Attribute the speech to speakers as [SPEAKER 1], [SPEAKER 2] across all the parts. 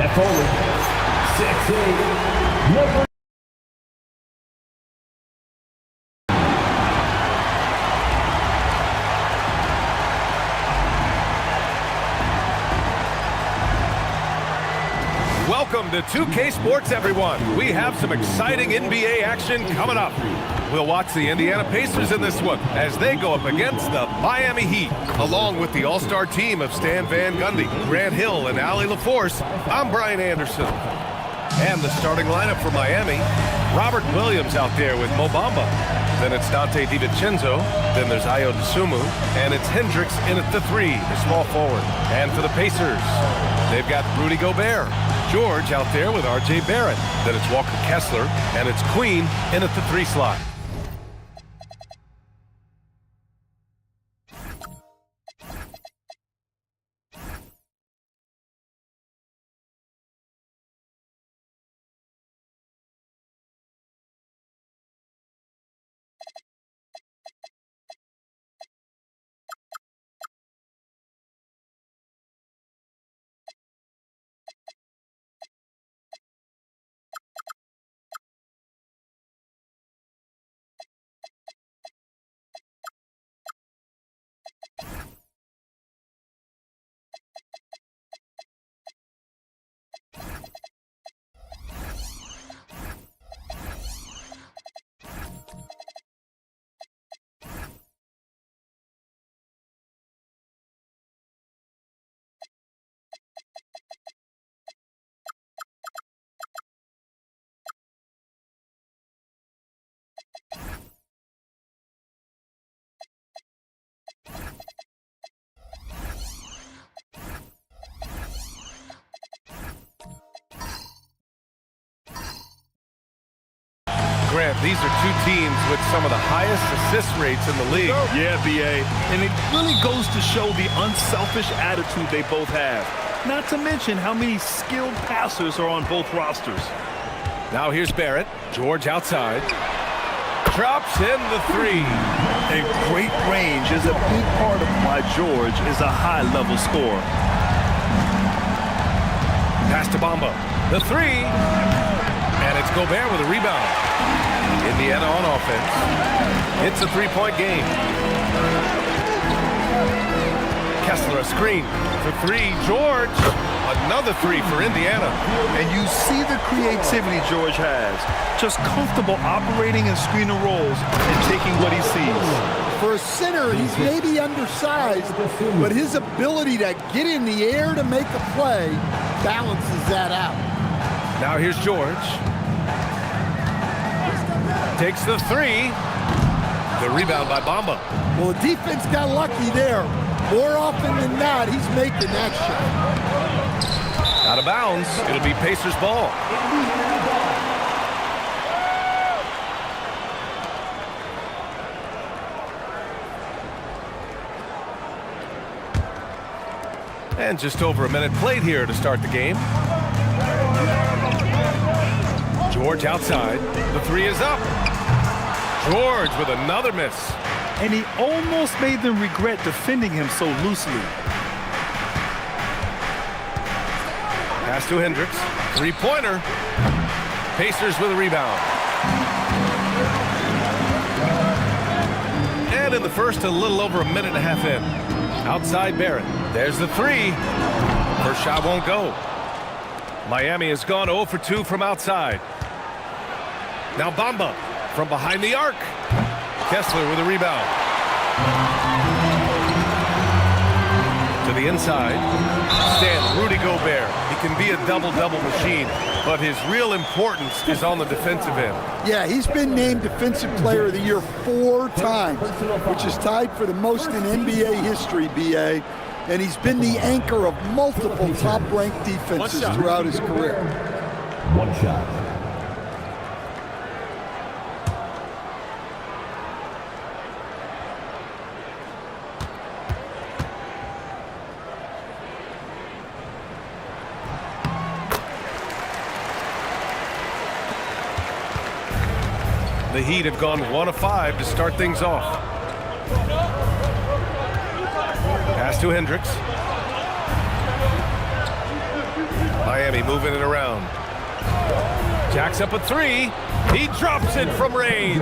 [SPEAKER 1] Seth Foley, 6'8", number
[SPEAKER 2] Welcome to 2K Sports, everyone. We have some exciting NBA action coming up. We'll watch the Indiana Pacers in this one as they go up against the Miami Heat. Along with the all-star team of Stan Van Gundy, Grant Hill, and Allie LaForce, I'm Brian Anderson. And the starting lineup for Miami, Robert Williams out there with Mo Bamba. Then it's Dante DiVincenzo. Then there's Ayo Dosunmu. And it's Hendricks in at the 3, the small forward. And for the Pacers, they've got Rudy Gobert. George out there with R.J. Barrett. Then it's Walker Kessler, and it's Queen in at the 3 slot. Grant, these are two teams with some of the highest assist rates in the league.
[SPEAKER 3] Yeah, B.A. And it really goes to show the unselfish attitude they both have. Not to mention how many skilled passers are on both rosters.
[SPEAKER 2] Now here's Barrett. George outside. Drops in the 3.
[SPEAKER 3] And great range is a big part of why George is a high-level scorer.
[SPEAKER 2] Pass to Bamba. The 3. And it's Gobert with a rebound. Indiana on offense. It's a 3-point game. Kessler a screen for 3. George, another 3 for Indiana.
[SPEAKER 3] And you see the creativity George has. Just comfortable operating in screen and rolls and taking what he sees.
[SPEAKER 4] For a center, he's maybe undersized, but his ability to get in the air to make a play balances that out.
[SPEAKER 2] Now here's George. Takes the 3. The rebound by Bamba.
[SPEAKER 4] Well, the defense got lucky there. More often than not, he's making that shot.
[SPEAKER 2] Out of bounds. It'll be Pacers ball. And just over a minute played here to start the game. George outside. The 3 is up. George with another miss.
[SPEAKER 3] And he almost made them regret defending him so loosely.
[SPEAKER 2] Pass to Hendricks. 3-pointer. Pacers with a rebound. And in the first, a little over a minute and a half in. Outside Barrett. There's the 3. First shot won't go. Miami has gone 0 for 2 from outside. Now Bamba from behind the arc. Kessler with a rebound. To the inside. Stan, Rudy Gobert. He can be a double-double machine, but his real importance is on the defensive end.
[SPEAKER 4] Yeah, he's been named Defensive Player of the Year 4 times, which is tied for the most in NBA history, B.A. And he's been the anchor of multiple top-ranked defenses throughout his career.
[SPEAKER 1] one shot.
[SPEAKER 2] The Heat have gone 1 of 5 to start things off. Pass to Hendricks. Miami moving it around. Jacks up a three. He drops it from range.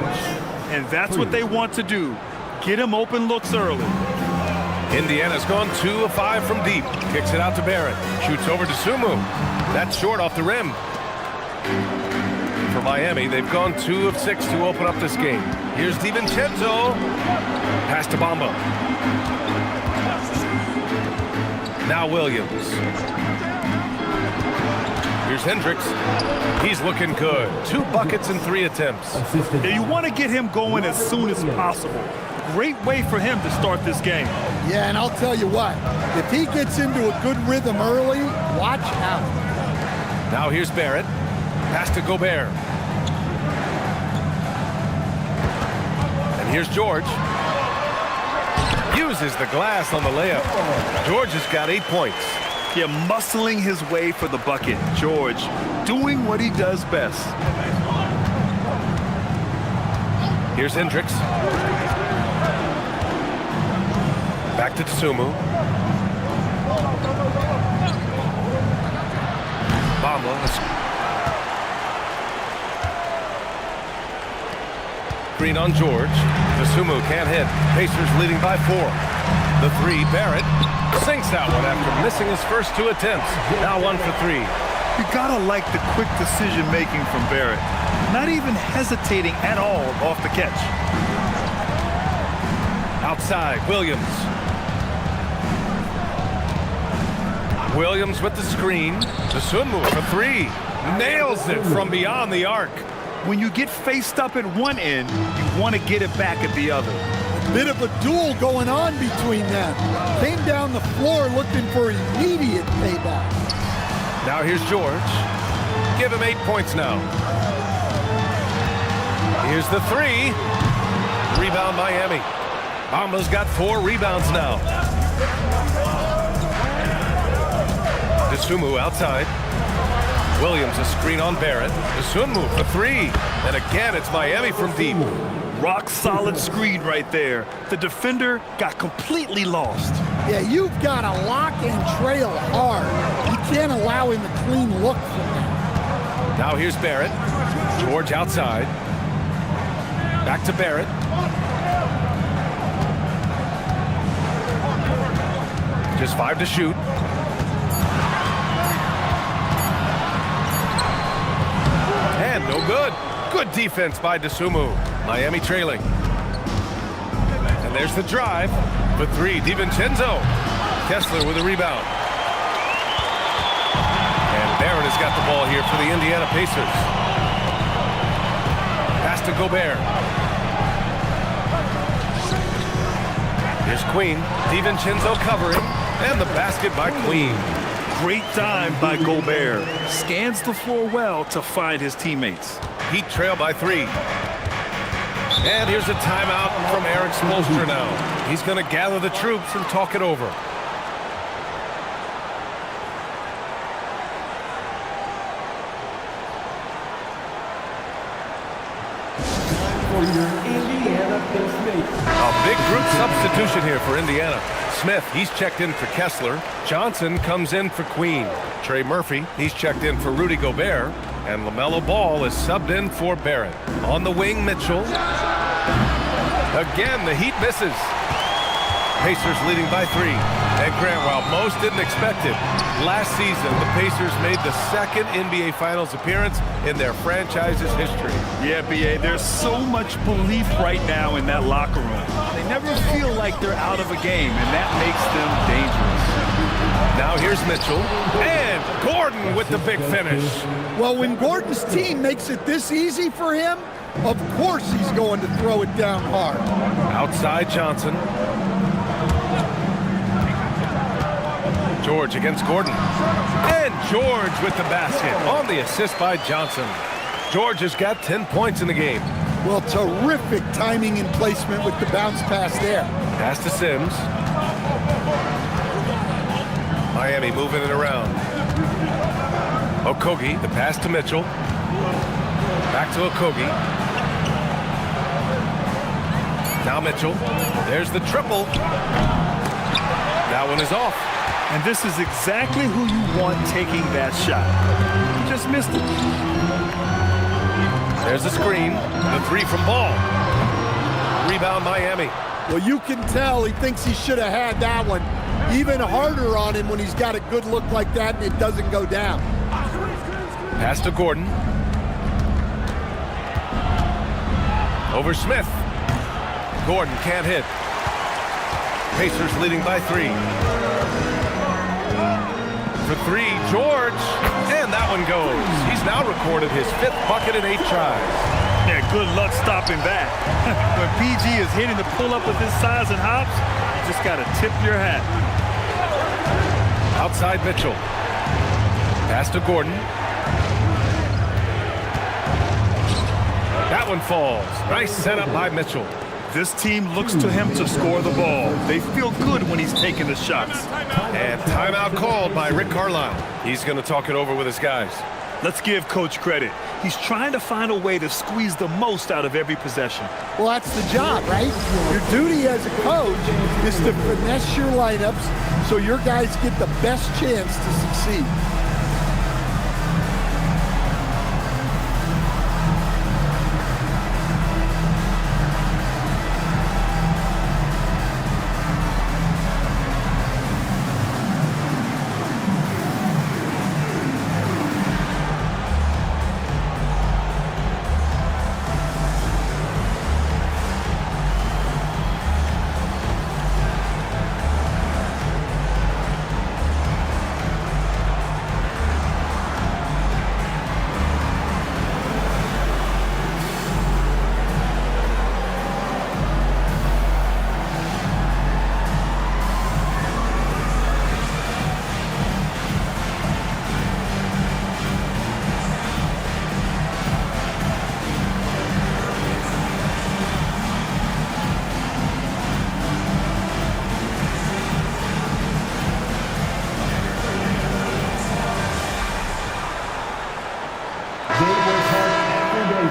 [SPEAKER 3] And that's what they want to do. Get him open looks early.
[SPEAKER 2] Indiana's gone 2 of 5 from deep. Kicks it out to Barrett. Shoots over to Sumu. That's short off the rim. For Miami, they've gone 2 of 6 to open up this game. Here's DiVincenzo. Pass to Bamba. Now Williams. Here's Hendricks. He's looking good. 2 buckets in 3 attempts.
[SPEAKER 3] Yeah, you want to get him going as soon as possible. Great way for him to start this game.
[SPEAKER 4] Yeah, and I'll tell you what, if he gets into a good rhythm early, watch out.
[SPEAKER 2] Now here's Barrett. Pass to Gobert. And here's George. Uses the glass on the layup. George has got 8 points.
[SPEAKER 3] Yeah, muscling his way for the bucket. George doing what he does best.
[SPEAKER 2] Here's Hendricks. Back to Tsumu. Bamba. Green on George. Tsumu can't hit. Pacers leading by 4. The 3, Barrett sinks that one after missing his first 2 attempts. Now 1 for 3.
[SPEAKER 3] You gotta like the quick decision making from Barrett. Not even hesitating at all off the catch.
[SPEAKER 2] Outside, Williams. Williams with the screen. Tsumu for 3. Nails it from beyond the arc.
[SPEAKER 3] When you get faced up at one end, you want to get it back at the other.
[SPEAKER 4] Bit of a duel going on between them. Came down the floor looking for immediate payback.
[SPEAKER 2] Now here's George. Give him 8 points now. Here's the 3. Rebound Miami. Bamba's got 4 rebounds now. Tsumu outside. Williams a screen on Barrett. Tsumu for 3. And again, it's Miami from deep.
[SPEAKER 3] Rock solid screen right there. The defender got completely lost.
[SPEAKER 4] Yeah, you've got to lock and trail hard. You can't allow him a clean look from that.
[SPEAKER 2] Now here's Barrett. George outside. Back to Barrett. Just 5 to shoot. And no good. Good defense by Tsumu. Miami trailing. And there's the drive. For 3, DiVincenzo. Kessler with a rebound. And Barrett has got the ball here for the Indiana Pacers. Pass to Gobert. Here's Queen. DiVincenzo covering. And the basket by Queen.
[SPEAKER 3] Great time by Gobert. Scans the floor well to find his teammates.
[SPEAKER 2] Heat trail by 3. And here's a timeout from Eric Spoelstra now. He's going to gather the troops and talk it over. A big group substitution here for Indiana. Smith, he's checked in for Kessler. Johnson comes in for Queen. Trey Murphy, he's checked in for Rudy Gobert. And LaMelo Ball is subbed in for Barrett. On the wing, Mitchell. Again, the Heat misses. Pacers leading by 3. And Grant, while most didn't expect it, last season the Pacers made the 2nd NBA Finals appearance in their franchise's history.
[SPEAKER 3] Yeah, B.A., there's so much belief right now in that locker room. They never feel like they're out of a game, and that makes them dangerous.
[SPEAKER 2] Now here's Mitchell. And Gordon with the big finish.
[SPEAKER 4] Well, when Gordon's team makes it this easy for him, of course he's going to throw it down hard.
[SPEAKER 2] Outside Johnson. George against Gordon. And George with the basket on the assist by Johnson. George has got 10 points in the game.
[SPEAKER 4] Well, terrific timing and placement with the bounce pass there.
[SPEAKER 2] Pass to Sims. Miami moving it around. Okogie, the pass to Mitchell. Back to Okogie. Now Mitchell. There's the triple. That one is off.
[SPEAKER 3] And this is exactly who you want taking that shot. He just missed it.
[SPEAKER 2] There's a screen. The three from Ball. Rebound Miami.
[SPEAKER 4] Well, you can tell he thinks he should have had that one. Even harder on him when he's got a good look like that and it doesn't go down.
[SPEAKER 2] Pass to Gordon. Over Smith. Gordon can't hit. Pacers leading by 3. For 3, George. And that one goes. He's now recorded his 5th bucket in 8 tries.
[SPEAKER 3] Yeah, good luck stopping that. When PG is hitting the pull-up with his size and hops, you just got to tip your hat.
[SPEAKER 2] Outside Mitchell. Pass to Gordon. That one falls. Nice setup by Mitchell.
[SPEAKER 3] This team looks to him to score the ball. They feel good when he's taking the shots.
[SPEAKER 2] And timeout called by Rick Carlisle. He's going to talk it over with his guys.
[SPEAKER 3] Let's give Coach credit. He's trying to find a way to squeeze the most out of every possession.
[SPEAKER 4] Well, that's the job, right? Your duty as a coach is to finesse your lineups so your guys get the best chance to succeed.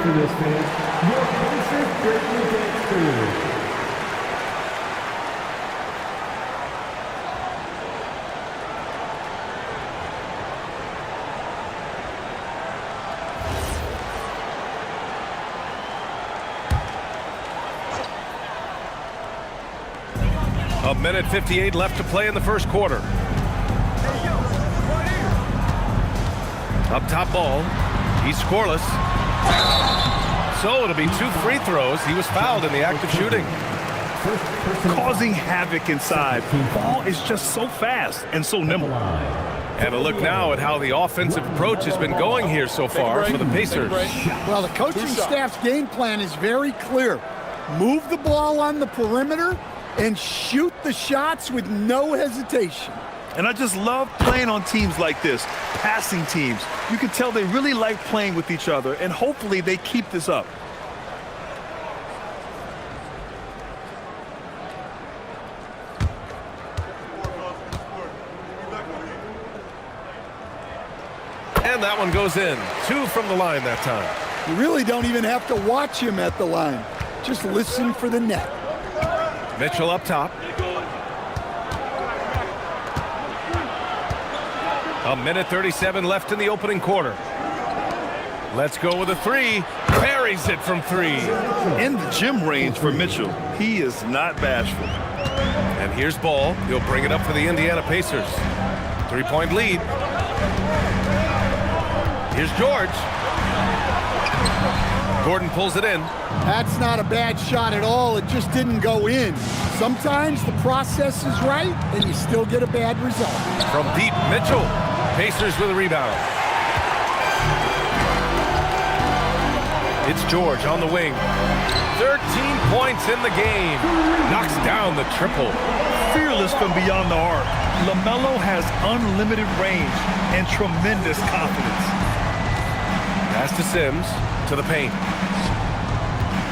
[SPEAKER 1] For this fans, your Pacers Breaking Dance Crew.
[SPEAKER 2] A minute 58 left to play in the first quarter. Up top Ball. He's scoreless. So it'll be 2 free throws. He was fouled in the act of shooting.
[SPEAKER 3] Causing havoc inside. Ball is just so fast and so nimble.
[SPEAKER 2] And a look now at how the offensive approach has been going here so far for the Pacers.
[SPEAKER 4] Well, the coaching staff's game plan is very clear. Move the ball on the perimeter and shoot the shots with no hesitation.
[SPEAKER 3] And I just love playing on teams like this, passing teams. You can tell they really like playing with each other, and hopefully they keep this up.
[SPEAKER 2] And that one goes in. 2 from the line that time.
[SPEAKER 4] You really don't even have to watch him at the line. Just listen for the net.
[SPEAKER 2] Mitchell up top. A minute 37 left in the opening quarter. Let's go with a 3. Buries it from 3.
[SPEAKER 3] In the gym range for Mitchell. He is not bashful.
[SPEAKER 2] And here's Ball. He'll bring it up for the Indiana Pacers. 3-point lead. Here's George. Gordon pulls it in.
[SPEAKER 4] That's not a bad shot at all. It just didn't go in. Sometimes the process is right, and you still get a bad result.
[SPEAKER 2] From deep, Mitchell. Pacers with a rebound. It's George on the wing. 13 points in the game. Knocks down the triple.
[SPEAKER 3] Fearless from beyond the arc. LaMelo has unlimited range and tremendous confidence.
[SPEAKER 2] Pass to Sims, to the paint.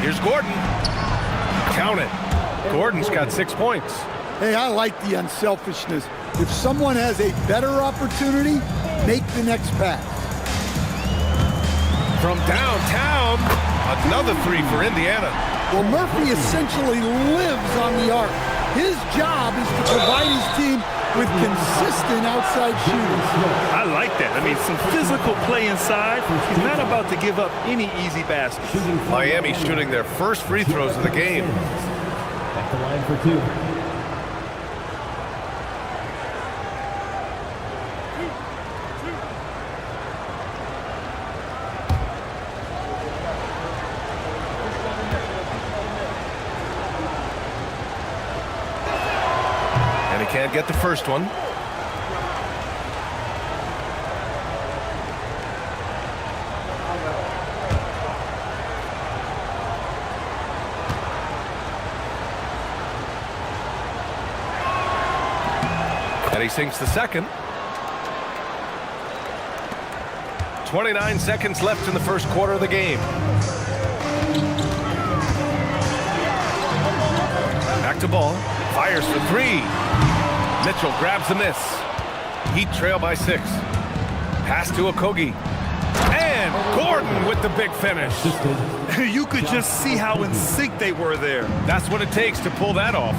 [SPEAKER 2] Here's Gordon. Count it. Gordon's got 6 points.
[SPEAKER 4] Hey, I like the unselfishness. If someone has a better opportunity, make the next pass.
[SPEAKER 2] From downtown, another 3 for Indiana.
[SPEAKER 4] Well, Murphy essentially lives on the arc. His job is to provide his team with consistent outside shooting.
[SPEAKER 3] I like that. I mean, some physical play inside. He's not about to give up any easy baskets.
[SPEAKER 2] Miami shooting their first free throws of the game.
[SPEAKER 1] At the line for 2.
[SPEAKER 2] And he can't get the first one. And he sinks the second. 29 seconds left in the first quarter of the game. Back to Ball. Fires for 3. Mitchell grabs the miss. Heat trail by 6. Pass to Okogie. And Gordon with the big finish.
[SPEAKER 3] You could just see how in sync they were there.
[SPEAKER 2] That's what it takes to pull that off.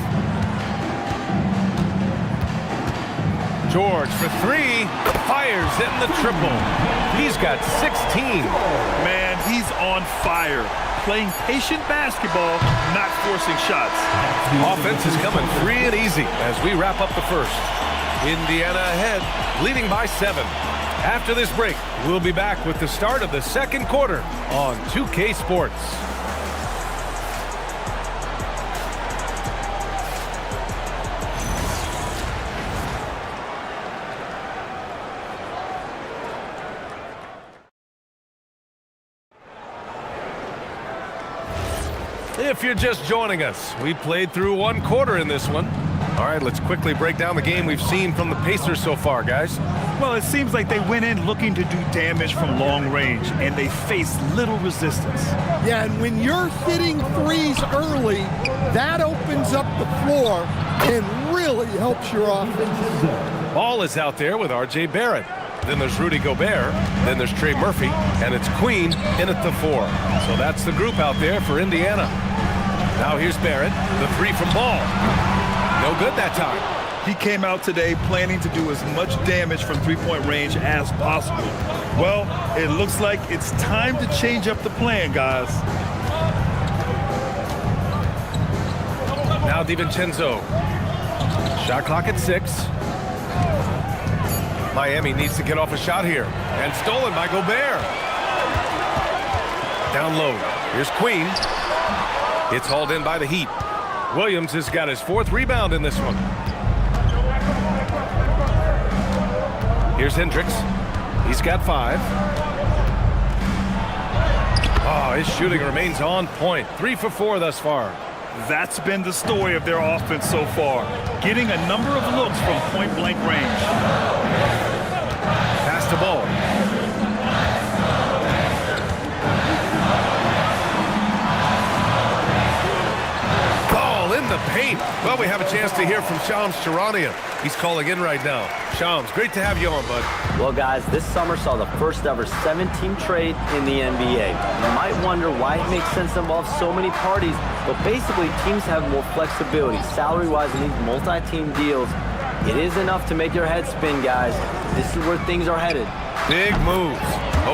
[SPEAKER 2] George for 3. Fires in the triple. He's got 16.
[SPEAKER 3] Man, he's on fire. Playing patient basketball, not forcing shots.
[SPEAKER 2] Offense is coming free and easy as we wrap up the first. Indiana ahead, leading by 7. After this break, we'll be back with the start of the second quarter on 2K Sports. If you're just joining us, we played through 1 quarter in this one. All right, let's quickly break down the game we've seen from the Pacers so far, guys.
[SPEAKER 3] Well, it seems like they went in looking to do damage from long range, and they faced little resistance.
[SPEAKER 4] Yeah, and when you're hitting threes early, that opens up the floor and really helps your offense.
[SPEAKER 2] Ball is out there with R.J. Barrett. Then there's Rudy Gobert. Then there's Trey Murphy. And it's Queen in at the 4. So that's the group out there for Indiana. Now here's Barrett. The 3 from Ball. No good that time.
[SPEAKER 3] He came out today planning to do as much damage from three-point range as possible. Well, it looks like it's time to change up the plan, guys.
[SPEAKER 2] Now DiVincenzo. Shot clock at 6. Miami needs to get off a shot here. And stolen by Gobert. Down low. Here's Queen. It's hauled in by the Heat. Williams has got his 4th rebound in this one. Here's Hendricks. He's got 5. Oh, his shooting remains on point. 3 for 4 thus far.
[SPEAKER 3] That's been the story of their offense so far. Getting a number of looks from point-blank range.
[SPEAKER 2] Pass to Ball. Ball in the paint. Well, we have a chance to hear from Shams Charania. He's calling in right now. Shams, great to have you on, bud.
[SPEAKER 5] Well, guys, this summer saw the first ever 7-team trade in the NBA. You might wonder why it makes sense to involve so many parties, but basically teams have more flexibility salary-wise in these multi-team deals. It is enough to make your head spin, guys. This is where things are headed.
[SPEAKER 2] Big moves.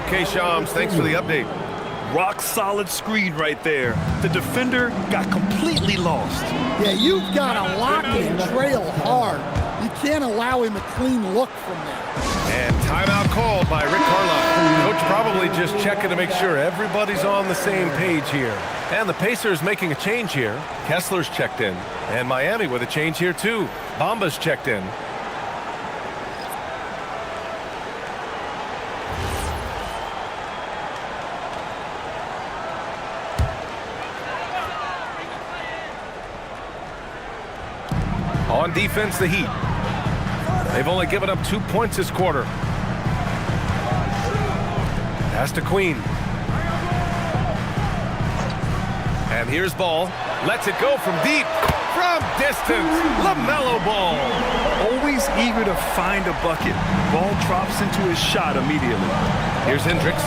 [SPEAKER 2] Okay, Shams, thanks for the update.
[SPEAKER 3] Rock solid screen right there. The defender got completely lost.
[SPEAKER 4] Yeah, you've got to lock and trail hard. You can't allow him a clean look from there.
[SPEAKER 2] And timeout called by Rick Carlisle. Coach probably just checking to make sure everybody's on the same page here. And the Pacers making a change here. Kessler's checked in. And Miami with a change here too. Bamba's checked in. On defense, the Heat. They've only given up 2 points this quarter. Pass to Queen. And here's Ball. Lets it go from deep. From distance. LaMelo Ball.
[SPEAKER 3] Always eager to find a bucket. Ball drops into his shot immediately.
[SPEAKER 2] Here's Hendricks.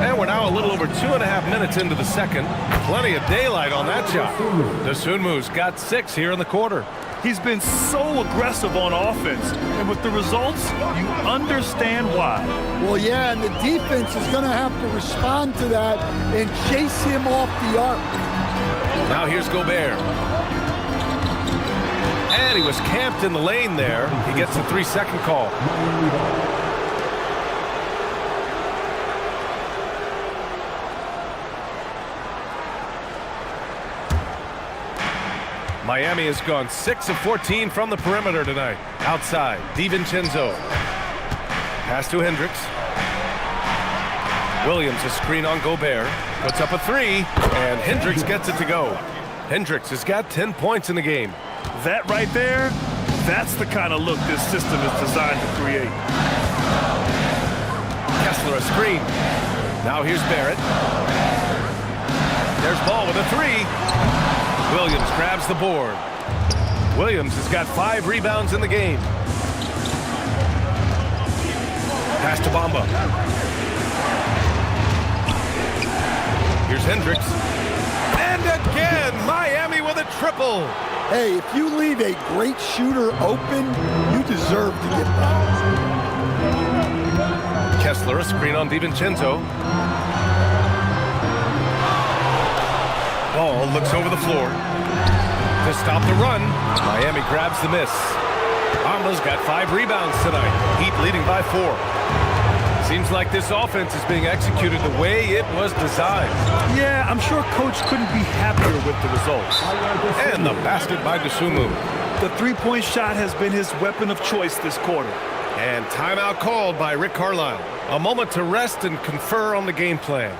[SPEAKER 2] And we're now a little over 2.5 minutes into the second. Plenty of daylight on that shot. Dosunmu's got 6 here in the quarter.
[SPEAKER 3] He's been so aggressive on offense, and with the results, you understand why.
[SPEAKER 4] Well, yeah, and the defense is going to have to respond to that and chase him off the arc.
[SPEAKER 2] Now here's Gobert. And he was camped in the lane there. He gets a 3-second call. Miami has gone 6 of 14 from the perimeter tonight. Outside, DiVincenzo. Pass to Hendricks. Williams a screen on Gobert. Puts up a 3, and Hendricks gets it to go. Hendricks has got 10 points in the game.
[SPEAKER 3] That right there, that's the kind of look this system is designed to create.
[SPEAKER 2] Kessler a screen. Now here's Barrett. There's Ball with a 3. Williams grabs the board. Williams has got 5 rebounds in the game. Pass to Bamba. Here's Hendricks. And again, Miami with a triple.
[SPEAKER 4] Hey, if you leave a great shooter open, you deserve to get that.
[SPEAKER 2] Kessler a screen on DiVincenzo. Ball looks over the floor to stop the run. Miami grabs the miss. Bamba's got 5 rebounds tonight. Heat leading by 4. Seems like this offense is being executed the way it was designed.
[SPEAKER 3] Yeah, I'm sure Coach couldn't be happier with the results.
[SPEAKER 2] And the basket by Dosunmu.
[SPEAKER 3] The three-point shot has been his weapon of choice this quarter.
[SPEAKER 2] And timeout called by Rick Carlisle. A moment to rest and confer on the game plan.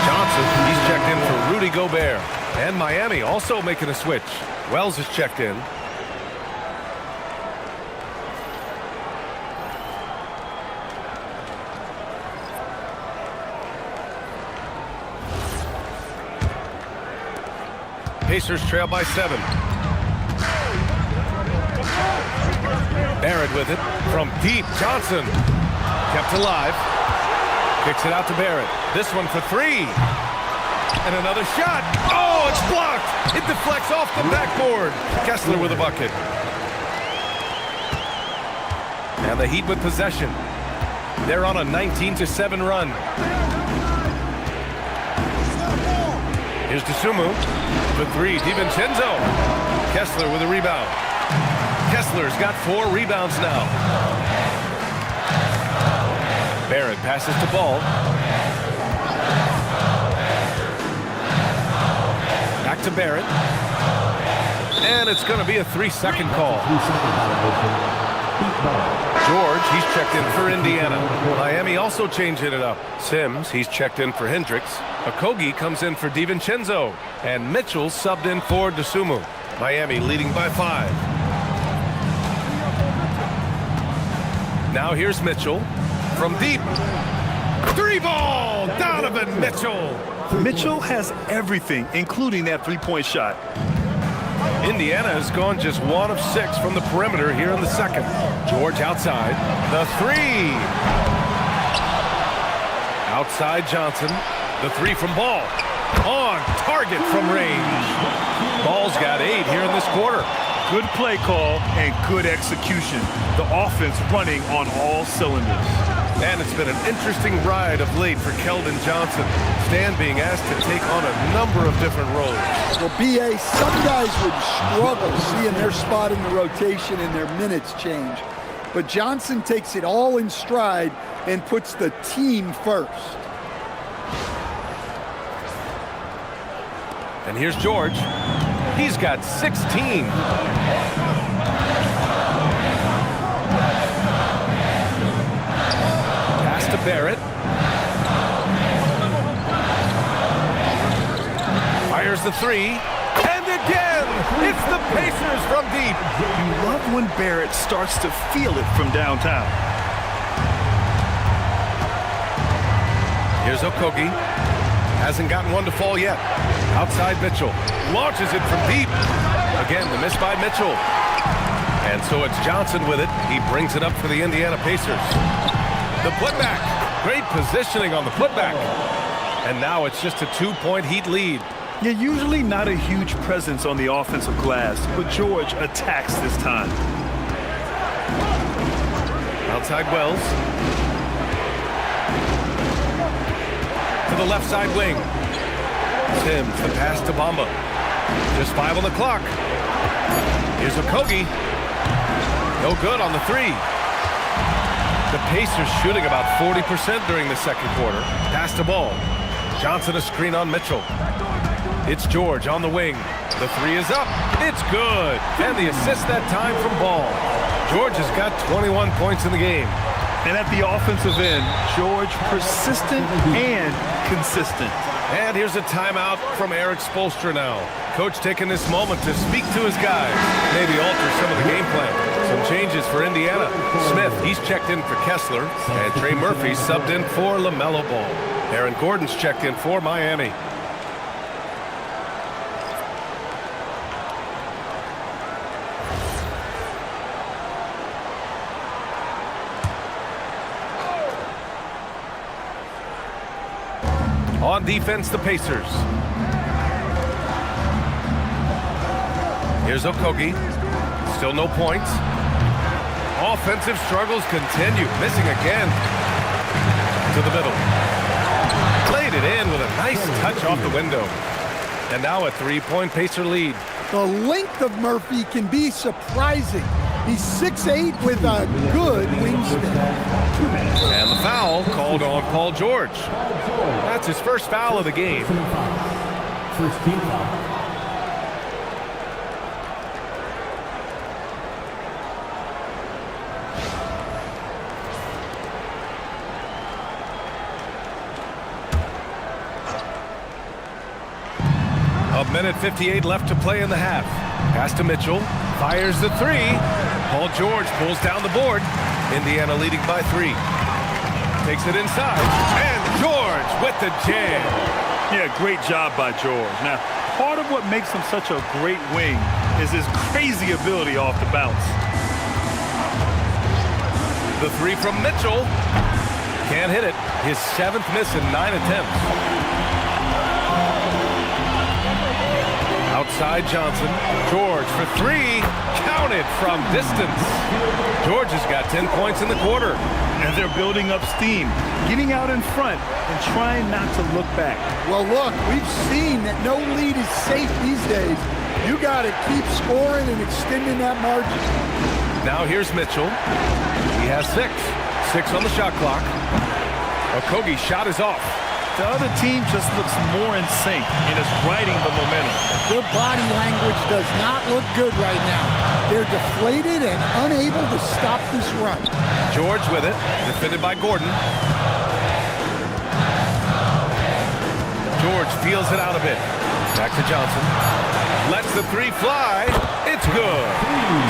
[SPEAKER 2] Johnson, he's checked in for Rudy Gobert. And Miami also making a switch. Wells is checked in. Pacers trail by 7. Barrett with it from deep. Johnson kept alive. Kicks it out to Barrett. This one for 3. And another shot. Oh, it's blocked. It deflects off the backboard. Kessler with a bucket. And the Heat with possession. They're on a 19-7 run. Here's Dosunmu. The 3, DiVincenzo. Kessler with a rebound. Kessler's got 4 rebounds now. Barrett passes to Ball. Back to Barrett. And it's going to be a 3-second call. George, he's checked in for Indiana. Miami also changing it up. Sims, he's checked in for Hendricks. Okogie comes in for DiVincenzo. And Mitchell subbed in for Dosunmu. Miami leading by 5. Now here's Mitchell. From deep. 3-ball! Donovan Mitchell!
[SPEAKER 3] Mitchell has everything, including that three-point shot.
[SPEAKER 2] Indiana has gone just 1 of 6 from the perimeter here in the second. George outside. The 3. Outside Johnson. The 3 from Ball. On target from range. Ball's got 8 here in this quarter.
[SPEAKER 3] Good play call and good execution. The offense running on all cylinders.
[SPEAKER 2] And it's been an interesting ride of late for Keldon Johnson. Stan being asked to take on a number of different roles.
[SPEAKER 4] Well, B.A., some guys would struggle seeing their spot in the rotation and their minutes change. But Johnson takes it all in stride and puts the team first.
[SPEAKER 2] And here's George. He's got 16. Pass to Barrett. Fires the 3. And again, it's the Pacers from deep.
[SPEAKER 3] You love when Barrett starts to feel it from downtown.
[SPEAKER 2] Here's Okogie. Hasn't gotten one to fall yet. Outside Mitchell. Launches it from deep. Again, the miss by Mitchell. And so it's Johnson with it. He brings it up for the Indiana Pacers. The putback. Great positioning on the putback. And now it's just a 2-point Heat lead.
[SPEAKER 3] Yeah, usually not a huge presence on the offensive glass, but George attacks this time.
[SPEAKER 2] Outside Wells. To the left side wing. Sims, the pass to Bamba. Just 5 on the clock. Here's Okogie. No good on the 3. The Pacers shooting about 40% during the second quarter. Pass to Ball. Johnson a screen on Mitchell. It's George on the wing. The 3 is up. It's good. And the assist that time from Ball. George has got 21 points in the game.
[SPEAKER 3] And at the offensive end, George persistent and consistent.
[SPEAKER 2] And here's a timeout from Eric Spoelstra now. Coach taking this moment to speak to his guys. Maybe alter some of the game plan. Some changes for Indiana. Smith, he's checked in for Kessler. And Trey Murphy subbed in for LaMelo Ball. Aaron Gordon's checked in for Miami. On defense, the Pacers. Here's Okogie. Still no points. Offensive struggles continue. Missing again. To the middle. Played it in with a nice touch off the window. And now a 3-point Pacer lead.
[SPEAKER 4] The length of Murphy can be surprising. He's 6'8" with a good wingspan.
[SPEAKER 2] And the foul called on Paul George. That's his first foul of the game.
[SPEAKER 1] First team foul.
[SPEAKER 2] A minute 58 left to play in the half. Pass to Mitchell. Fires the 3. Paul George pulls down the board. Indiana leading by 3. Takes it inside. And George with the jam.
[SPEAKER 3] Yeah, great job by George. Now, part of what makes him such a great wing is his crazy ability off the bounce.
[SPEAKER 2] The 3 from Mitchell. Can't hit it. His 7th miss in 9 attempts. Outside Johnson. George for 3. Counted from distance. George has got 10 points in the quarter.
[SPEAKER 3] And they're building up steam, getting out in front and trying not to look back.
[SPEAKER 4] Well, look, we've seen that no lead is safe these days. You got to keep scoring and extending that margin.
[SPEAKER 2] Now here's Mitchell. He has 6. 6 on the shot clock. Okogie's shot is off.
[SPEAKER 3] The other team just looks more in sync and is riding the momentum.
[SPEAKER 4] Their body language does not look good right now. They're deflated and unable to stop this run.
[SPEAKER 2] George with it, defended by Gordon. George feels it out a bit. Back to Johnson. Lets the 3 fly. It's good.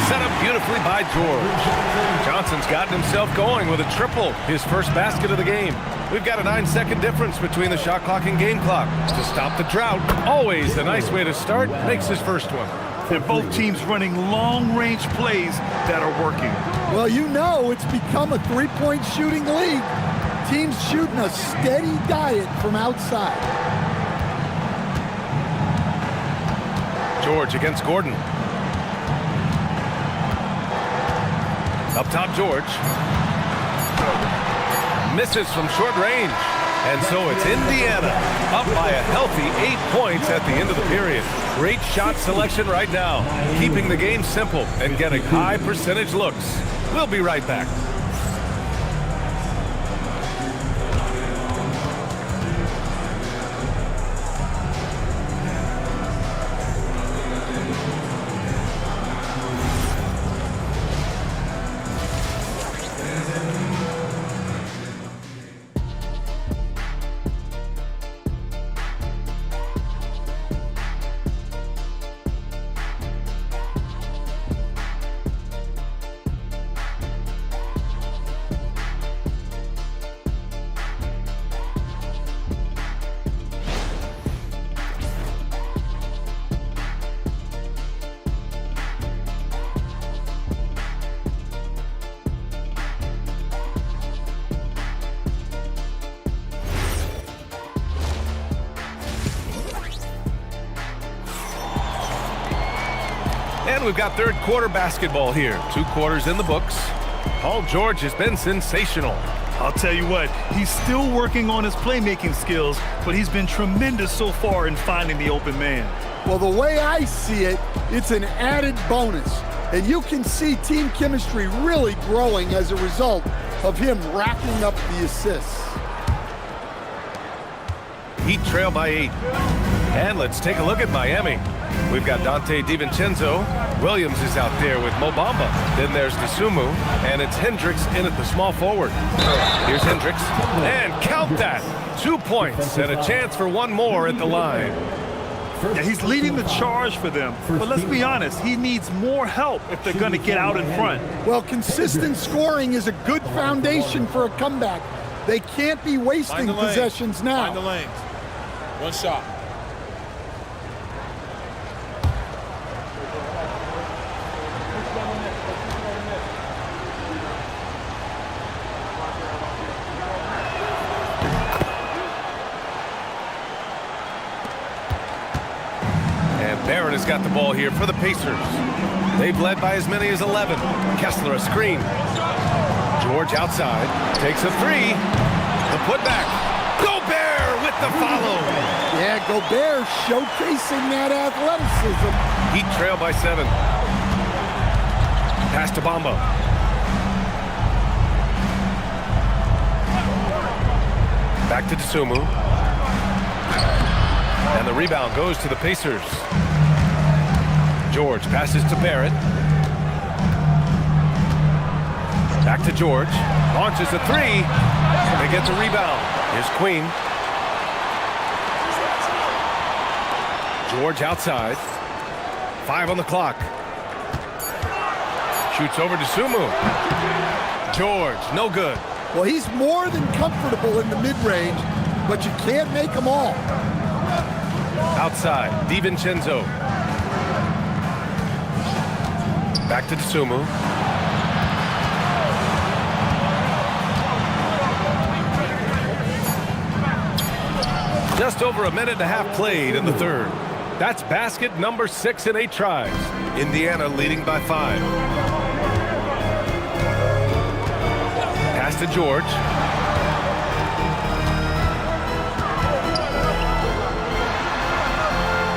[SPEAKER 2] Set up beautifully by George. Johnson's gotten himself going with a triple, his first basket of the game. We've got a 9-second difference between the shot clock and game clock. To stop the drought, always a nice way to start, makes his first one.
[SPEAKER 3] And both teams running long-range plays that are working.
[SPEAKER 4] Well, you know it's become a 3-point shooting league. Teams shooting a steady diet from outside.
[SPEAKER 2] George against Gordon. Up top, George. Misses from short range. And so it's Indiana up by a healthy 8 points at the end of the period. Great shot selection right now, keeping the game simple and getting high percentage looks. We'll be right back. And we've got third quarter basketball here. 2 quarters in the books. Paul George has been sensational.
[SPEAKER 3] I'll tell you what, he's still working on his playmaking skills, but he's been tremendous so far in finding the open man.
[SPEAKER 4] Well, the way I see it, it's an added bonus. And you can see team chemistry really growing as a result of him racking up the assists.
[SPEAKER 2] Heat trail by 8. And let's take a look at Miami. We've got Dante DiVincenzo. Williams is out there with Mo Bamba. Then there's Dosunmu, and it's Hendricks in at the small forward. Here's Hendricks, and count that. 2 points and a chance for one more at the line.
[SPEAKER 3] Yeah, he's leading the charge for them, but let's be honest, he needs more help if they're going to get out in front.
[SPEAKER 4] Well, consistent scoring is a good foundation for a comeback. They can't be wasting possessions now.
[SPEAKER 6] Find the lanes. One shot.
[SPEAKER 2] Barrett has got the ball here for the Pacers. They've led by as many as 11. Kessler a screen. George outside. Takes a 3. The putback. Gobert with the follow.
[SPEAKER 4] Yeah, Gobert showcasing that athleticism.
[SPEAKER 2] Heat trail by 7. Pass to Bamba. Back to Dosunmu. And the rebound goes to the Pacers. George passes to Barrett. Back to George. Launches a 3. They get the rebound. Here's Queen. George outside. 5 on the clock. Shoots over to Sumu. George, no good.
[SPEAKER 4] Well, he's more than comfortable in the mid-range, but you can't make them all.
[SPEAKER 2] Outside, DiVincenzo. Back to Dosunmu. Just over a minute and a half played in the third. That's basket number 6 in 8 tries. Indiana leading by 5. Pass to George.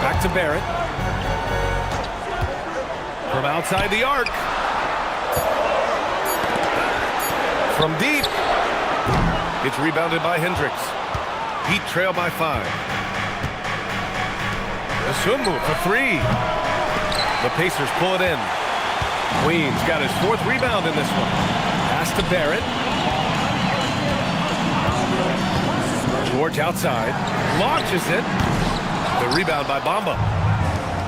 [SPEAKER 2] Back to Barrett. From outside the arc. From deep. It's rebounded by Hendricks. Heat trail by 5. Dosunmu for 3. The Pacers pull it in. Queens got his 4th rebound in this one. Pass to Barrett. George outside. Launches it. The rebound by Bamba.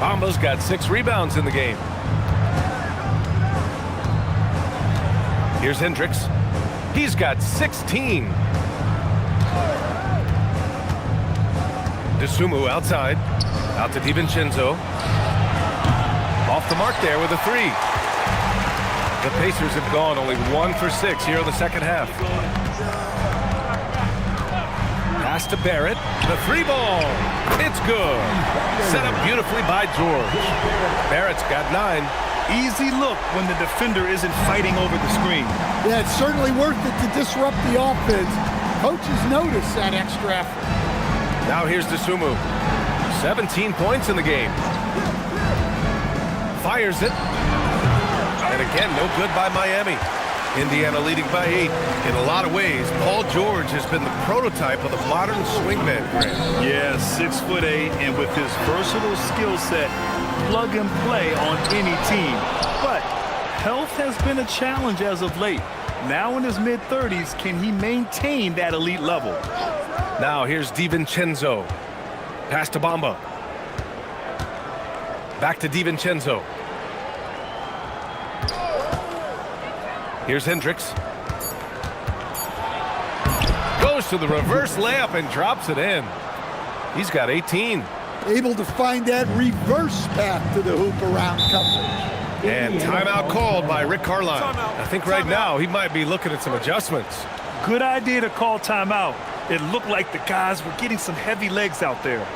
[SPEAKER 2] Bamba's got 6 rebounds in the game. Here's Hendricks. He's got 16. Dosunmu outside. Out to DiVincenzo. Off the mark there with a 3. The Pacers have gone only 1 for 6 here in the second half. Pass to Barrett. The 3 ball. It's good. Set up beautifully by George. Barrett's got 9.
[SPEAKER 3] Easy look when the defender isn't fighting over the screen.
[SPEAKER 4] Yeah, it's certainly worth it to disrupt the offense. Coaches notice that extra effort.
[SPEAKER 2] Now here's Dosunmu. 17 points in the game. Fires it. And again, no good by Miami. Indiana leading by 8. In a lot of ways, Paul George has been the prototype of the modern swingman, Grant.
[SPEAKER 3] Yeah, 6'8", and with his versatile skill set, plug and play on any team. But health has been a challenge as of late. Now in his mid-30s, can he maintain that elite level?
[SPEAKER 2] Now here's DiVincenzo. Pass to Bamba. Back to DiVincenzo. Here's Hendricks. Goes to the reverse layup and drops it in. He's got 18.
[SPEAKER 4] Able to find that reverse path to the hoop around coverage.
[SPEAKER 2] And timeout called by Rick Carlisle. I think right now he might be looking at some adjustments.
[SPEAKER 3] Good idea to call timeout. It looked like the guys were getting some heavy legs out there.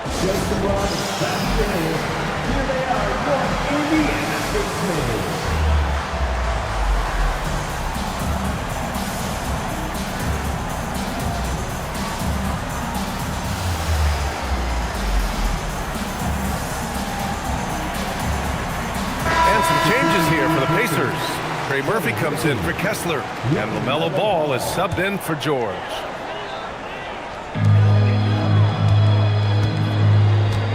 [SPEAKER 1] Just the run, back in. Here they are, Indiana Pacers.
[SPEAKER 2] And some changes here for the Pacers. Trey Murphy comes in for Kessler, and LaMelo Ball is subbed in for George.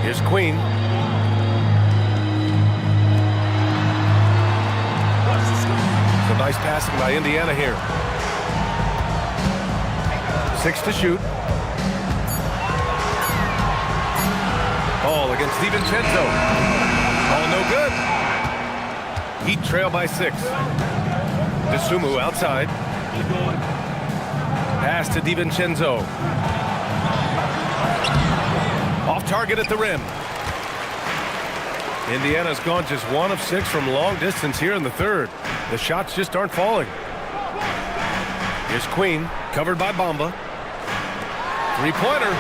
[SPEAKER 2] Here's Queen. Some nice passing by Indiana here. 6 to shoot. Ball against DiVincenzo. Ball no good. Heat trail by 6. Dosunmu outside. Pass to DiVincenzo. Off target at the rim. Indiana's gone just 1 of 6 from long distance here in the third. The shots just aren't falling. Here's Queen, covered by Bamba. Three-pointer.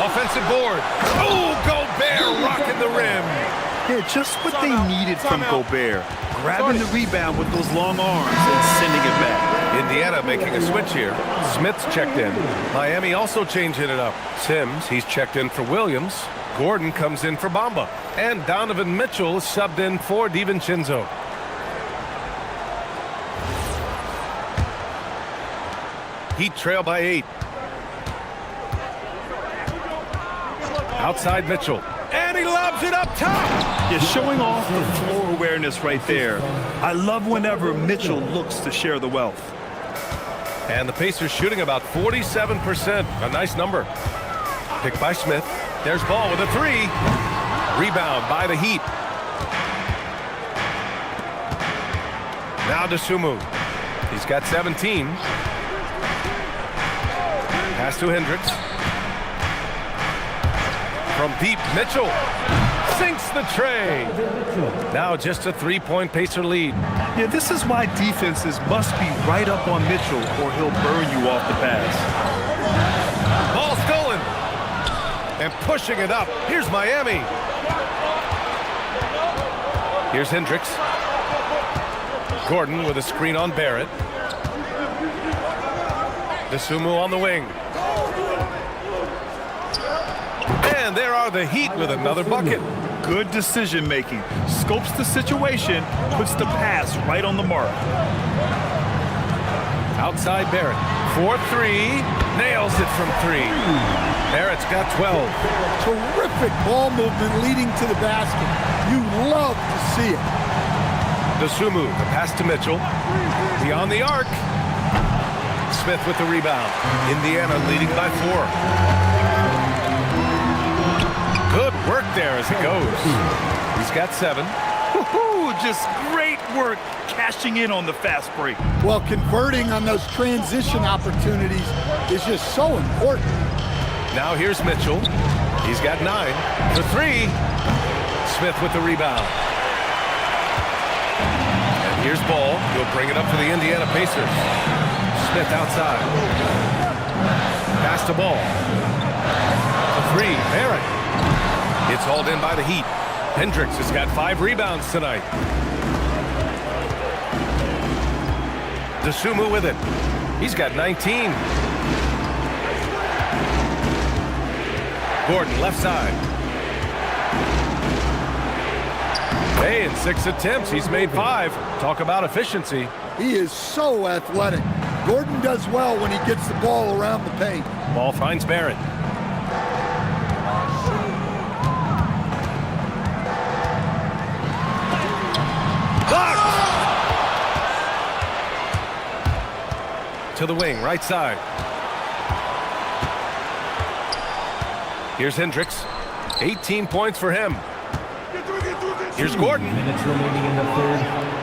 [SPEAKER 2] Offensive board. Oh, Gobert rocking the rim.
[SPEAKER 3] Yeah, just what they needed from Gobert. Grabbing the rebound with those long arms and sending it back.
[SPEAKER 2] Indiana making a switch here. Smith's checked in. Miami also changing it up. Sims, he's checked in for Williams. Gordon comes in for Bamba. And Donovan Mitchell is subbed in for DiVincenzo. Heat trail by 8. Outside Mitchell. And he lobs it up top.
[SPEAKER 3] You're showing off the floor awareness right there. I love whenever Mitchell looks to share the wealth.
[SPEAKER 2] And the Pacers shooting about 47%. A nice number. Picked by Smith. There's Ball with a 3. Rebound by the Heat. Now Dosunmu. He's got 17. Pass to Hendricks. From deep, Mitchell sinks the tray. Now just a 3-point Pacer lead.
[SPEAKER 3] Yeah, this is why defenses must be right up on Mitchell or he'll burn you off the pass.
[SPEAKER 2] Ball stolen. And pushing it up. Here's Miami. Here's Hendricks. Gordon with a screen on Barrett. Dosunmu on the wing. And there are the Heat with another bucket.
[SPEAKER 3] Good decision making. Scopes the situation, puts the pass right on the mark.
[SPEAKER 2] Outside Barrett. 4-3. Nails it from 3. Barrett's got 12.
[SPEAKER 4] Terrific ball movement leading to the basket. You love to see it.
[SPEAKER 2] Dosunmu, the pass to Mitchell. Beyond the arc. Smith with the rebound. Indiana leading by 4. Good work there as he goes. He's got 7.
[SPEAKER 3] Woohoo! Just great work cashing in on the fast break.
[SPEAKER 4] Well, converting on those transition opportunities is just so important.
[SPEAKER 2] Now here's Mitchell. He's got 9 for 3. Smith with the rebound. And here's Ball. He'll bring it up for the Indiana Pacers. Smith outside. Pass to Ball. For 3. Barrett. It's hauled in by the Heat. Hendricks has got 5 rebounds tonight. Dosunmu with it. He's got 19. Gordon left side. Hey, in 6 attempts, he's made 5. Talk about efficiency.
[SPEAKER 4] He is so athletic. Gordon does well when he gets the ball around the paint.
[SPEAKER 2] Ball finds Barrett. To the wing, right side. Here's Hendricks. 18 points for him. Here's Gordon.
[SPEAKER 1] Minutes remaining in the third.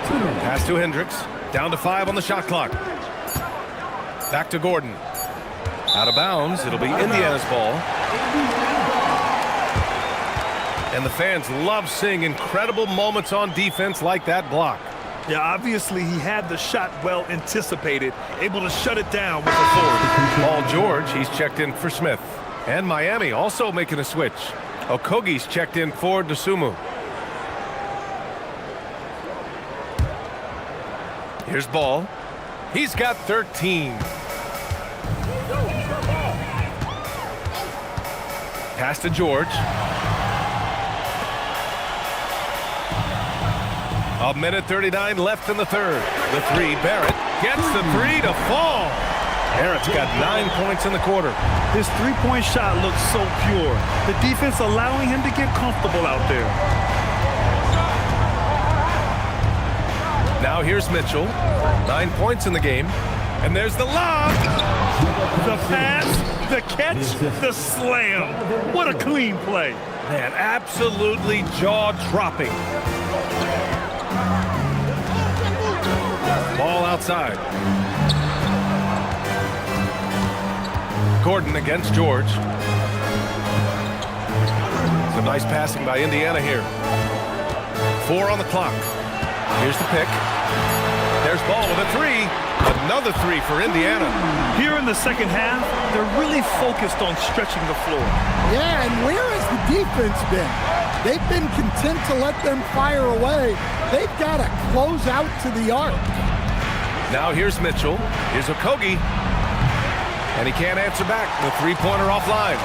[SPEAKER 1] 2 minutes.
[SPEAKER 2] Pass to Hendricks. Down to 5 on the shot clock. Back to Gordon. Out of bounds. It'll be Indiana's ball. And the fans love seeing incredible moments on defense like that block.
[SPEAKER 3] Yeah, obviously he had the shot well anticipated, able to shut it down with authority.
[SPEAKER 2] Paul George, he's checked in for Smith. And Miami also making a switch. Okogie's checked in for Dosunmu. Here's Ball. He's got 13. Pass to George. A minute 39 left in the third. The three, Barrett gets the three to fall. Barrett's got 9 points in the quarter.
[SPEAKER 3] His three-point shot looks so pure. The defense allowing him to get comfortable out there.
[SPEAKER 2] Now here's Mitchell. 9 points in the game. And there's the lob.
[SPEAKER 3] The pass, the catch, the slam. What a clean play.
[SPEAKER 2] Man, absolutely jaw-dropping. Ball outside. Gordon against George. Some nice passing by Indiana here. 4 on the clock. Here's the pick. There's Ball with a three. Another three for Indiana.
[SPEAKER 3] Here in the second half, they're really focused on stretching the floor.
[SPEAKER 4] Yeah, and where has the defense been? They've been content to let them fire away. They've got to close out to the arc.
[SPEAKER 2] Now here's Mitchell. Here's Okogie. And he can't answer back. The three-pointer offline.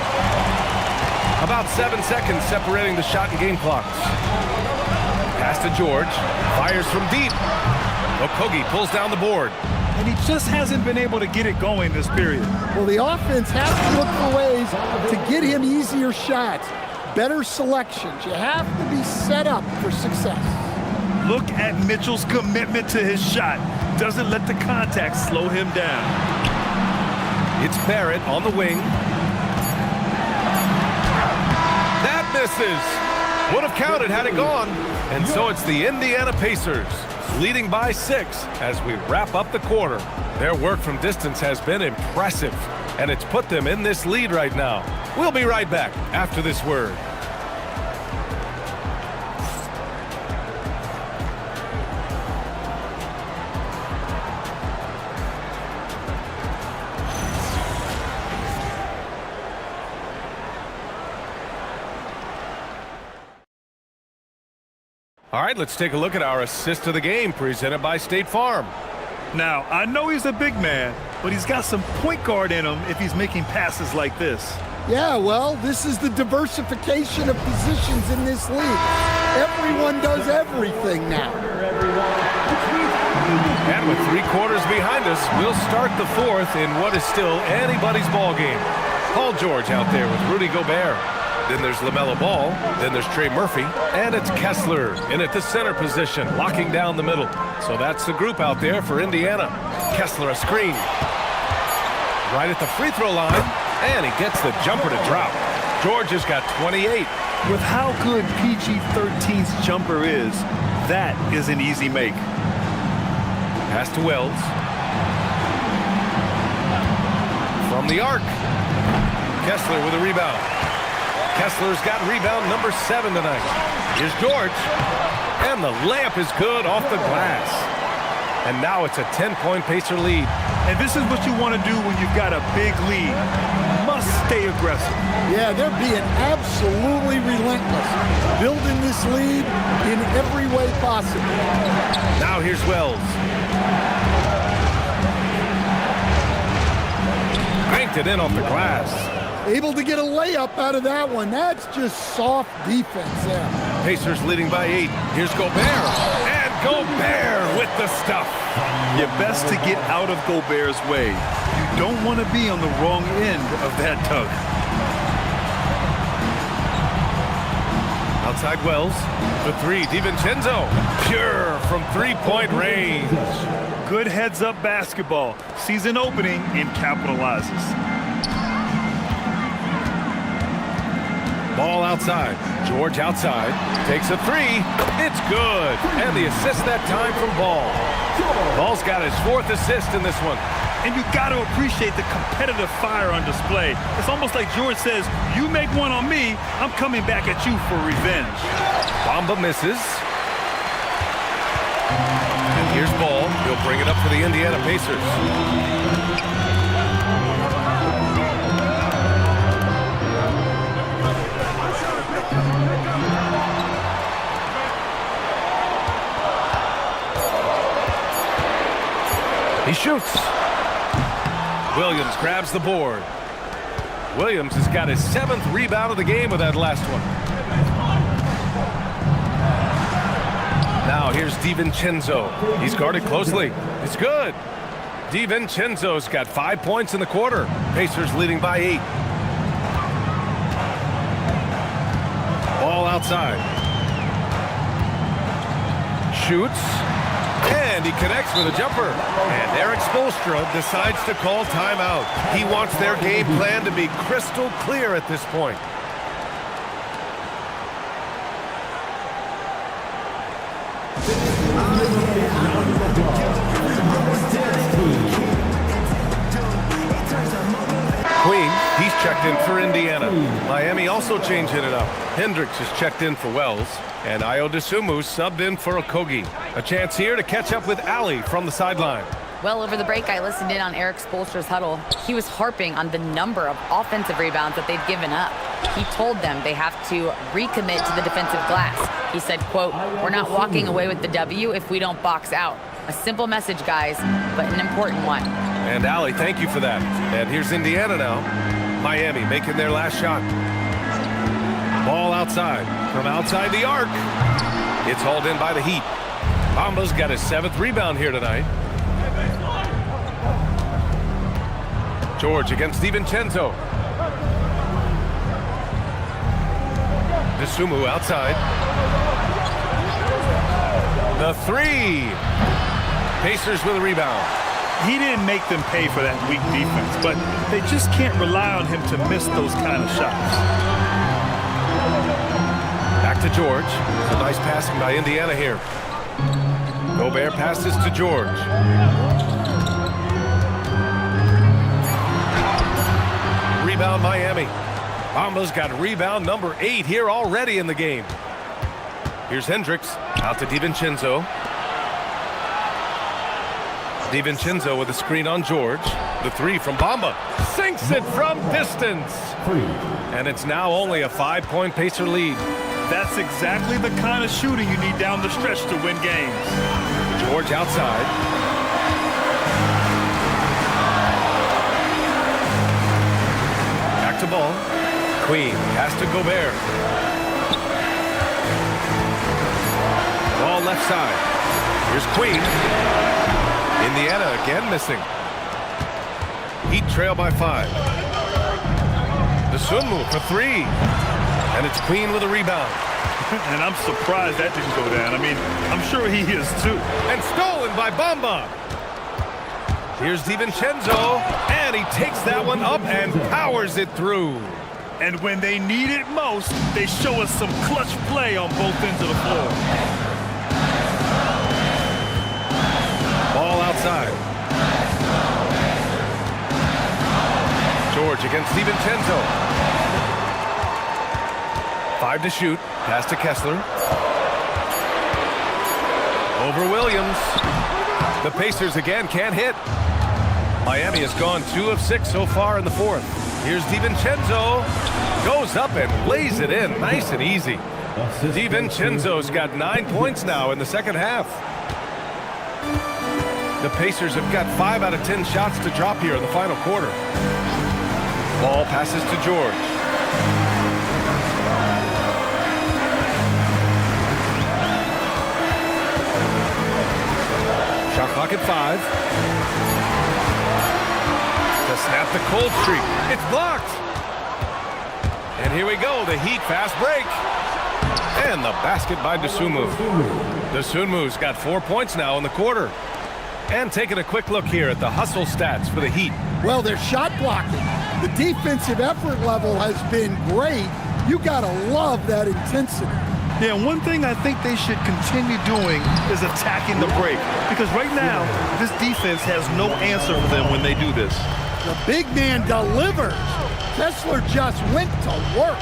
[SPEAKER 2] About 7 seconds separating the shot and game clocks. Pass to George. Fires from deep. Okogie pulls down the board.
[SPEAKER 3] And he just hasn't been able to get it going this period.
[SPEAKER 4] Well, the offense has to look for ways to get him easier shots, better selections. You have to be set up for success.
[SPEAKER 3] Look at Mitchell's commitment to his shot. Doesn't let the contact slow him down.
[SPEAKER 2] It's Barrett on the wing. That misses. Would have counted had it gone. And so it's the Indiana Pacers leading by 6 as we wrap up the quarter. Their work from distance has been impressive, and it's put them in this lead right now. We'll be right back after this word. All right, let's take a look at our assist of the game presented by State Farm.
[SPEAKER 3] Now, I know he's a big man, but he's got some point guard in him if he's making passes like this.
[SPEAKER 4] Yeah, well, this is the diversification of positions in this league. Everyone does everything now.
[SPEAKER 2] And with 3 quarters behind us, we'll start the fourth in what is still anybody's ball game. Paul George out there with Rudy Gobert. Then there's LaMelo Ball. Then there's Trey Murphy. And it's Kessler in at the center position, locking down the middle. So that's the group out there for Indiana. Kessler a screen. Right at the free throw line. And he gets the jumper to drop. George has got 28.
[SPEAKER 3] With how good PG-13's jumper is, that is an easy make.
[SPEAKER 2] Pass to Wells. From the arc. Kessler with a rebound. Kessler's got rebound number 7 tonight. Here's George. And the layup is good off the glass. And now it's a 10-point Pacer lead.
[SPEAKER 3] And this is what you want to do when you've got a big lead. Must stay aggressive.
[SPEAKER 4] Yeah, they're being absolutely relentless, building this lead in every way possible.
[SPEAKER 2] Now here's Wells. Cranked it in off the glass.
[SPEAKER 4] Able to get a layup out of that one. That's just soft defense there.
[SPEAKER 2] Pacers leading by 8. Here's Gobert. And Gobert with the stuff.
[SPEAKER 3] You're best to get out of Gobert's way. You don't want to be on the wrong end of that tug.
[SPEAKER 2] Outside Wells. The 3, DiVincenzo. Pure from three-point range.
[SPEAKER 3] Good heads-up basketball. Sees an opening and capitalizes.
[SPEAKER 2] Ball outside. George outside. Takes a 3. It's good. And the assist that time from Ball. Ball's got his 4th assist in this one.
[SPEAKER 3] And you got to appreciate the competitive fire on display. It's almost like George says, you make one on me, I'm coming back at you for revenge.
[SPEAKER 2] Bamba misses. And here's Ball. He'll bring it up for the Indiana Pacers. He shoots. Williams grabs the board. Williams has got his 7th rebound of the game with that last one. Now here's DiVincenzo. He's guarded closely. It's good. DiVincenzo's got 5 points in the quarter. Pacers leading by 8. Ball outside. Shoots. And he connects with a jumper. And Eric Spoelstra decides to call timeout. He wants their game plan to be crystal clear at this point. Queen, he's checked in for Indiana. Miami also changing it up. Hendricks is checked in for Wells. And Ayo Dosunmu subbed in for Okogie. A chance here to catch up with Ali from the sideline.
[SPEAKER 7] Well, over the break, I listened in on Eric Spoelstra's huddle. He was harping on the number of offensive rebounds that they've given up. He told them they have to recommit to the defensive glass. He said, quote, "We're not walking away with the W if we don't box out." A simple message, guys, but an important one.
[SPEAKER 2] And Ali, thank you for that. And here's Indiana now. Miami making their last shot. Ball outside. From outside the arc. It's hauled in by the Heat. Bamba's got his 7th rebound here tonight. George against DiVincenzo. Dosunmu outside. The 3. Pacers with a rebound.
[SPEAKER 3] He didn't make them pay for that weak defense, but they just can't rely on him to miss those kind of shots.
[SPEAKER 2] Back to George. It's a nice passing by Indiana here. Gobert passes to George. Rebound Miami. Bamba's got rebound number 8 here already in the game. Here's Hendricks. Out to DiVincenzo. DiVincenzo with a screen on George. The 3 from Bamba. Sinks it from distance. And it's now only a 5-point Pacer lead.
[SPEAKER 3] That's exactly the kind of shooting you need down the stretch to win games.
[SPEAKER 2] George outside. Back to ball. Queen pass to Gobert. Ball left side. Here's Queen. Indiana again missing. Heat trail by 5. Dosunmu for 3. And it's Queen with a rebound.
[SPEAKER 3] And I'm surprised that didn't go down. I mean, I'm sure he is too.
[SPEAKER 2] And stolen by Bamba. Here's DiVincenzo. And he takes that one up and powers it through.
[SPEAKER 3] And when they need it most, they show us some clutch play on both ends of the floor.
[SPEAKER 2] Ball outside. George against DiVincenzo. 5 to shoot. Pass to Kessler. Over Williams. The Pacers again can't hit. Miami has gone 2 of 6 so far in the 4th. Here's DiVincenzo. Goes up and lays it in. Nice and easy. DiVincenzo's got 9 points now in the second half. The Pacers have got 5 out of 10 shots to drop here in the final quarter. Ball passes to George. Shot clock at 5. To snap the cold streak. It's blocked. And here we go, the Heat fast break. And the basket by Dosunmu. Dosunmu's got 4 points now in the quarter. And taking a quick look here at the hustle stats for the Heat.
[SPEAKER 4] Well, they're shot blocking. The defensive effort level has been great. You gotta love that intensity.
[SPEAKER 3] Yeah, and one thing I think they should continue doing is attacking the break. Because right now, this defense has no answer for them when they do this.
[SPEAKER 4] The big man delivers. Kessler just went to work.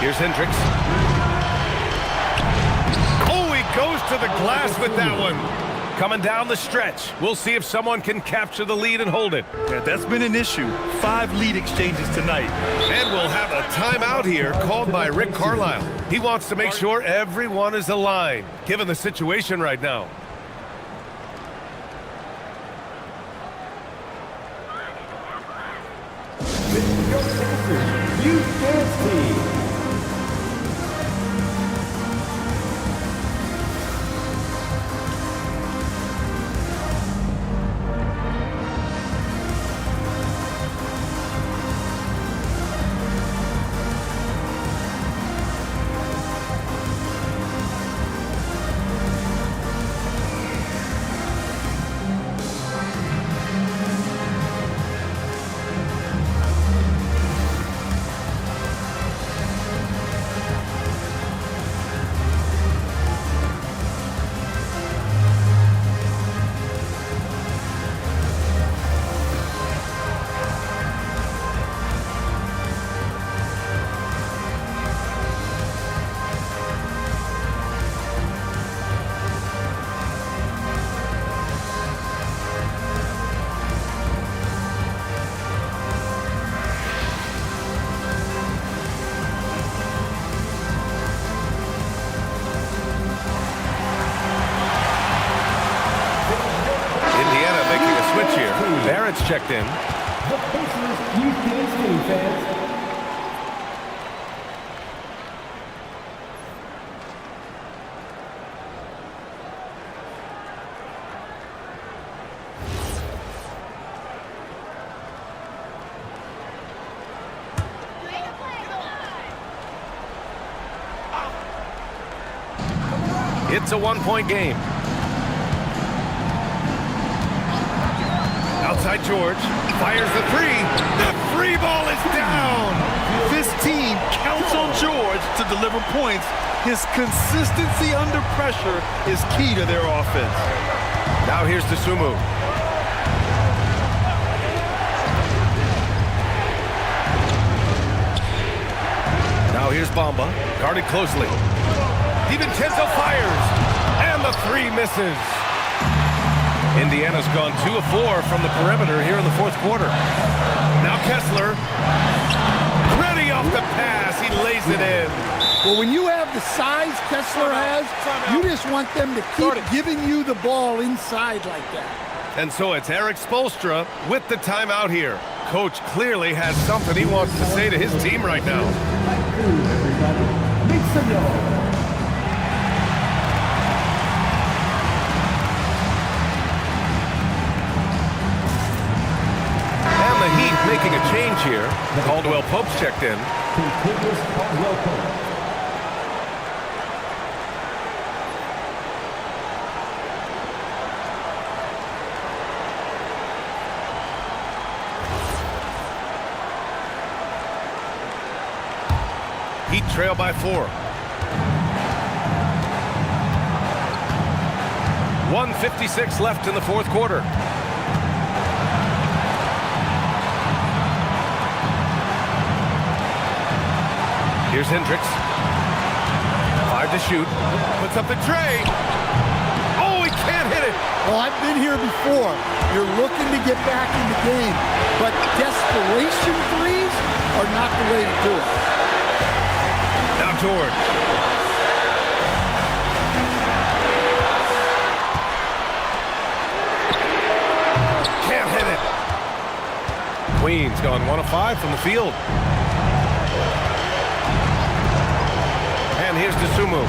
[SPEAKER 2] Here's Hendricks. Oh, he goes to the glass with that one. Coming down the stretch. We'll see if someone can capture the lead and hold it.
[SPEAKER 3] Yeah, that's been an issue. 5 lead exchanges tonight.
[SPEAKER 2] And we'll have a timeout here called by Rick Carlisle. He wants to make sure everyone is aligned, given the situation right now.
[SPEAKER 1] Your Panthers Youth Dance Team.
[SPEAKER 2] Barrett's checked in.
[SPEAKER 1] The Pacers Youth Dance Team, fans.
[SPEAKER 2] It's a one-point game. Outside George, fires the three. The free ball is down.
[SPEAKER 3] This team counts on George to deliver points. His consistency under pressure is key to their offense.
[SPEAKER 2] Now here's Dosunmu. Now here's Bamba, guarded closely. DiVincenzo fires, and the three misses. Indiana's gone 2 of 4 from the perimeter here in the fourth quarter. Now Kessler, ready off the pass, he lays it in.
[SPEAKER 4] Well, when you have the size Kessler has, you just want them to keep giving you the ball inside like that.
[SPEAKER 2] And so it's Erik Spoelstra with the timeout here. Coach clearly has something he wants to say to his team right now.
[SPEAKER 1] Make some noise.
[SPEAKER 2] And the Heat making a change here. Caldwell Pope's checked in.
[SPEAKER 1] Continuous Caldwell Pope.
[SPEAKER 2] Heat trail by 4. 1:56 left in the fourth quarter. Here's Hendricks. 5 to shoot. Puts up the tray. Oh, he can't hit it.
[SPEAKER 4] Well, I've been here before. You're looking to get back in the game, but desperation threes are not the way to do it.
[SPEAKER 2] Now George. Can't hit it. Queen's gone 1 of 5 from the field. And here's Dosunmu.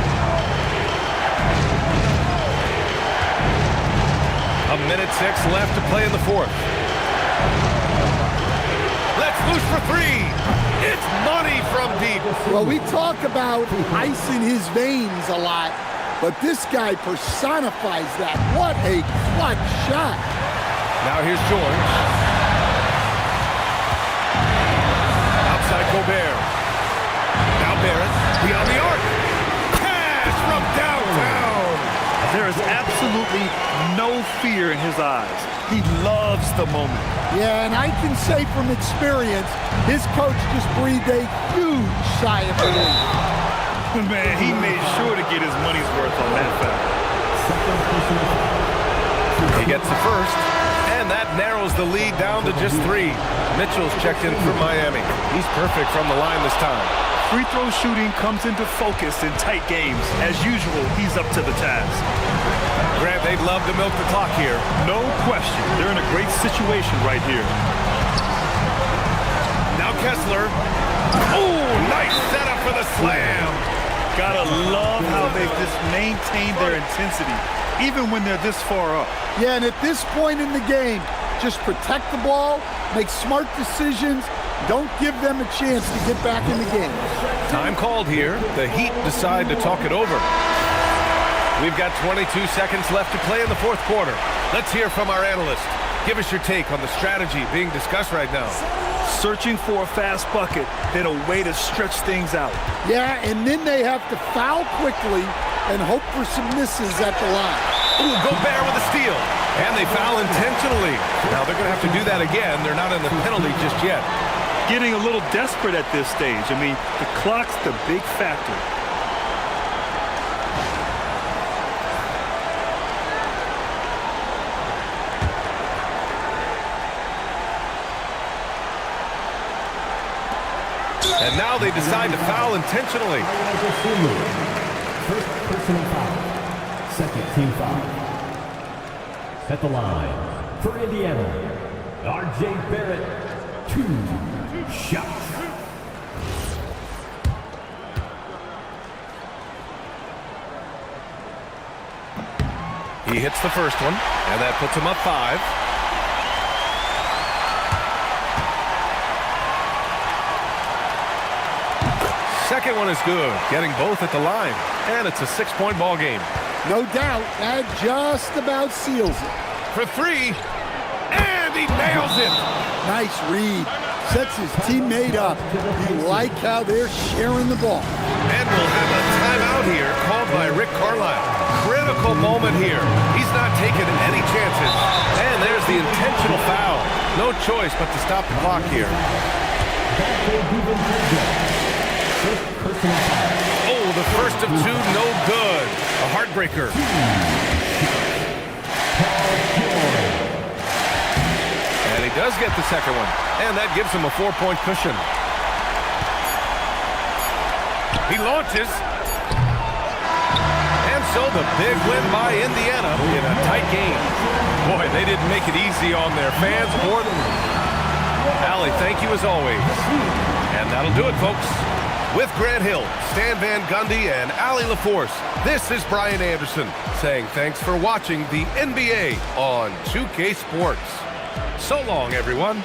[SPEAKER 2] 1:06 left to play in the fourth. Let's loose for 3. It's money from deep.
[SPEAKER 4] Well, we talk about ice in his veins a lot, but this guy personifies that. What a clutch shot.
[SPEAKER 2] Now here's George. Outside Gobert. Now Barrett, beyond the arc. Pass from downtown.
[SPEAKER 3] There is absolutely no fear in his eyes. He loves the moment.
[SPEAKER 4] Yeah, and I can say from experience, his coach just breathed a huge sigh of relief.
[SPEAKER 3] Man, he made sure to get his money's worth on that foul.
[SPEAKER 2] He gets the first, and And that narrows the lead down to just 3. Mitchell's checked in for Miami. He's perfect from the line this time.
[SPEAKER 3] Free throw shooting comes into focus in tight games. As usual, he's up to the task.
[SPEAKER 2] Grant, they'd love to milk the clock here.
[SPEAKER 3] No question. They're in a great situation right here.
[SPEAKER 2] Now Kessler. Oh, nice setup for the slam.
[SPEAKER 3] Gotta love how they've just maintained their intensity, even when they're this far up.
[SPEAKER 4] Yeah, and at this point in the game, just protect the ball, make smart decisions, don't give them a chance to get back in the game.
[SPEAKER 2] Time called here. The Heat decide to talk it over. We've got 22 seconds left to play in the fourth quarter. Let's hear from our analyst. Give us your take on the strategy being discussed right now.
[SPEAKER 3] Searching for a fast bucket, then a way to stretch things out.
[SPEAKER 4] Yeah, and then they have to foul quickly and hope for some misses at the line.
[SPEAKER 2] Ooh, Gobert with a steal. And they foul intentionally. Now they're going to have to do that again. They're not in the penalty just yet.
[SPEAKER 3] Getting a little desperate at this stage. I mean, the clock's the big factor.
[SPEAKER 2] And now they decide to foul intentionally.
[SPEAKER 1] First personal foul. Second team foul. At the line for Indiana, R.J. Barrett, 2 shots.
[SPEAKER 2] He hits the first one, and that puts him up 5. Second one is good, getting both at the line, and it's a 6-point ball game.
[SPEAKER 4] No doubt, that just about seals it.
[SPEAKER 2] For 3, and he nails it.
[SPEAKER 4] Nice read. Sets his teammate up. You like how they're sharing the ball.
[SPEAKER 2] And we'll have a timeout here called by Rick Carlisle. Critical moment here. He's not taking any chances. And there's the intentional foul. No choice but to stop the clock here. Oh, the first of 2, no good. A heartbreaker. And he does get the second one. And that gives him a 4-point cushion. He launches. And so the big win by Indiana in a tight game. Boy, they didn't make it easy on their fans or them. Allie, thank you as always. And that'll do it, folks. With Grant Hill, Stan Van Gundy, and Allie LaForce, this is Brian Anderson saying thanks for watching the NBA on 2K Sports. So long, everyone.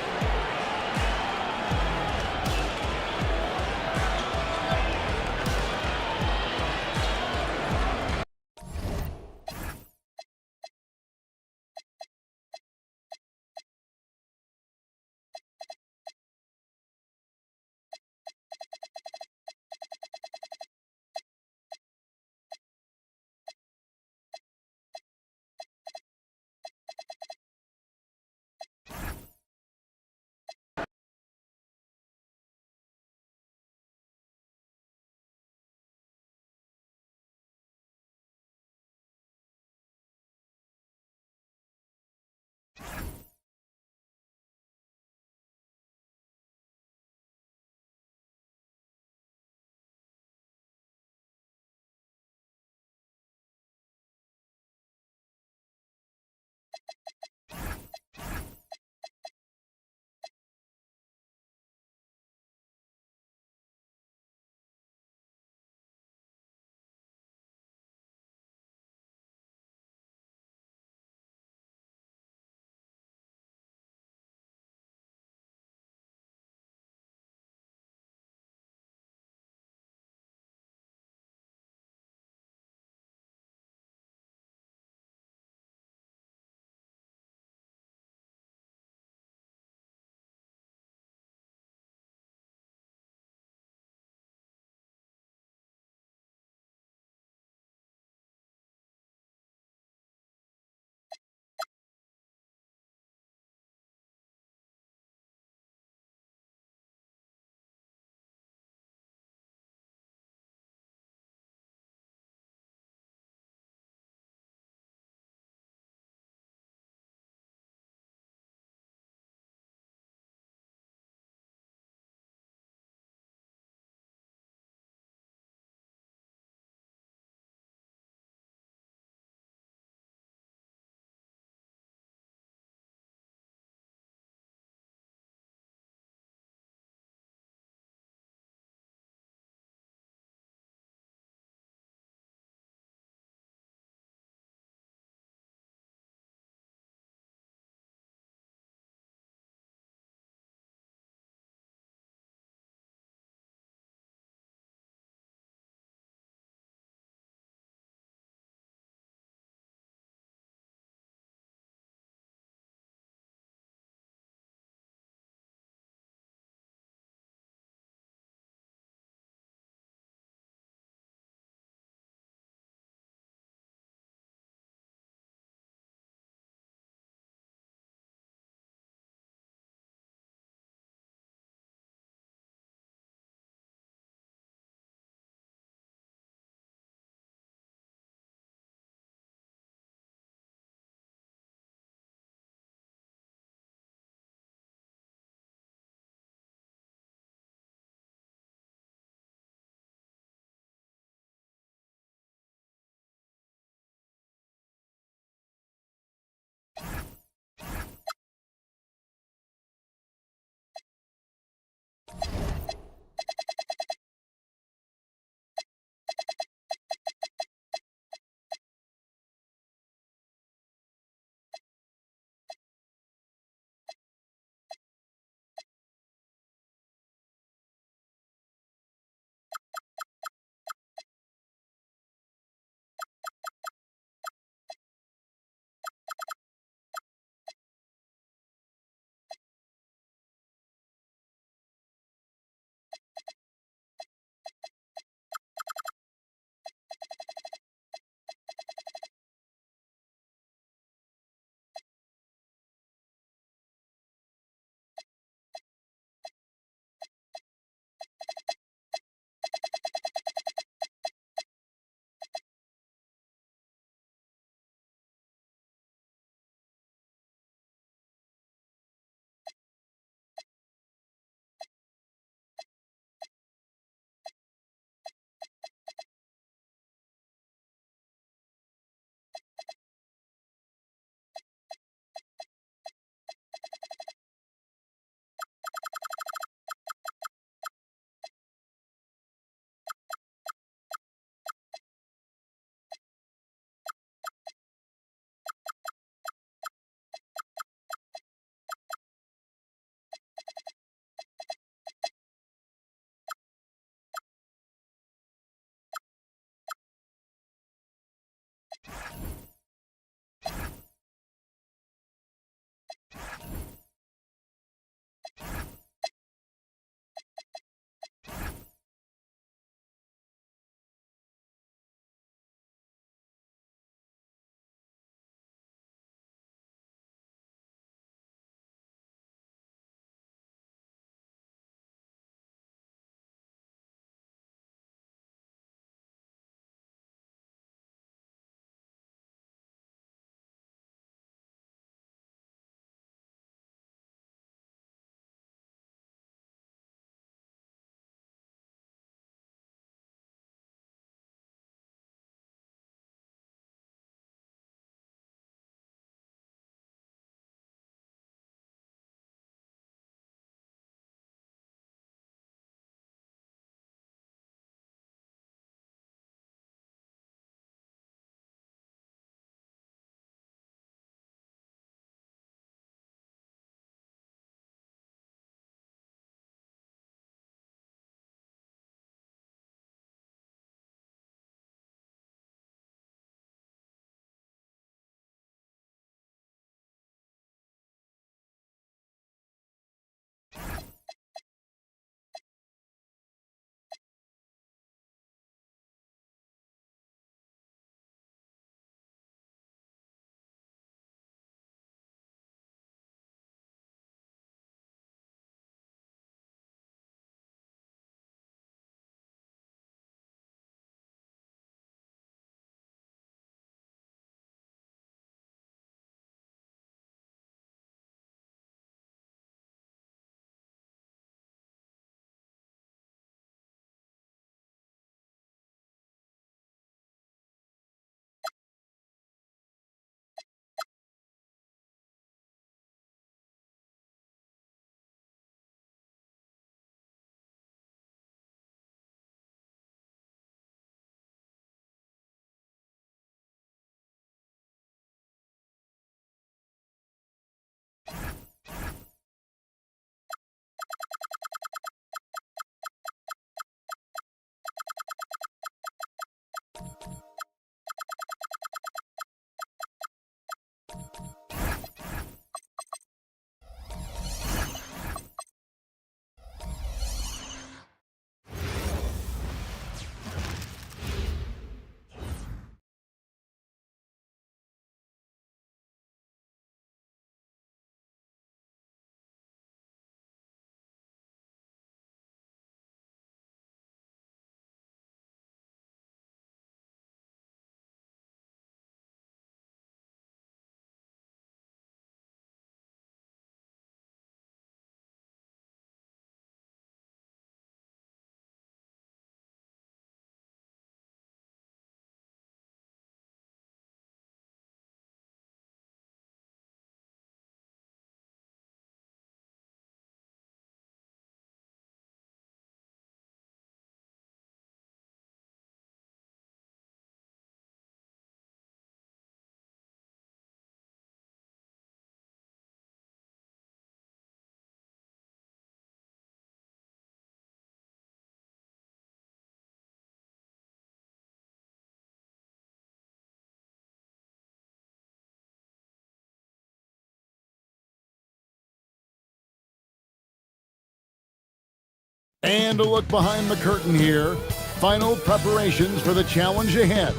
[SPEAKER 8] And a look behind the curtain here. Final preparations for the challenge ahead.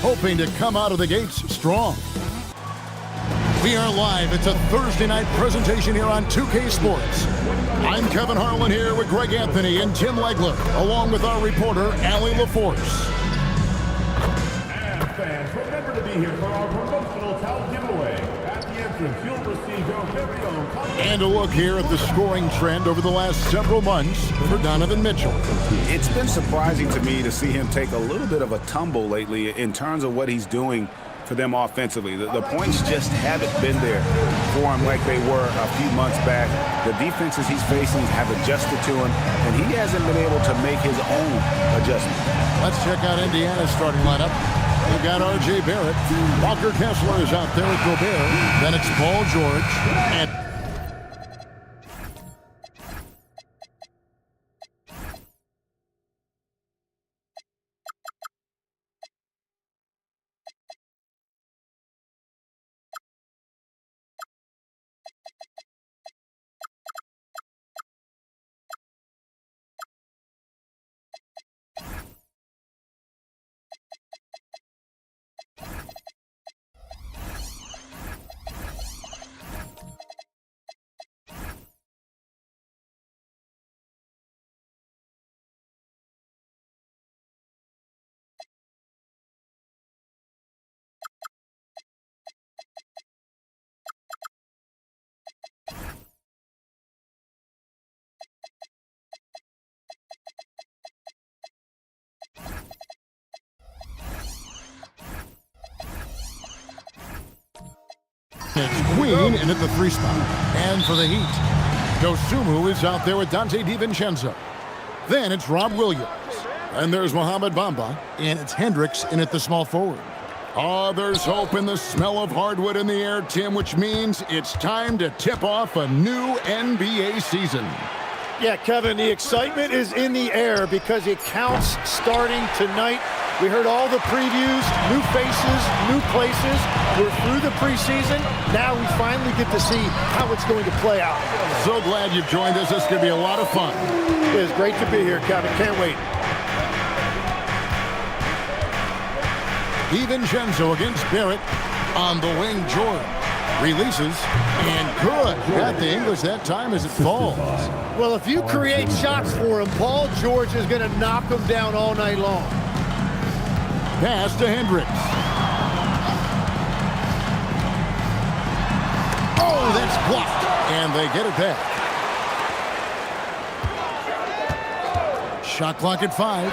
[SPEAKER 8] Hoping to come out of the gates strong. We are live. It's a Thursday night presentation here on 2K Sports. I'm Kevin Harlan here with Greg Anthony and Tim Legler, along with our reporter, Allie LaForce.
[SPEAKER 1] And fans, remember to be here for our promotional towel giveaway. At the entrance, you'll receive your very own...
[SPEAKER 8] And a look here at the scoring trend over the last several months for Donovan Mitchell.
[SPEAKER 9] It's been surprising to me to see him take a little bit of a tumble lately in terms of what he's doing for them offensively. The points just haven't been there for him like they were a few months back. The defenses he's facing have adjusted to him, and he hasn't been able to make his own adjustment.
[SPEAKER 8] Let's check out Indiana's starting lineup. We've got R.J. Barrett. Walker Kessler is out there with Gobert. Then it's Paul George. And it's Queen in at the 3 spot. And for the Heat, Dosunmu is out there with Dante DiVincenzo. Then it's Rob Williams. And there's Mohamed Bamba. And it's Hendricks in at the small forward. Oh, there's hope in the smell of hardwood in the air, Tim, which means it's time to tip off a new NBA season.
[SPEAKER 10] Yeah, Kevin, the excitement is in the air because it counts starting tonight. We heard all the previews, new faces, new places. We're through the preseason. Now we finally get to see how it's going to play out.
[SPEAKER 8] So glad you've joined us. This is going to be a lot of fun.
[SPEAKER 10] It is great to be here, Kevin. Can't wait.
[SPEAKER 8] DiVincenzo against Barrett. On the wing, George. Releases, and good. Got the English that time as it falls.
[SPEAKER 10] Well, if you create shots for him, Paul George is going to knock him down all night long.
[SPEAKER 8] Pass to Hendricks. Oh, that's blocked. And they get it back. Shot clock at 5.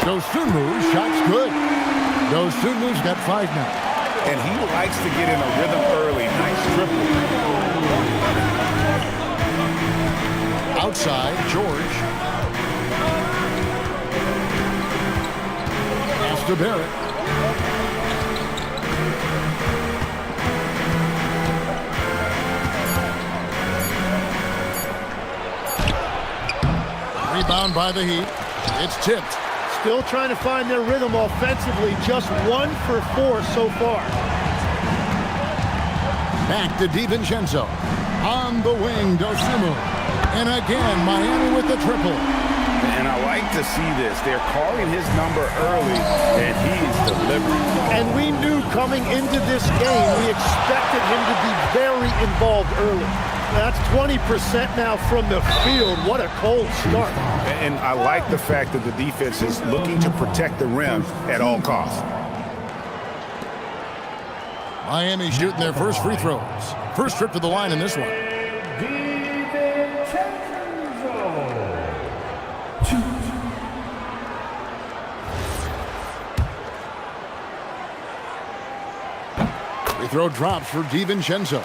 [SPEAKER 8] Dosunmu, shot's good. Dosunmu's got 5 now.
[SPEAKER 9] And he likes to get in a rhythm early. Nice triple.
[SPEAKER 8] Outside, George. Pass to Barrett. Rebound by the Heat. It's tipped.
[SPEAKER 10] Still trying to find their rhythm offensively. Just 1 for 4 so far.
[SPEAKER 8] Back to DiVincenzo. On the wing, Dosunmu. And again, Miami with the triple.
[SPEAKER 9] And I like to see this. They're calling his number early, and he's delivering.
[SPEAKER 10] And we knew coming into this game, we expected him to be very involved early. That's 20% now from the field. What a cold start.
[SPEAKER 9] And I like the fact that the defense is looking to protect the rim at all costs.
[SPEAKER 8] Miami shooting their first free throws. First trip to the line in this one. Free throw drops for DiVincenzo.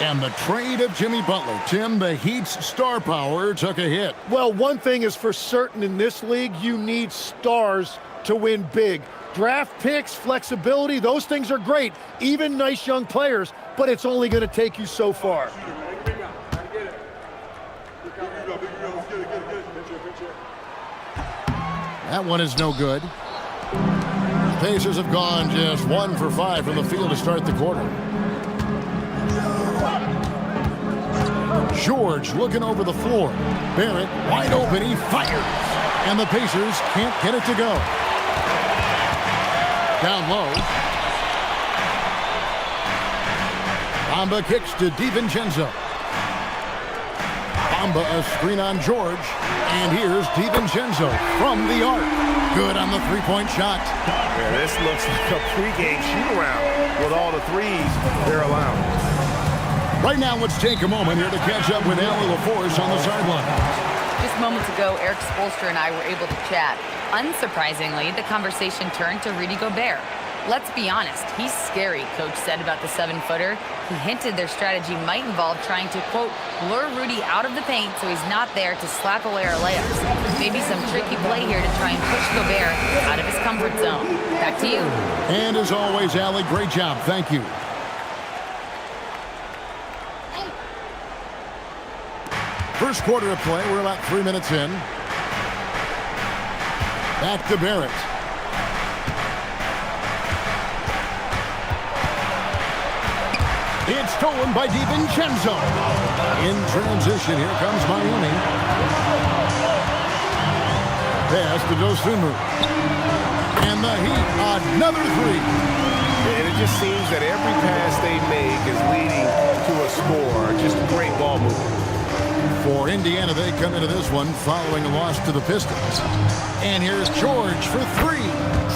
[SPEAKER 8] And the trade of Jimmy Butler. Tim, the Heat's star power took a hit.
[SPEAKER 10] Well, one thing is for certain in this league, you need stars to win big. Draft picks, flexibility, those things are great. Even nice young players, but it's only going to take you so far.
[SPEAKER 8] That one is no good. The Pacers have gone just 1 for 5 from the field to start the quarter. George looking over the floor. Barrett wide open. He fires. And the Pacers can't get it to go. Down low. Bamba kicks to DiVincenzo. Bamba a screen on George. And here's DiVincenzo from the arc. Good on the three-point shot.
[SPEAKER 9] Yeah, this looks like a pregame shoot-around with all the threes they're allowing.
[SPEAKER 8] Right now, let's take a moment here to catch up with Allie LaForce on the sideline.
[SPEAKER 7] Just moments ago, Eric Spoelstra and I were able to chat. Unsurprisingly, the conversation turned to Rudy Gobert. Let's be honest, he's scary, Coach said about the 7-footer. He hinted their strategy might involve trying to, quote, lure Rudy out of the paint so he's not there to slap away our layups. Maybe some tricky play here to try and push Gobert out of his comfort zone. Back to you.
[SPEAKER 8] And as always, Allie, great job. Thank you. First quarter of play, we're about 3 minutes in. Back to Barrett. It's stolen by DiVincenzo. In transition, here comes Miami. Pass to Dosunmu. And the Heat, another three.
[SPEAKER 9] And it just seems that every pass they make is leading to a score. Just a great ball movement.
[SPEAKER 8] For Indiana, they come into this one following a loss to the Pistons. And here's George for three.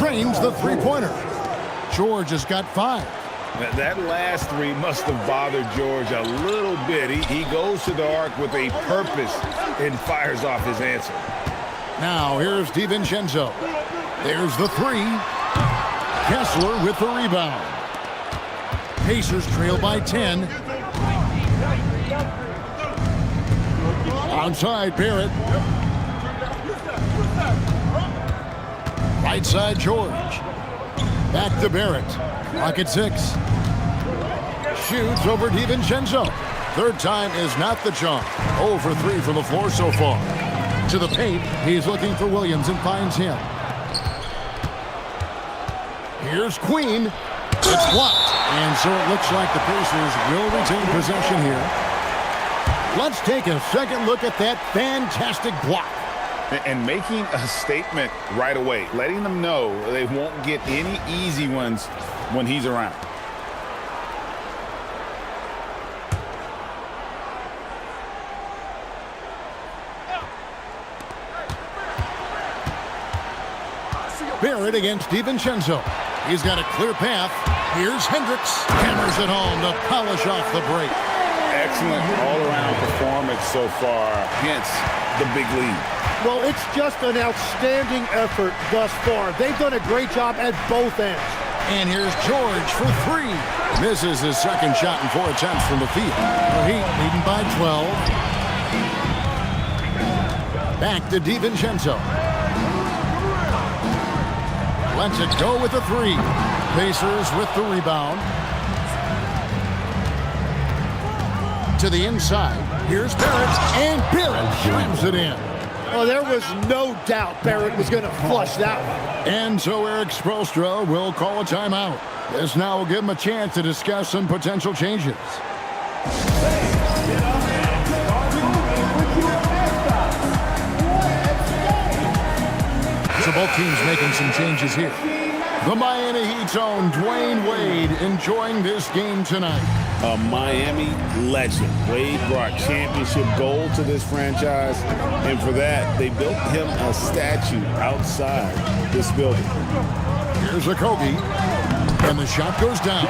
[SPEAKER 8] Drains the three-pointer. George has got 5.
[SPEAKER 9] That last three must have bothered George a little bit. He goes to the arc with a purpose and fires off his answer.
[SPEAKER 8] Now here's DiVincenzo. There's the three. Kessler with the rebound. Pacers trail by 10. Outside, Barrett. Right side, George. Back to Barrett. Clock at 6. Shoots over DiVincenzo. Third time is not the charm. 0 for 3 from the floor so far. To the paint, he's looking for Williams and finds him. Here's Queen. It's blocked. And so it looks like the Pacers will retain possession here. Let's take a second look at that fantastic block.
[SPEAKER 9] And making a statement right away, letting them know they won't get any easy ones when he's around.
[SPEAKER 8] Barrett against DiVincenzo. He's got a clear path. Here's Hendricks. Hammers it home to polish off the break.
[SPEAKER 9] Excellent all-around performance so far, hence the big lead.
[SPEAKER 10] Well, it's just an outstanding effort thus far. They've done a great job at both ends.
[SPEAKER 8] And here's George for 3. Misses his second shot in 4 attempts from the field. The Heat leading by 12. Back to DiVincenzo. Lets it go with the 3. Pacers with the rebound. To the inside. Here's Barrett. And Barrett slams it in.
[SPEAKER 10] Well, there was no doubt Barrett was going to flush that one.
[SPEAKER 8] And so Eric Spoelstra will call a timeout. This now will give him a chance to discuss some potential changes. So both teams making some changes here. The Miami Heat's own Dwayne Wade enjoying this game tonight.
[SPEAKER 9] A Miami legend. Wade brought championship gold to this franchise, and for that, they built him a statue outside this building.
[SPEAKER 8] Here's Okogie, and the shot goes down.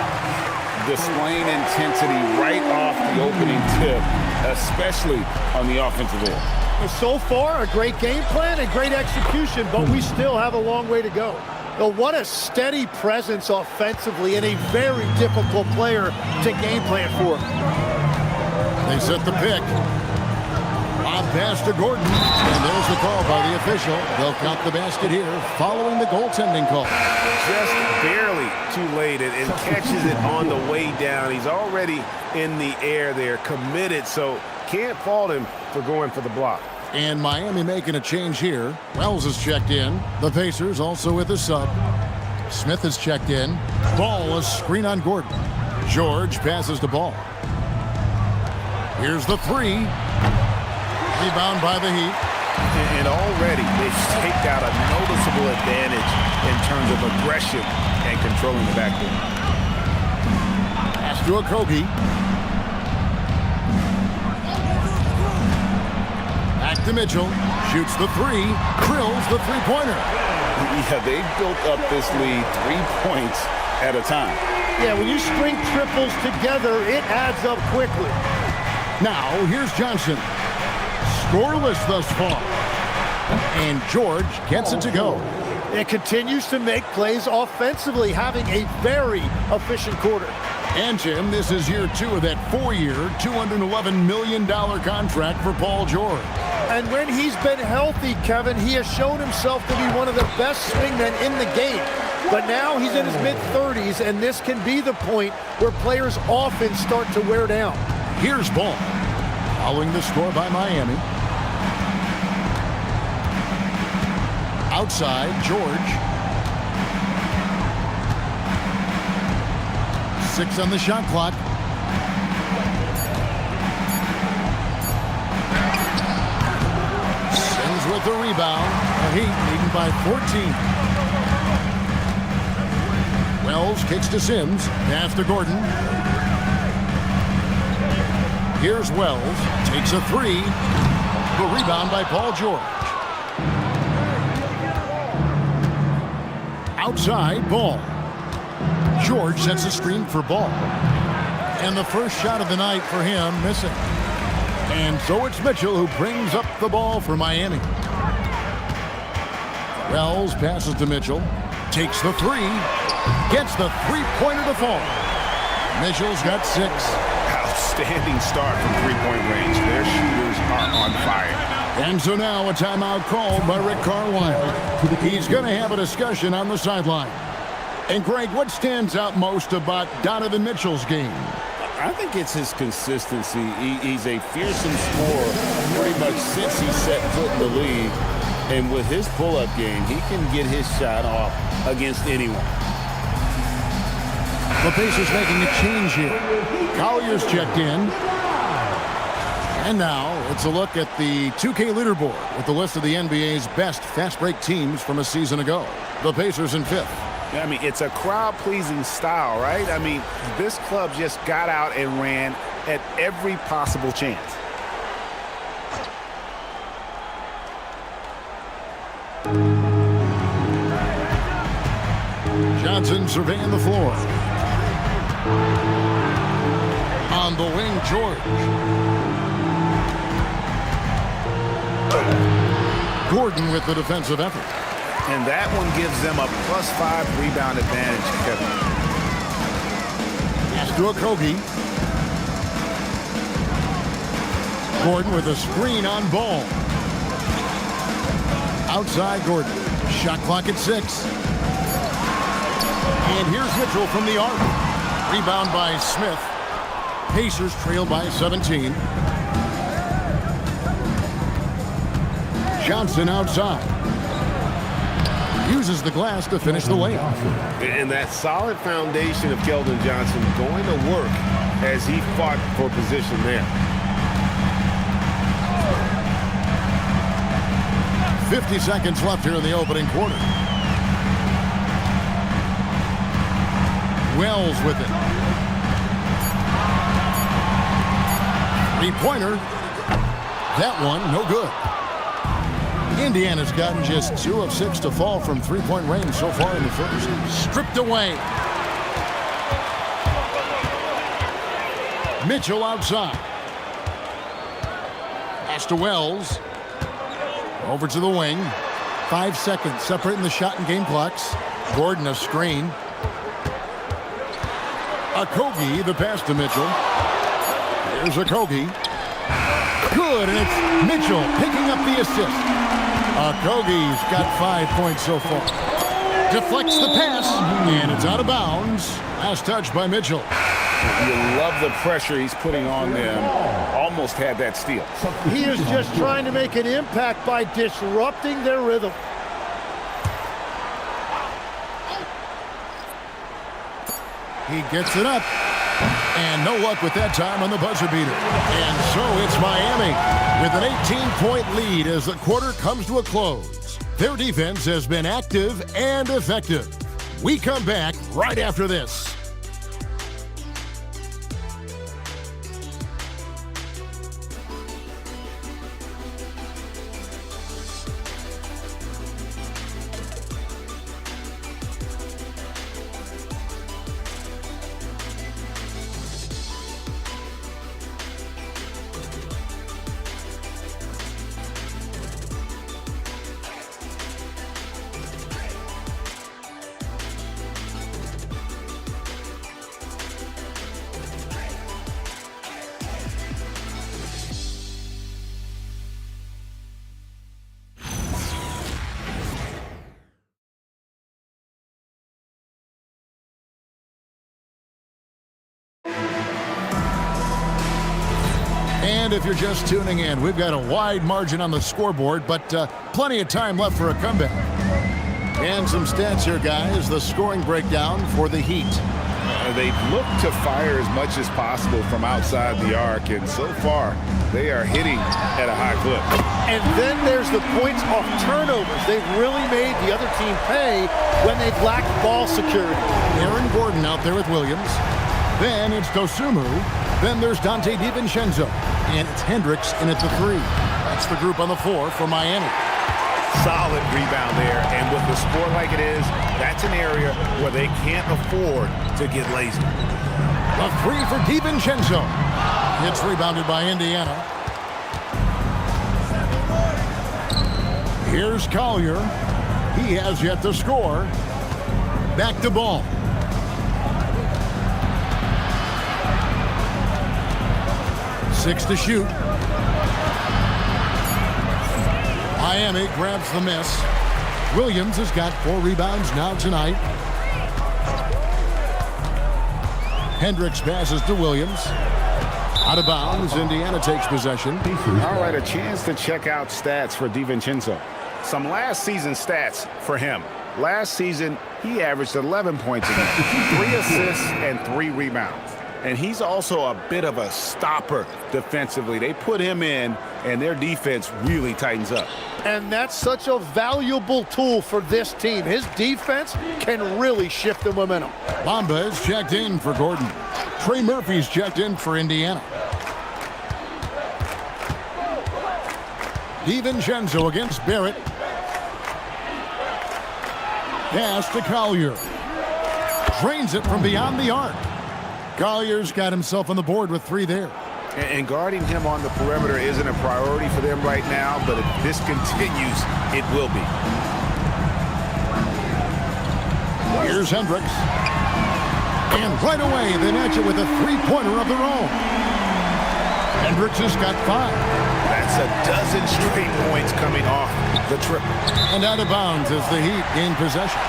[SPEAKER 9] Displaying intensity right off the opening tip, especially on the offensive end.
[SPEAKER 10] So far, a great game plan and great execution, but we still have a long way to go. Well, what a steady presence offensively and a very difficult player to game plan for.
[SPEAKER 8] They set the pick. Lob pass to Gordon. And there's the call by the official. They'll count the basket here following the goaltending call.
[SPEAKER 9] Just barely too late and catches it on the way down. He's already in the air there, committed, so can't fault him for going for the block.
[SPEAKER 8] And Miami making a change here. Wells is checked in. The Pacers also with a sub. Smith is checked in. Ball, a screen on Gordon. George passes the ball. Here's the three. Rebound by the Heat.
[SPEAKER 9] And already they've staked out a noticeable advantage in terms of aggression and controlling the backcourt.
[SPEAKER 8] Pass to Okogie. Back to Mitchell. Shoots the three. Drills the three-pointer.
[SPEAKER 9] Yeah, they've built up this lead 3 points at a time.
[SPEAKER 10] Yeah, when you string triples together, it adds up quickly.
[SPEAKER 8] Now, here's Johnson. Scoreless thus far. And George gets it to go.
[SPEAKER 10] It continues to make plays offensively, having a very efficient quarter.
[SPEAKER 8] And, Tim, this is year 2 of that 4-year, $211 million contract for Paul George.
[SPEAKER 10] And when he's been healthy, Kevin, he has shown himself to be one of the best swingmen in the game. But now he's in his mid-30s, and this can be the point where players often start to wear down.
[SPEAKER 8] Here's Ball. Following the score by Miami. Outside, George. 6 on the shot clock. Sims with the rebound. The Heat leading by 14. Wells kicks to Sims. Pass to Gordon. Here's Wells. Takes a three. The rebound by Paul George. Outside, Ball. George sets a screen for Ball. And the first shot of the night for him missing. And so it's Mitchell who brings up the ball for Miami. Wells passes to Mitchell. Takes the three. Gets the three-pointer to fall. Mitchell's got 6.
[SPEAKER 9] Outstanding start from three-point range. Their shooters are on fire.
[SPEAKER 8] And so now a timeout called by Rick Carlisle. He's going to have a discussion on the sideline. And Greg, what stands out most about Donovan Mitchell's game?
[SPEAKER 9] I think it's his consistency. He's a fearsome scorer pretty much since he set foot in the league. And with his pull-up game, he can get his shot off against anyone.
[SPEAKER 8] The Pacers making a change here. Collier's checked in. And now it's a look at the 2K leaderboard with the list of the NBA's best fast break teams from a season ago. The Pacers in 5th.
[SPEAKER 9] I mean, it's a crowd-pleasing style, right? I mean, this club just got out and ran at every possible chance.
[SPEAKER 8] Johnson surveying the floor. On the wing, George. Gordon with the defensive effort.
[SPEAKER 9] And that one gives them a +5 rebound advantage, Kevin.
[SPEAKER 8] Pass to Okogie. Gordon with a screen on Ball. Outside Gordon. Shot clock at 6. And here's Mitchell from the arc. Rebound by Smith. Pacers trail by 17. Johnson outside. Uses the glass to finish the layup.
[SPEAKER 9] And that solid foundation of Keldon Johnson going to work as he fought for position there.
[SPEAKER 8] 50 seconds left here in the opening quarter. Wells with it. Three-pointer. That one, no good. Indiana's gotten just 2 of 6 to fall from three-point range so far in the first. Stripped away. Mitchell outside. Pass to Wells. Over to the wing. 5 seconds separating the shot and game clocks. Gordon a screen. Okogie, the pass to Mitchell. Here's Okogie. Good, and it's Mitchell picking up the assist. Okogie's got 5 points so far. Deflects the pass, and it's out of bounds. Last touch by Mitchell.
[SPEAKER 9] You love the pressure he's putting on them. Almost had that steal.
[SPEAKER 10] He is just trying to make an impact by disrupting their rhythm.
[SPEAKER 8] He gets it up. And no luck with that time on the buzzer beater. And so it's Miami with an 18-point lead as the quarter comes to a close. Their defense has been active and effective. We come back right after this. And if you're just tuning in, we've got a wide margin on the scoreboard, but plenty of time left for a comeback. And some stats here, guys. The scoring breakdown for the Heat.
[SPEAKER 9] They've looked to fire as much as possible from outside the arc, and so far, they are hitting at a high clip.
[SPEAKER 10] And then there's the points off turnovers. They've really made the other team pay when they've lacked ball security.
[SPEAKER 8] Aaron Gordon out there with Williams. Then it's Dosunmu. Then there's Donte DiVincenzo. And it's Hendricks in at the 3. That's the group on the floor for Miami.
[SPEAKER 9] Solid rebound there, and with the score like it is, that's an area where they can't afford to get lazy.
[SPEAKER 8] A 3 for DiVincenzo. It's rebounded by Indiana. Here's Collier. He has yet to score. Back to Ball. Six to shoot. Miami grabs the miss. Williams has got 4 rebounds now tonight. Hendricks passes to Williams. Out of bounds, Indiana takes possession.
[SPEAKER 9] All right, a chance to check out stats for DiVincenzo. Some last season stats for him. Last season, he averaged 11 points a game, 3 assists and 3 rebounds. And he's also a bit of a stopper defensively. They put him in, and their defense really tightens up.
[SPEAKER 10] And that's such a valuable tool for this team. His defense can really shift the momentum.
[SPEAKER 8] Bamba is checked in for Gordon. Trey Murphy's checked in for Indiana. DiVincenzo against Barrett. Pass to Collier. Drains it from beyond the arc. Collier's got himself on the board with 3 there.
[SPEAKER 9] And guarding him on the perimeter isn't a priority for them right now, but if this continues, it will be.
[SPEAKER 8] Here's Hendricks. And right away, they match it with a 3-pointer of their own. Hendricks has got 5.
[SPEAKER 9] That's a dozen straight points coming off the triple.
[SPEAKER 8] And out of bounds as the Heat gain possession.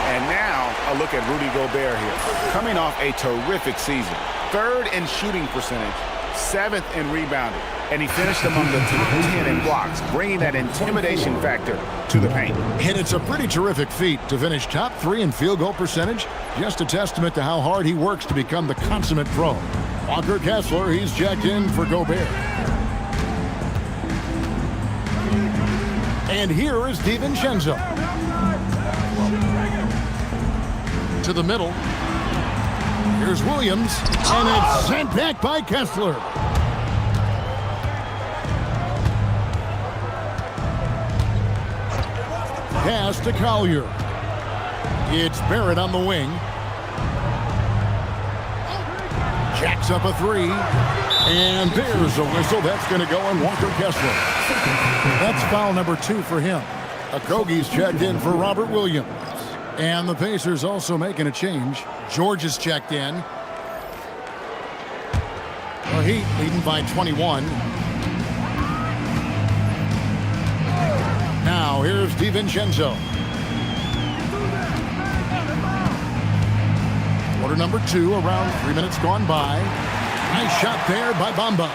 [SPEAKER 9] And now a look at Rudy Gobert here. Coming off a terrific season. 3rd in shooting percentage, 7th in rebounding. And he finished among the top 10 in blocks, bringing that intimidation factor to the paint.
[SPEAKER 8] And it's a pretty terrific feat to finish top 3 in field goal percentage. Just a testament to how hard he works to become the consummate pro. Walker Kessler, he's checked in for Gobert. And here is DiVincenzo. To the middle. Here's Williams, and it's sent back by Kessler. Pass to Collier. It's Barrett on the wing. Jacks up a 3. And there's a whistle. That's going to go on Walker Kessler. That's foul number 2 for him. Okogie's checked in for Robert Williams. And the Pacers also making a change. George is checked in. The Heat leading by 21. Now here's DiVincenzo. Quarter number 2, around 3 minutes gone by. Nice shot there by Bamba.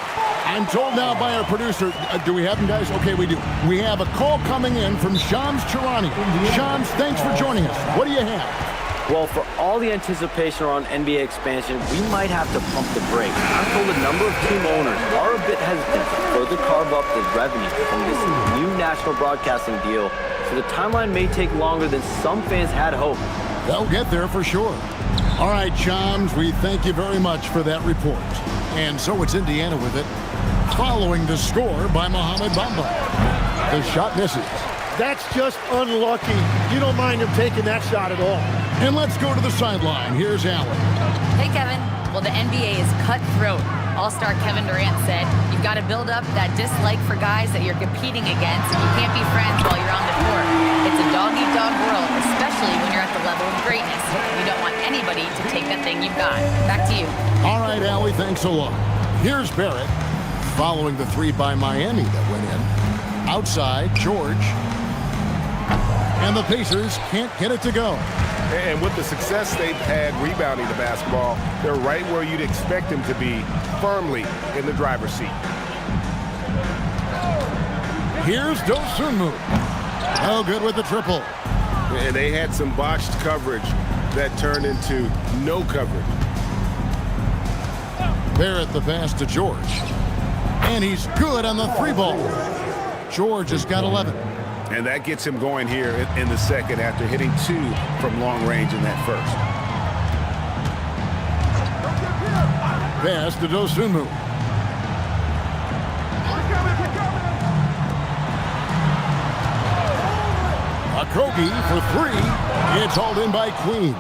[SPEAKER 8] I'm told now by our producer, do we have him, guys? Okay, we do. We have a call coming in from Shams Charania. Shams, thanks for joining us. What do you have?
[SPEAKER 5] Well, for all the anticipation around NBA expansion, we might have to pump the brakes. I'm told a number of team owners are a bit hesitant to further carve up the revenue from this new national broadcasting deal, so the timeline may take longer than some fans had hoped.
[SPEAKER 8] They'll get there for sure. All right, Chums, we thank you very much for that report. And so it's Indiana with it, following the score by Mohamed Bamba. The shot misses.
[SPEAKER 10] That's just unlucky. You don't mind him taking that shot at all.
[SPEAKER 8] And let's go to the sideline. Here's Allen.
[SPEAKER 7] Hey, Kevin. Well, the NBA is cutthroat. All-star Kevin Durant said, you've got to build up that dislike for guys that you're competing against. You can't be friends while you're on the court. It's a dog-eat-dog world, especially when you're at the level of greatness. You don't want anybody to take that thing you've got. Back to you.
[SPEAKER 8] All right, Allie, thanks a lot. Here's Barrett, following the three by Miami that went in. Outside, George. And the Pacers can't get it to go.
[SPEAKER 9] And with the success they've had rebounding the basketball, they're right where you'd expect them to be, firmly in the driver's seat.
[SPEAKER 8] Here's Dosunmu. Oh, good with the triple.
[SPEAKER 9] And they had some botched coverage that turned into no coverage.
[SPEAKER 8] Barrett the pass to George. And he's good on the three ball. George has got 11.
[SPEAKER 9] And that gets him going here in the second after hitting 2 from long range in that first.
[SPEAKER 8] Pass to Dosunmu. Okogie for 3. It's hauled in by Queen.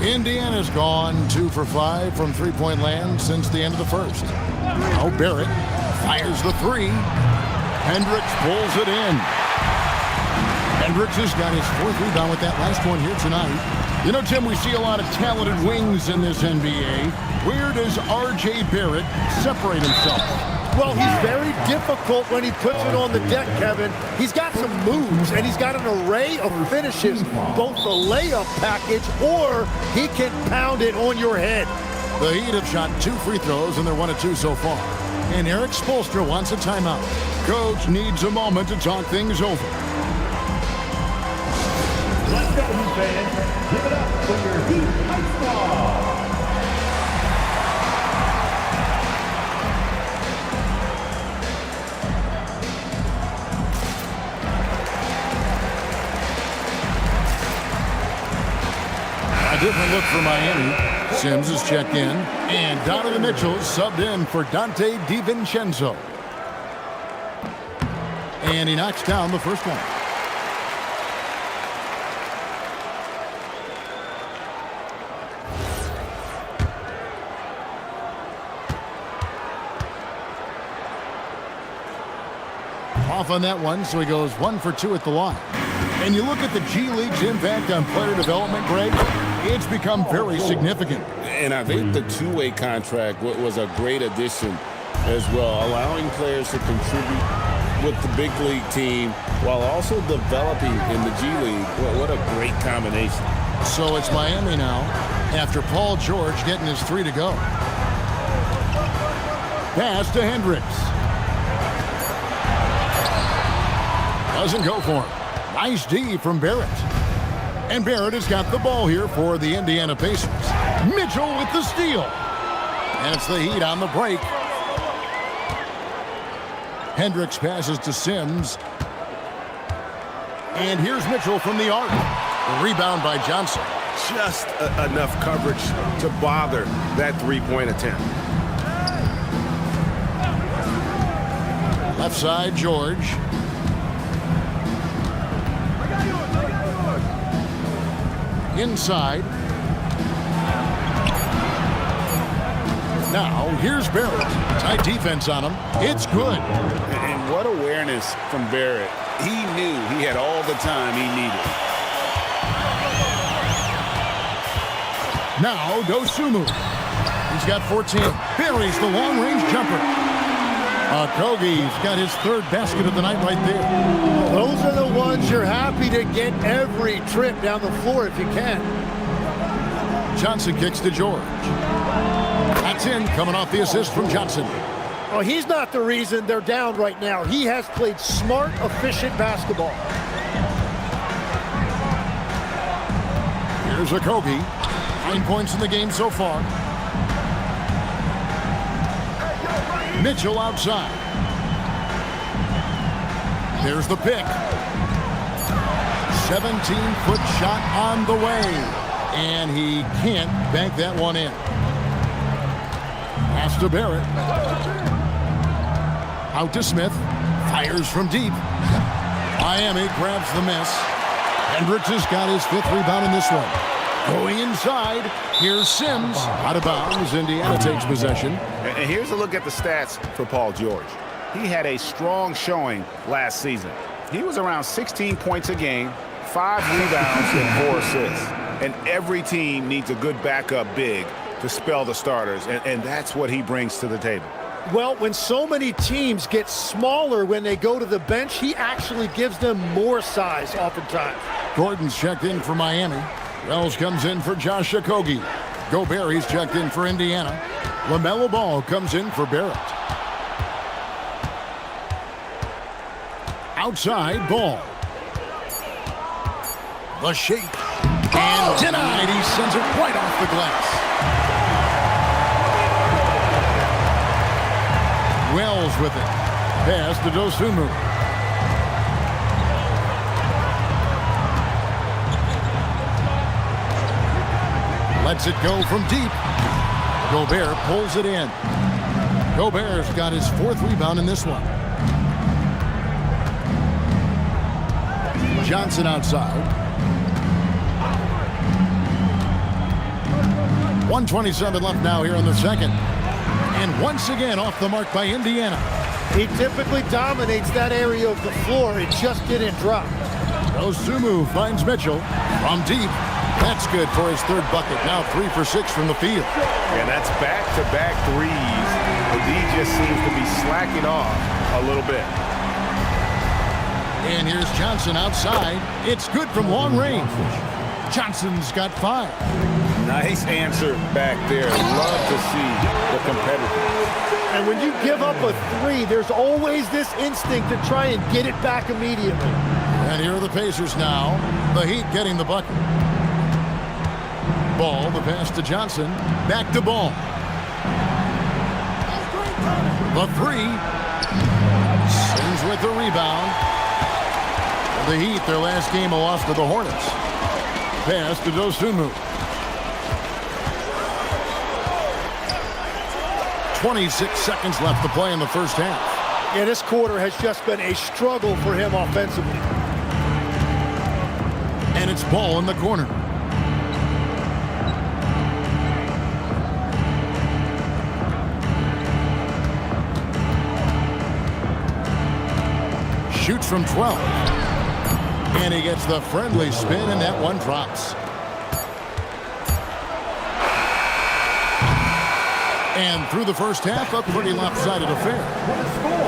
[SPEAKER 8] Indiana's gone 2 for 5 from three-point land since the end of the first. Now Barrett fires the 3. Hendricks pulls it in. Hendricks has got his 4th rebound with that last one here tonight. You know, Tim, we see a lot of talented wings in this NBA. Where does R.J. Barrett separate himself?
[SPEAKER 10] Well, he's very difficult when he puts it on the deck, Kevin. He's got some moves, and he's got an array of finishes, both the layup package or he can pound it on your head.
[SPEAKER 8] The Heat have shot 2 free throws, and they're 1 of 2 so far. And Eric Spoelstra wants a timeout. Coach needs a moment to talk things over.
[SPEAKER 1] Let's go, Heat fans. Give it up for your Heat Ice Ball.
[SPEAKER 8] A different look for Miami. Sims is checked in, and Donovan Mitchell subbed in for Dante DiVincenzo. And he knocks down the first one. Off on that one, so he goes 1 for 2 at the line. And you look at the G League's impact on player development, Greg, it's become very significant.
[SPEAKER 9] And I think the two-way contract was a great addition as well, allowing players to contribute with the big league team while also developing in the G League. What a great combination.
[SPEAKER 8] So it's Miami now after Paul George getting his 3 to go. Pass to Hendricks. Doesn't go for him. Nice D from Barrett. And Barrett has got the ball here for the Indiana Pacers. Mitchell with the steal. And it's the Heat on the break. Hendricks passes to Sims. And here's Mitchell from the arc. The rebound by Johnson.
[SPEAKER 9] Just enough coverage to bother that three-point attempt.
[SPEAKER 8] Left side, George. Inside. Now, here's Barrett. Tight defense on him. It's good.
[SPEAKER 9] And what awareness from Barrett. He knew he had all the time he needed.
[SPEAKER 8] Now, Dosunmu. He's got 14. Buries the long-range jumper. Okogie's got his 3rd basket of the night right there.
[SPEAKER 10] Those are the ones you're happy to get every trip down the floor if you can.
[SPEAKER 8] Johnson kicks to George. That's in, coming off the assist from Johnson.
[SPEAKER 10] Oh, he's not the reason they're down right now. He has played smart, efficient basketball.
[SPEAKER 8] Here's Okogie. 9 points in the game so far. Mitchell outside. There's the pick. 17-foot shot on the way. And he can't bank that one in. Pass to Barrett. Out to Smith. Fires from deep. Miami grabs the miss. Hendricks has got his 5th rebound in this one. Going inside. Here's Sims. Out of bounds. Indiana takes possession.
[SPEAKER 9] And here's a look at the stats for Paul George. He had a strong showing last season. He was around 16 points a game, 5 rebounds, and 4 assists. And every team needs a good backup big to spell the starters, and that's what he brings to the table.
[SPEAKER 10] Well, when so many teams get smaller when they go to the bench, he actually gives them more size oftentimes.
[SPEAKER 8] Gordon's checked in for Miami. Wells comes in for Josh Okogie. Gobert, he's checked in for Indiana. LaMelo Ball comes in for Barrett. Outside, Ball. The shape. And denied. He sends it right off the glass. Wells with it. Pass to Dosunmu. Lets it go from deep. Gobert pulls it in. Gobert's got his 4th rebound in this one. Johnson outside. 1:27 left now here in the second. And once again off the mark by Indiana.
[SPEAKER 10] He typically dominates that area of the floor. It just didn't drop.
[SPEAKER 8] Dosunmu finds Mitchell from deep. That's good for his 3rd bucket. Now 3 for 6 from the field.
[SPEAKER 9] And that's back-to-back threes. The D just seems to be slacking off a little bit.
[SPEAKER 8] And here's Johnson outside. It's good from long range. Johnson's got 5.
[SPEAKER 9] Nice answer back there. Love to see the competitiveness.
[SPEAKER 10] And when you give up a 3, there's always this instinct to try and get it back immediately.
[SPEAKER 8] And here are the Pacers now. The Heat getting the bucket. Ball, the pass to Johnson. Back to Ball. The 3. Sims with the rebound. The Heat, their last game, a loss to the Hornets. Pass to Dosunmu. 26 seconds left to play in the first half.
[SPEAKER 10] Yeah, this quarter has just been a struggle for him offensively.
[SPEAKER 8] And it's Ball in the corner. Shoots from 12. And he gets the friendly spin, and that one drops. And through the first half, a pretty lopsided affair.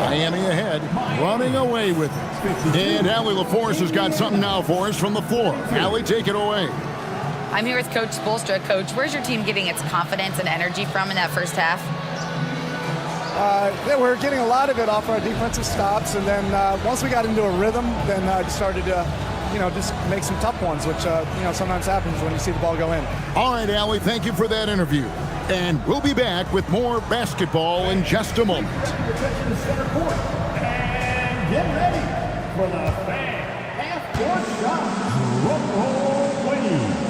[SPEAKER 8] Miami ahead, running away with it. And Allie LaForce has got something now for us from the floor. Allie, take it away.
[SPEAKER 7] I'm here with Coach Spoelstra. Coach, where's your team getting its confidence and energy from in that first half?
[SPEAKER 11] We're getting a lot of it off our defensive stops, and then once we got into a rhythm, then just started to, just make some tough ones, which, sometimes happens when you see the ball go in.
[SPEAKER 8] All right, Allie, thank you for that interview. And we'll be back with more basketball in just a moment.
[SPEAKER 1] And get ready for the fan half-court shot. Drum roll, please.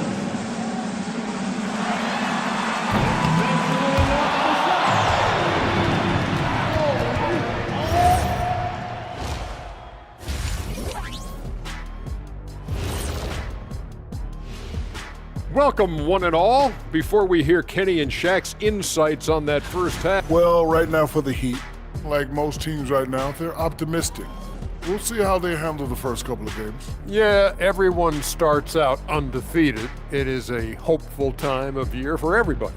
[SPEAKER 12] Welcome, one and all. Before we hear Kenny and Shaq's insights on that first half.
[SPEAKER 13] Well, right now for the Heat, like most teams right now, they're optimistic. We'll see how they handle the first couple of games.
[SPEAKER 12] Yeah, everyone starts out undefeated. It is a hopeful time of year for everybody.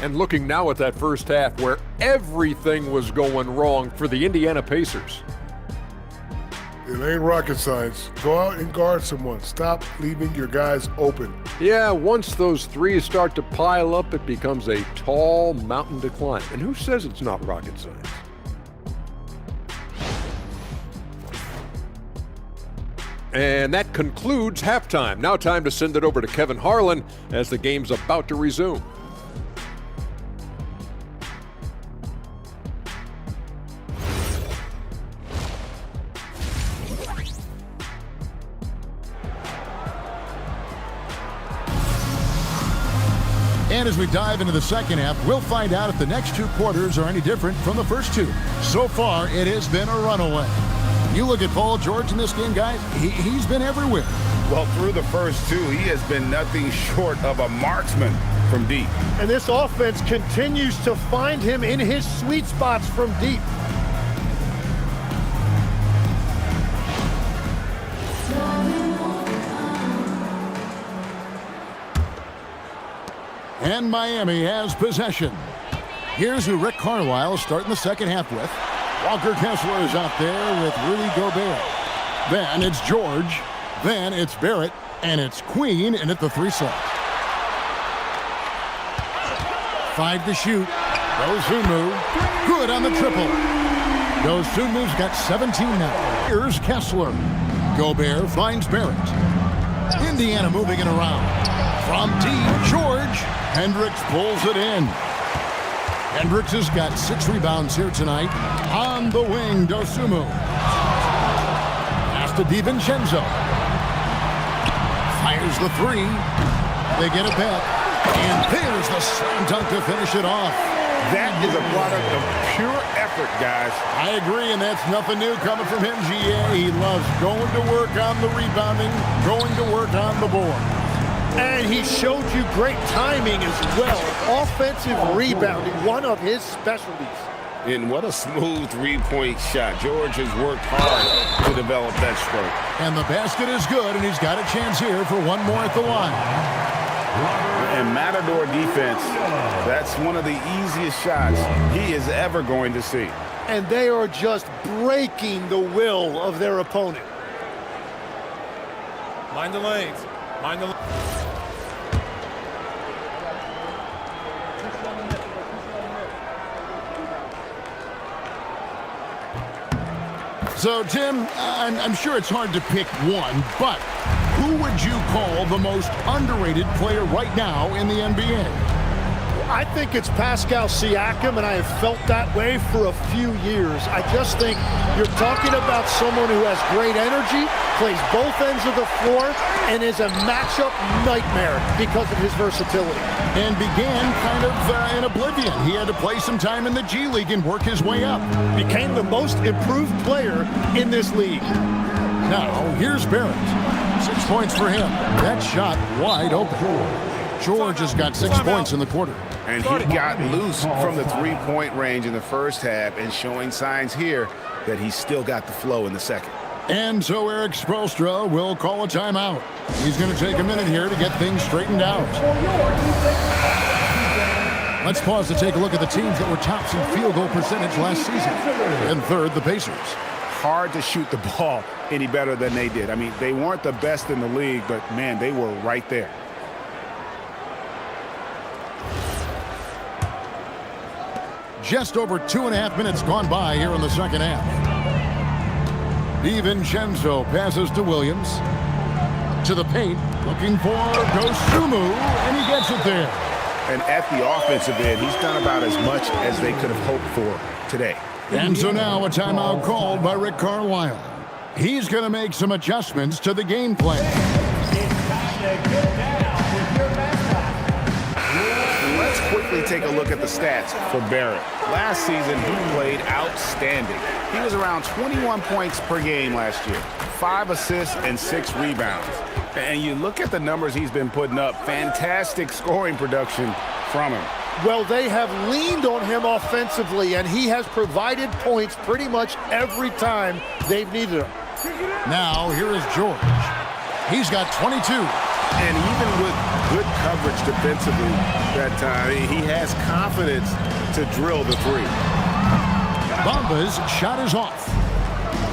[SPEAKER 12] And looking now at that first half where everything was going wrong for the Indiana Pacers.
[SPEAKER 13] It ain't rocket science. Go out and guard someone. Stop leaving your guys open.
[SPEAKER 12] Yeah, once those threes start to pile up, it becomes a tall mountain to climb. And who says it's not rocket science? And that concludes halftime. Now time to send it over to Kevin Harlan as the game's about to resume.
[SPEAKER 8] And as we dive into the second half, we'll find out if the next two quarters are any different from the first two. So far, it has been a runaway. You look at Paul George in this game, guys, he's been everywhere.
[SPEAKER 9] Well, through the first two, he has been nothing short of a marksman from deep.
[SPEAKER 10] And this offense continues to find him in his sweet spots from deep.
[SPEAKER 8] And Miami has possession. Here's who Rick Carlisle is starting the second half with. Walker Kessler is out there with Rudy Gobert. Then it's George. Then it's Barrett. And it's Queen in at the 3 slot. 5 to shoot. Dosunmu. Good on the triple. Dosunmu's got 17 now. Here's Kessler. Gobert finds Barrett. Indiana moving it around. From deep, George. Hendricks pulls it in. Hendricks has got 6 rebounds here tonight. On the wing, Dosunmu. Pass to DiVincenzo. Fires the 3. They get it back. And there's the slam dunk to finish it off.
[SPEAKER 9] That is a product of pure effort, guys.
[SPEAKER 8] I agree, and that's nothing new coming from him, GA. He loves going to work on the rebounding, going to work on the board.
[SPEAKER 10] And he showed you great timing as well. Offensive rebounding, one of his specialties.
[SPEAKER 9] And what a smooth three-point shot. George has worked hard to develop that stroke.
[SPEAKER 8] And the basket is good, and he's got a chance here for one more at the line.
[SPEAKER 9] And Matador defense, that's one of the easiest shots he is ever going to see.
[SPEAKER 10] And they are just breaking the will of their opponent.
[SPEAKER 6] Mind the lanes. Mind the lanes.
[SPEAKER 8] So, Tim, I'm sure it's hard to pick one, but who would you call the most underrated player right now in the NBA?
[SPEAKER 10] I think it's Pascal Siakam, and I have felt that way for a few years. I just think you're talking about someone who has great energy, plays both ends of the floor, and is a matchup nightmare because of his versatility.
[SPEAKER 8] And began kind of in oblivion. He had to play some time in the G League and work his way up.
[SPEAKER 10] Became the most improved player in this league.
[SPEAKER 8] Now, here's Barrett. 6 points for him. That shot wide open. George has got 6 points in the quarter.
[SPEAKER 9] And he got loose from the three-point range in the first half and showing signs here that he's still got the flow in the second.
[SPEAKER 8] And so Eric Spoelstra will call a timeout. He's going to take a minute here to get things straightened out. Let's pause to take a look at the teams that were tops in field goal percentage last season. In third, the Pacers.
[SPEAKER 9] Hard to shoot the ball any better than they did. I mean, they weren't the best in the league, but, man, they were right there.
[SPEAKER 8] Just over 2.5 minutes gone by here in the second half. DiVincenzo passes to Williams. To the paint, looking for Dosunmu, and he gets it there.
[SPEAKER 9] And at the offensive end, he's done about as much as they could have hoped for today.
[SPEAKER 8] And so now a timeout called by Rick Carlisle. He's going to make some adjustments to the game plan.
[SPEAKER 9] Let's quickly take a look at the stats for Barrett. Last season, he played outstanding. He was around 21 points per game last year, 5 assists and 6 rebounds. And you look at the numbers he's been putting up, fantastic scoring production from him.
[SPEAKER 10] Well, they have leaned on him offensively, and he has provided points pretty much every time they've needed him.
[SPEAKER 8] Now, here is George. He's got 22.
[SPEAKER 9] And even with good coverage defensively that time, he has confidence to drill the three.
[SPEAKER 8] Bamba's shot is off.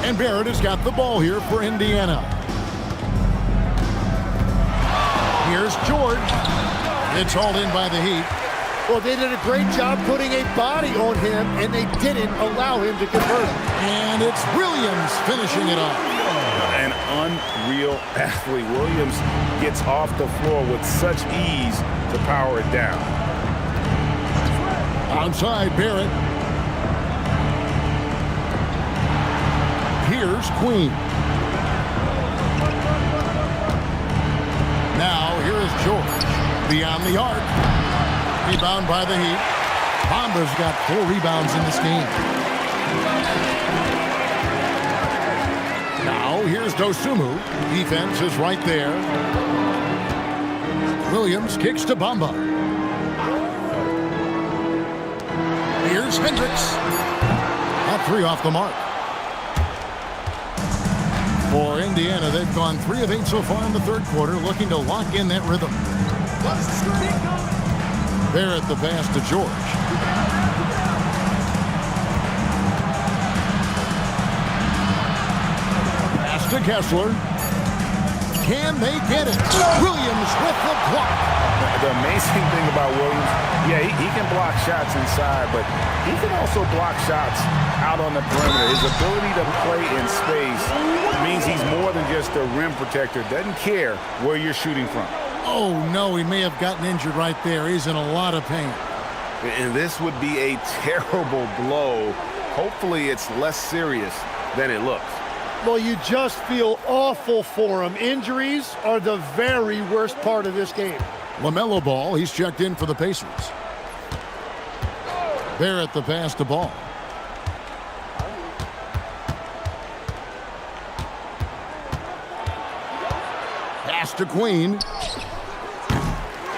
[SPEAKER 8] And Barrett has got the ball here for Indiana. Here's George. It's hauled in by the Heat.
[SPEAKER 10] Well, they did a great job putting a body on him, and they didn't allow him to convert.
[SPEAKER 8] And it's Williams finishing it off.
[SPEAKER 9] an unreal athlete. Williams gets off the floor with such ease to power it down.
[SPEAKER 8] Outside, Barrett. Here's Queen. Now, here is George. Beyond the arc. Rebound by the Heat. Bomba's got 4 rebounds in this game. Now, here's Dosunmu. Defense is right there. Williams kicks to Bamba. Here's Hendricks. That 3 off the mark. For Indiana, they've gone 3 of 8 so far in the third quarter, looking to lock in that rhythm. Barrett the pass to George. Pass to Kessler. Can they get it? Williams with the block.
[SPEAKER 9] The amazing thing about Williams, he can block shots inside, but he can also block shots out on the perimeter. His ability to play in space means he's more than just a rim protector. Doesn't care where you're shooting from.
[SPEAKER 8] Oh, no, he may have gotten injured right there. He's in a lot of pain.
[SPEAKER 9] And this would be a terrible blow. Hopefully it's less serious than it looks.
[SPEAKER 10] Well, you just feel awful for him. Injuries are the very worst part of this game.
[SPEAKER 8] LaMelo Ball, he's checked in for the Pacers. Barrett the pass to Ball. Pass to Queen.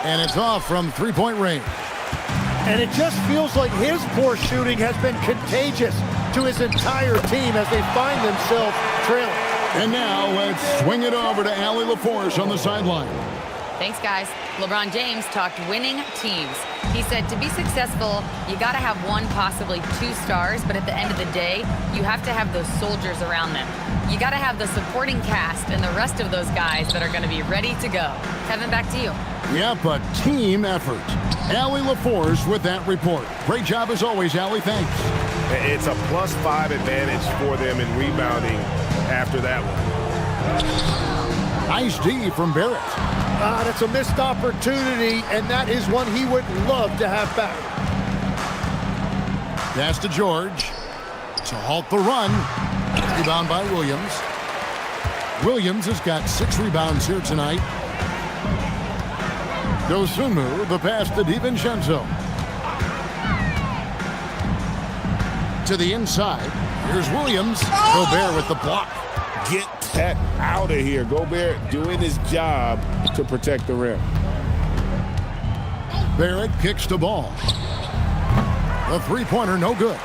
[SPEAKER 8] And it's off from 3-point range.
[SPEAKER 10] And it just feels like his poor shooting has been contagious to his entire team as they find themselves trailing.
[SPEAKER 8] And now let's swing it over to Allie LaForce on the sideline.
[SPEAKER 7] Thanks, guys. LeBron James talked winning teams. He said to be successful, you got to have 1, possibly 2 stars, but at the end of the day, you have to have those soldiers around them. You got to have the supporting cast and the rest of those guys that are going to be ready to go. Kevin, back to you.
[SPEAKER 8] Yep, a team effort. Allie LaForce with that report. Great job as always, Allie. Thanks.
[SPEAKER 9] It's a +5 advantage for them in rebounding after that one.
[SPEAKER 8] Nice D from Barrett.
[SPEAKER 10] That's a missed opportunity, and that is one he would love to have back.
[SPEAKER 8] Pass to George to halt the run. Rebound by Williams. Williams has got 6 rebounds here tonight. Dosunmu, the pass to DiVincenzo. To the inside. Here's Williams. Gobert with the block.
[SPEAKER 9] Get that out of here. Gobert doing his job to protect the rim.
[SPEAKER 8] Barrett kicks the ball. The 3-pointer, no good.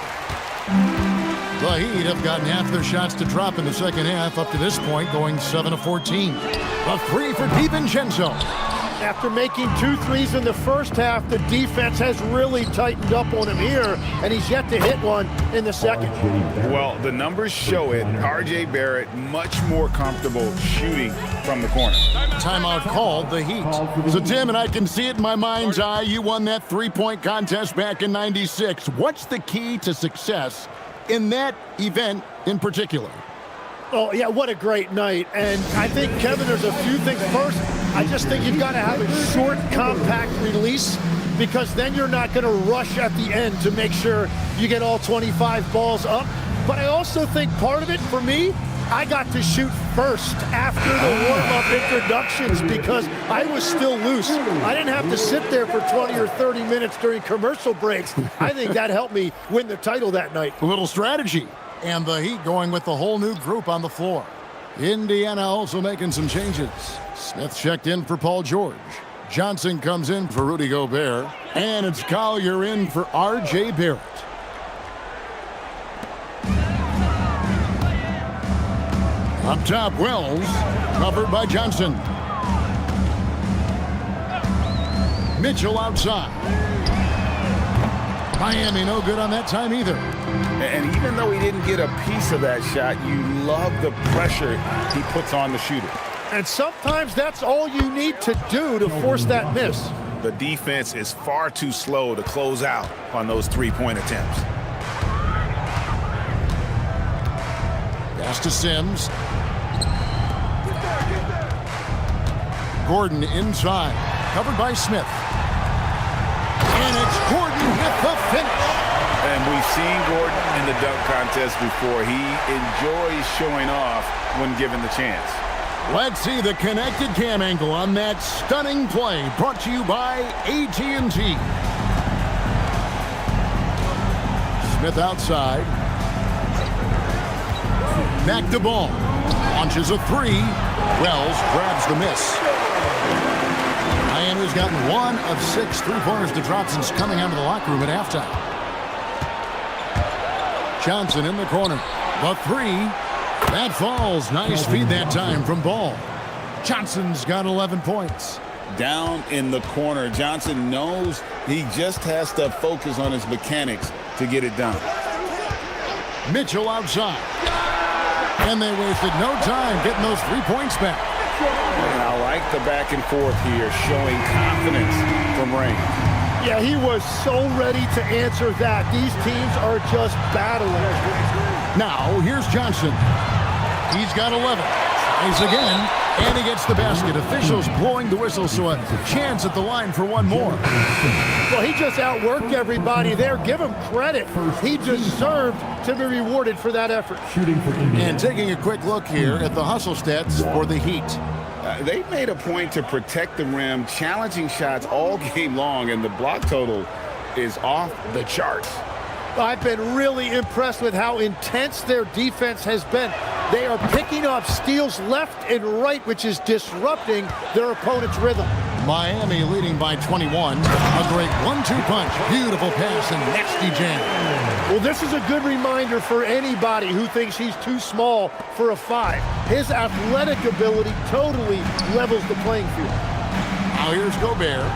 [SPEAKER 8] The Heat have gotten half their shots to drop in the second half up to this point, going 7 of 14. A 3 for DiVincenzo.
[SPEAKER 10] After making 2 threes in the first half, the defense has really tightened up on him here, and he's yet to hit one in the second.
[SPEAKER 9] Well, the numbers show it. R.J. Barrett much more comfortable shooting from the corner.
[SPEAKER 8] Timeout called, the Heat. So, Tim, and I can see it in my mind's eye, you won that 3-point contest back in '96. What's the key to success in that event in particular?
[SPEAKER 10] Oh, yeah, what a great night. And I think, Kevin, there's a few things. First, I just think you've got to have a short, compact release, because then you're not going to rush at the end to make sure you get all 25 balls up. But I also think part of it, for me, I got to shoot first after the warm-up introductions because I was still loose. I didn't have to sit there for 20 or 30 minutes during commercial breaks. I think that helped me win the title that night.
[SPEAKER 8] A little strategy. And the Heat going with the whole new group on the floor. Indiana also making some changes. Smith checked in for Paul George. Johnson comes in for Rudy Gobert. And it's Collier in for R.J. Barrett. Up top, Wells. Covered by Johnson. Mitchell outside. Miami no good on that time either.
[SPEAKER 9] And even though he didn't get a piece of that shot, you love the pressure he puts on the shooter.
[SPEAKER 10] And sometimes that's all you need to do to force that miss.
[SPEAKER 9] The defense is far too slow to close out on those 3-point attempts.
[SPEAKER 8] Pass to Sims. Gordon inside, covered by Smith. And it's Gordon with the finish.
[SPEAKER 9] And we've seen Gordon in the dunk contest before. He enjoys showing off when given the chance.
[SPEAKER 8] Let's see the connected cam angle on that stunning play, brought to you by AT&T. Smith outside. Back to Ball. Launches a three. Wells grabs the miss. Miami's gotten 1 of 6 3-pointers to drop since coming out of the locker room at halftime. Johnson in the corner. The three. That falls. Nice feed that time from Ball. Johnson's got 11 points.
[SPEAKER 9] Down in the corner, Johnson knows he just has to focus on his mechanics to get it done.
[SPEAKER 8] Mitchell outside. And they wasted no time getting those 3 points back.
[SPEAKER 9] And I like the back and forth here, showing confidence from Rain.
[SPEAKER 10] Yeah, he was so ready to answer that. These teams are just battling.
[SPEAKER 8] Now, here's Johnson. He's got 11. Tries again, and he gets the basket. Officials blowing the whistle, so a chance at the line for one more.
[SPEAKER 10] Well, he just outworked everybody there. Give him credit. He deserved to be rewarded for that effort.
[SPEAKER 8] And taking a quick look here at the hustle stats for the Heat.
[SPEAKER 9] They made a point to protect the rim, challenging shots all game long, and the block total is off the charts.
[SPEAKER 10] I've been really impressed with how intense their defense has been. They are picking up steals left and right, which is disrupting their opponent's rhythm.
[SPEAKER 8] Miami leading by 21. A great 1-2 punch. Beautiful pass and nasty jam.
[SPEAKER 10] Well, this is a good reminder for anybody who thinks he's too small for a 5. His athletic ability totally levels the playing field.
[SPEAKER 8] Now here's Gobert.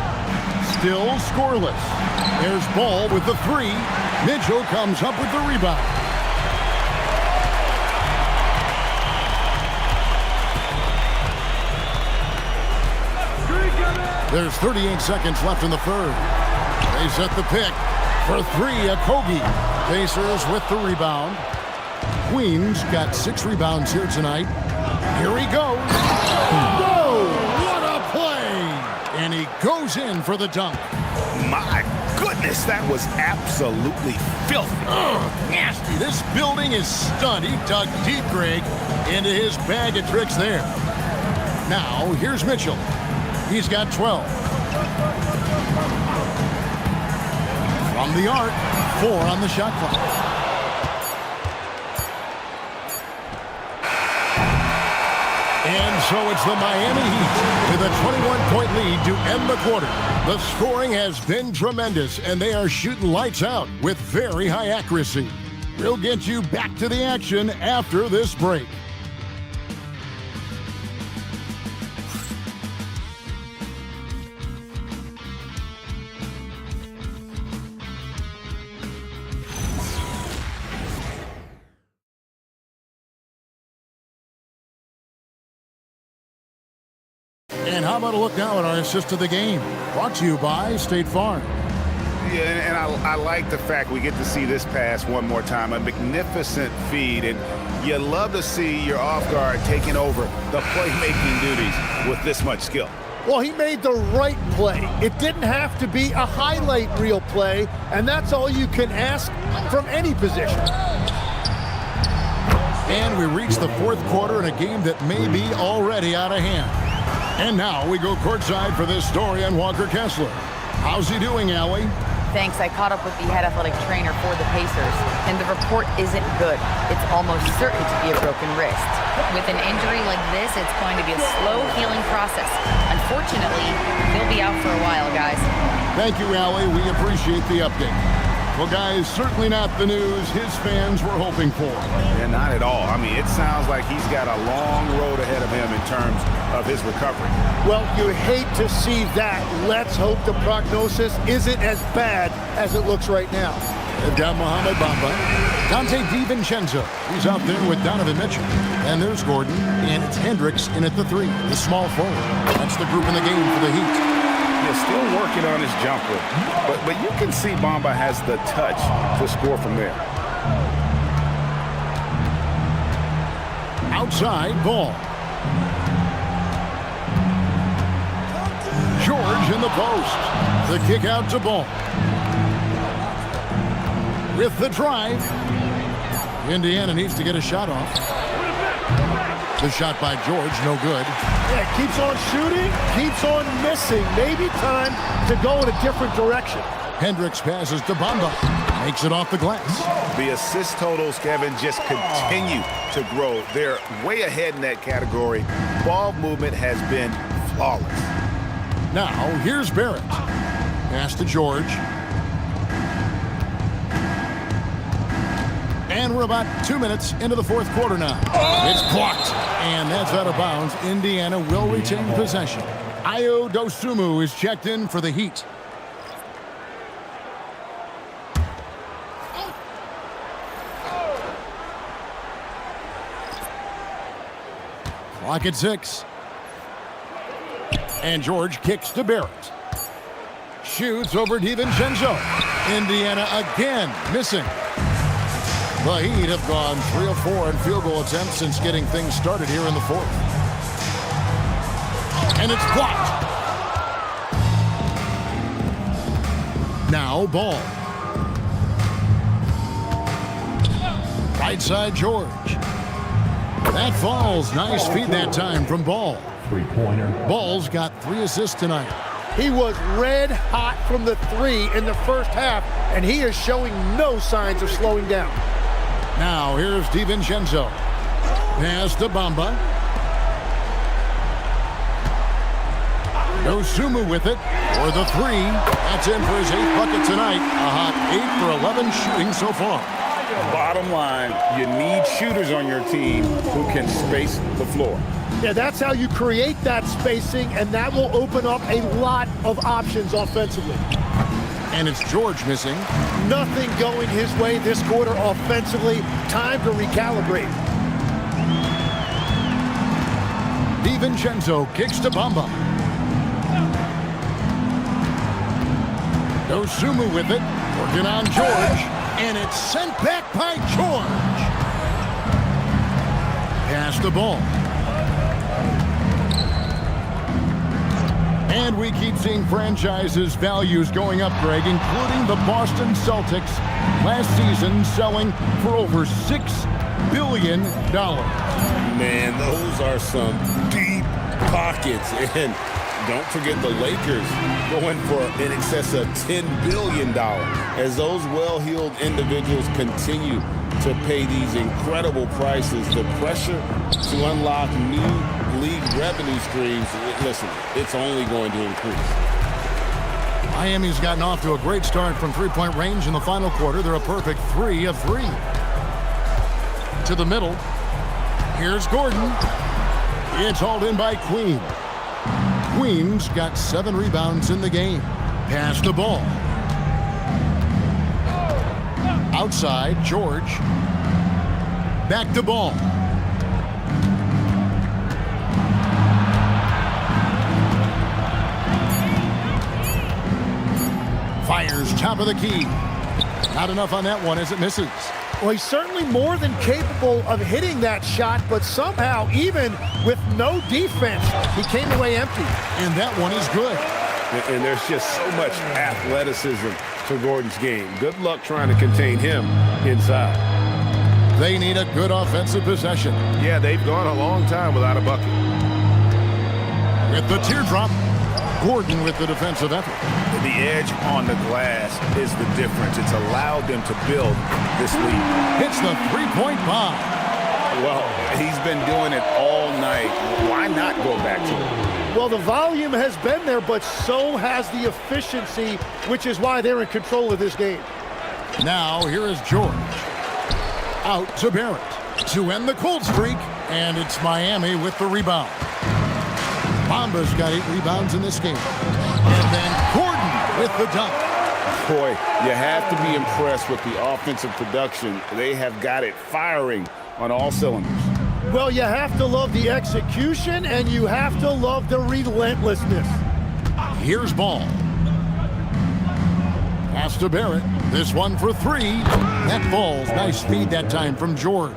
[SPEAKER 8] Still scoreless. There's Ball with the 3. Mitchell comes up with the rebound. There's 38 seconds left in the third. They set the pick for 3. Okogie. Pacers with the rebound. Queens got 6 rebounds here tonight. Here he goes. Whoa! What a play! And he goes in for the dunk.
[SPEAKER 9] My goodness, that was absolutely filthy.
[SPEAKER 8] Nasty. This building is stunned. He dug deep, Greg, into his bag of tricks there. Now, here's Mitchell. He's got 12. From the arc, 4 on the shot clock. And so it's the Miami Heat with a 21-point lead to end the quarter. The scoring has been tremendous, and they are shooting lights out with very high accuracy. We'll get you back to the action after this break. And how about a look now at our assist of the game? Brought to you by State Farm.
[SPEAKER 9] Yeah, and I like the fact we get to see this pass one more time. A magnificent feed, and you love to see your off guard taking over the playmaking duties with this much skill.
[SPEAKER 10] Well, he made the right play. It didn't have to be a highlight reel play, and that's all you can ask from any position.
[SPEAKER 8] And we reach the fourth quarter in a game that may be already out of hand. And now we go courtside for this story on Walker Kessler. How's he doing, Allie?
[SPEAKER 7] Thanks. I caught up with the head athletic trainer for the Pacers, and the report isn't good. It's almost certain to be a broken wrist. With an injury like this, it's going to be a slow healing process. Unfortunately, he'll be out for a while, guys.
[SPEAKER 8] Thank you, Allie. We appreciate the update. Well, guys, certainly not the news his fans were hoping for.
[SPEAKER 9] Yeah, not at all. I mean, it sounds like he's got a long road ahead of him in terms of his recovery.
[SPEAKER 10] Well, you hate to see that. Let's hope the prognosis isn't as bad as it looks right now.
[SPEAKER 8] They've got Mohamed Bamba. Donte DiVincenzo. He's out there with Donovan Mitchell. And there's Gordon. And it's Hendricks in at the 3, the small forward. That's the group in the game for the Heat.
[SPEAKER 9] He's still working on his jumper, but you can see Bamba has the touch to score from there.
[SPEAKER 8] Outside Ball. George in the post. The kick out to Ball. With the drive, Indiana needs to get a shot off. The shot by George, no good.
[SPEAKER 10] Yeah, keeps on shooting, keeps on missing. Maybe time to go in a different direction.
[SPEAKER 8] Hendricks passes to Bamba. Makes it off the glass.
[SPEAKER 9] The assist totals, Kevin, just continue to grow. They're way ahead in that category. Ball movement has been flawless.
[SPEAKER 8] Now, here's Barrett. Pass to George. And we're about 2 minutes into the fourth quarter now. It's blocked. And that's out of bounds. Indiana will retain possession. Ayo Dosunmu is checked in for the Heat. Clock at 6. And George kicks to Barrett. Shoots over DiVincenzo. Indiana again missing. The Heat have gone 3 of 4 in field goal attempts since getting things started here in the fourth. And it's blocked. Now Ball. Right side George. That falls. Nice feed that time from Ball.
[SPEAKER 1] Three-pointer.
[SPEAKER 8] Ball's got 3 assists tonight.
[SPEAKER 10] He was red hot from the 3 in the first half, and he is showing no signs of slowing down.
[SPEAKER 8] Now here's DiVincenzo. Pass to Bamba. Dosunmu with it for the 3. That's in for his 8th bucket tonight. A hot 8 for 11 shooting so far.
[SPEAKER 9] Bottom line, you need shooters on your team who can space the floor.
[SPEAKER 10] Yeah, that's how you create that spacing, and that will open up a lot of options offensively.
[SPEAKER 8] And it's George missing.
[SPEAKER 10] Nothing going his way this quarter offensively. Time to recalibrate.
[SPEAKER 8] DiVincenzo kicks to Bamba. Dosunmu with it. Working on George. And it's sent back by George. Pass the ball. And we keep seeing franchises' values going up, Greg, including the Boston Celtics last season selling for over $6 billion.
[SPEAKER 9] Man, those are some deep pockets. And don't forget the Lakers going for in excess of $10 billion as those well-heeled individuals continue to pay these incredible prices. The pressure to unlock new league revenue streams, listen, it's only going to increase.
[SPEAKER 8] Miami's gotten off to a great start from three-point range in the final quarter. They're a perfect 3 of 3. To the middle. Here's Gordon. It's hauled in by Queen. Queen's got 7 rebounds in the game. Pass the ball. Outside, George. Back to Ball. Fires top of the key. Not enough on that one as it misses.
[SPEAKER 10] Well, he's certainly more than capable of hitting that shot, but somehow, even with no defense, he came away empty.
[SPEAKER 8] And that one is good.
[SPEAKER 9] And there's just so much athleticism to Gordon's game. Good luck trying to contain him inside.
[SPEAKER 8] They need a good offensive possession.
[SPEAKER 2] Yeah, they've gone a long time without a bucket.
[SPEAKER 8] With the teardrop, Gordon with the defensive effort.
[SPEAKER 9] The edge on the glass is the difference. It's allowed them to build this lead.
[SPEAKER 8] Hits the three-point bomb.
[SPEAKER 9] Well, he's been doing it all night. Why not go back to it?
[SPEAKER 10] Well, the volume has been there, but so has the efficiency, which is why they're in control of this game.
[SPEAKER 8] Now, here is George. Out to Barrett to end the cold streak, and it's Miami with the rebound. Bamba's got 8 rebounds in this game. And then Gordon with the dunk.
[SPEAKER 9] Boy, you have to be impressed with the offensive production. They have got it firing on all cylinders.
[SPEAKER 10] Well, you have to love the execution, and you have to love the relentlessness.
[SPEAKER 8] Here's Ball. Pass to Barrett. This one for 3. That falls. Nice speed that time from George.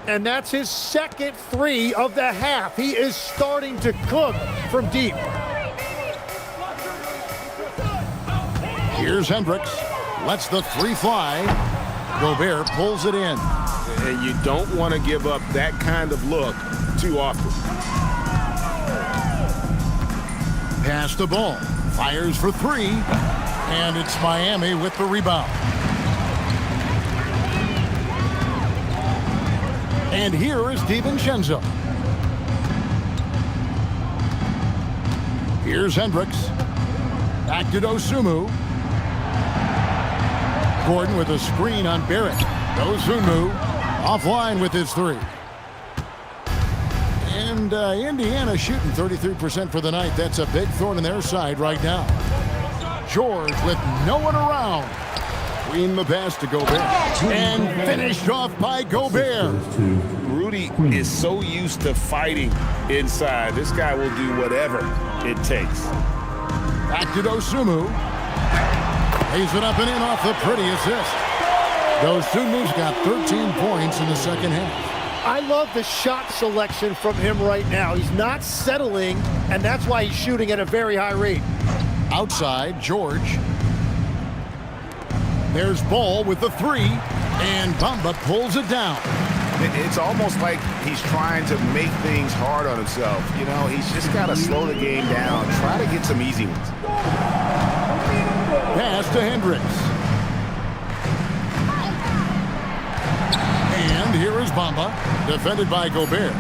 [SPEAKER 10] And that's his second 3 of the half. He is starting to cook from deep.
[SPEAKER 8] Here's Hendricks. Lets the three fly. Gobert pulls it in.
[SPEAKER 9] And you don't want to give up that kind of look too often.
[SPEAKER 8] Pass the ball. Fires for three. And it's Miami with the rebound. And here is DiVincenzo. Here's Hendricks. Back to Dosunmu. Gordon with a screen on Barrett. Dosunmu offline with his three. And Indiana shooting 33% for the night. That's a big thorn in their side right now. George with no one around. Queen the pass to Gobert. And finished off by Gobert.
[SPEAKER 9] Rudy is so used to fighting inside. This guy will do whatever it takes.
[SPEAKER 8] Back to Dosunmu. Lays it up and in off the pretty assist. Dosumu's got 13 points in the second half.
[SPEAKER 10] I love the shot selection from him right now. He's not settling, and that's why he's shooting at a very high rate.
[SPEAKER 8] Outside, George. There's Ball with the three, and Bamba pulls it down.
[SPEAKER 9] It's almost like he's trying to make things hard on himself. You know, he's just got to slow the game down, try to get some easy ones.
[SPEAKER 8] Pass to Hendricks. And here is Bamba, defended by Gobert.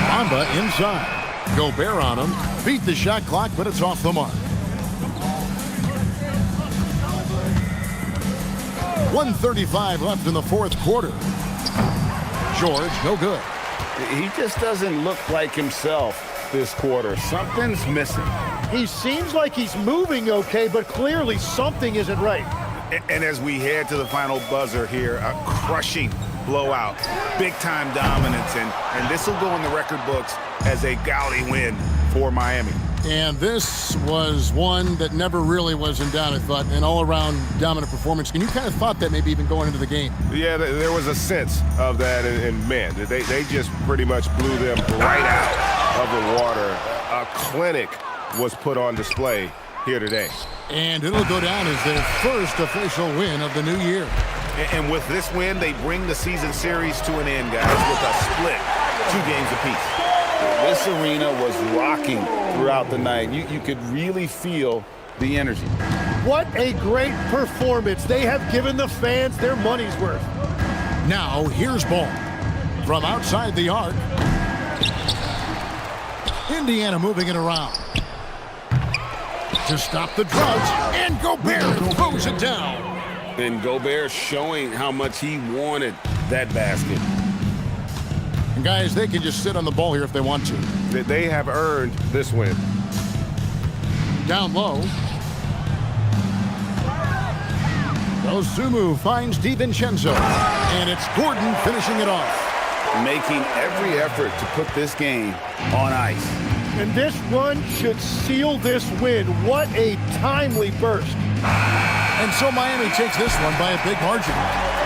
[SPEAKER 8] Bamba inside. Gobert on him. Beat the shot clock, but it's off the mark. 1:35 left in the fourth quarter. George, no good.
[SPEAKER 9] He just doesn't look like himself this quarter. Something's missing.
[SPEAKER 10] He seems like he's moving okay, but clearly something isn't right.
[SPEAKER 9] And as we head to the final buzzer here, a crushing blowout, big-time dominance, and this will go in the record books as a gaudy win for Miami.
[SPEAKER 8] And this was one that never really was in doubt, I thought, an all-around dominant performance. And you kind of thought that maybe even going into the game.
[SPEAKER 2] Yeah, there was a sense of that, and man, they just pretty much blew them right out of the water. A clinic was put on display here today.
[SPEAKER 8] And it'll go down as their first official win of the new year.
[SPEAKER 9] And with this win, they bring the season series to an end, guys, with a split, 2 games apiece. This arena was rocking throughout the night. You could really feel the energy.
[SPEAKER 10] What a great performance. They have given the fans their money's worth.
[SPEAKER 8] Now, here's Ball. From outside the arc. Indiana moving it around. To stop the drought, and Gobert throws it down.
[SPEAKER 9] And Gobert showing how much he wanted that basket.
[SPEAKER 8] And guys, they can just sit on the ball here if they want to.
[SPEAKER 2] They have earned this win.
[SPEAKER 8] Down low. Dosunmu finds DiVincenzo. And it's Gordon finishing it off.
[SPEAKER 9] Making every effort to put this game on ice.
[SPEAKER 10] And this run should seal this win. What a timely burst.
[SPEAKER 8] And so Miami takes this one by a big margin.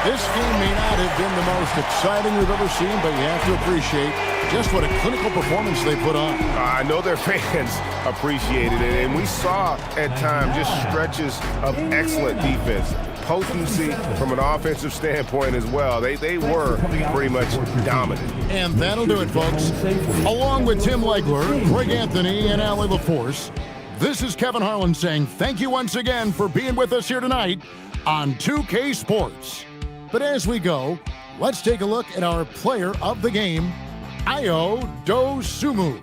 [SPEAKER 8] This game may not have been the most exciting we've ever seen, but you have to appreciate just what a clinical performance they put on.
[SPEAKER 2] I know their fans appreciated it, and we saw at times just stretches of excellent defense. Potency from an offensive standpoint as well. They were pretty much dominant.
[SPEAKER 8] And that'll do it, folks. Along with Tim Legler, Greg Anthony, and Allie LaForce, this is Kevin Harlan saying thank you once again for being with us here tonight on 2K Sports. But as we go, let's take a look at our player of the game, Ayo Dosunmu.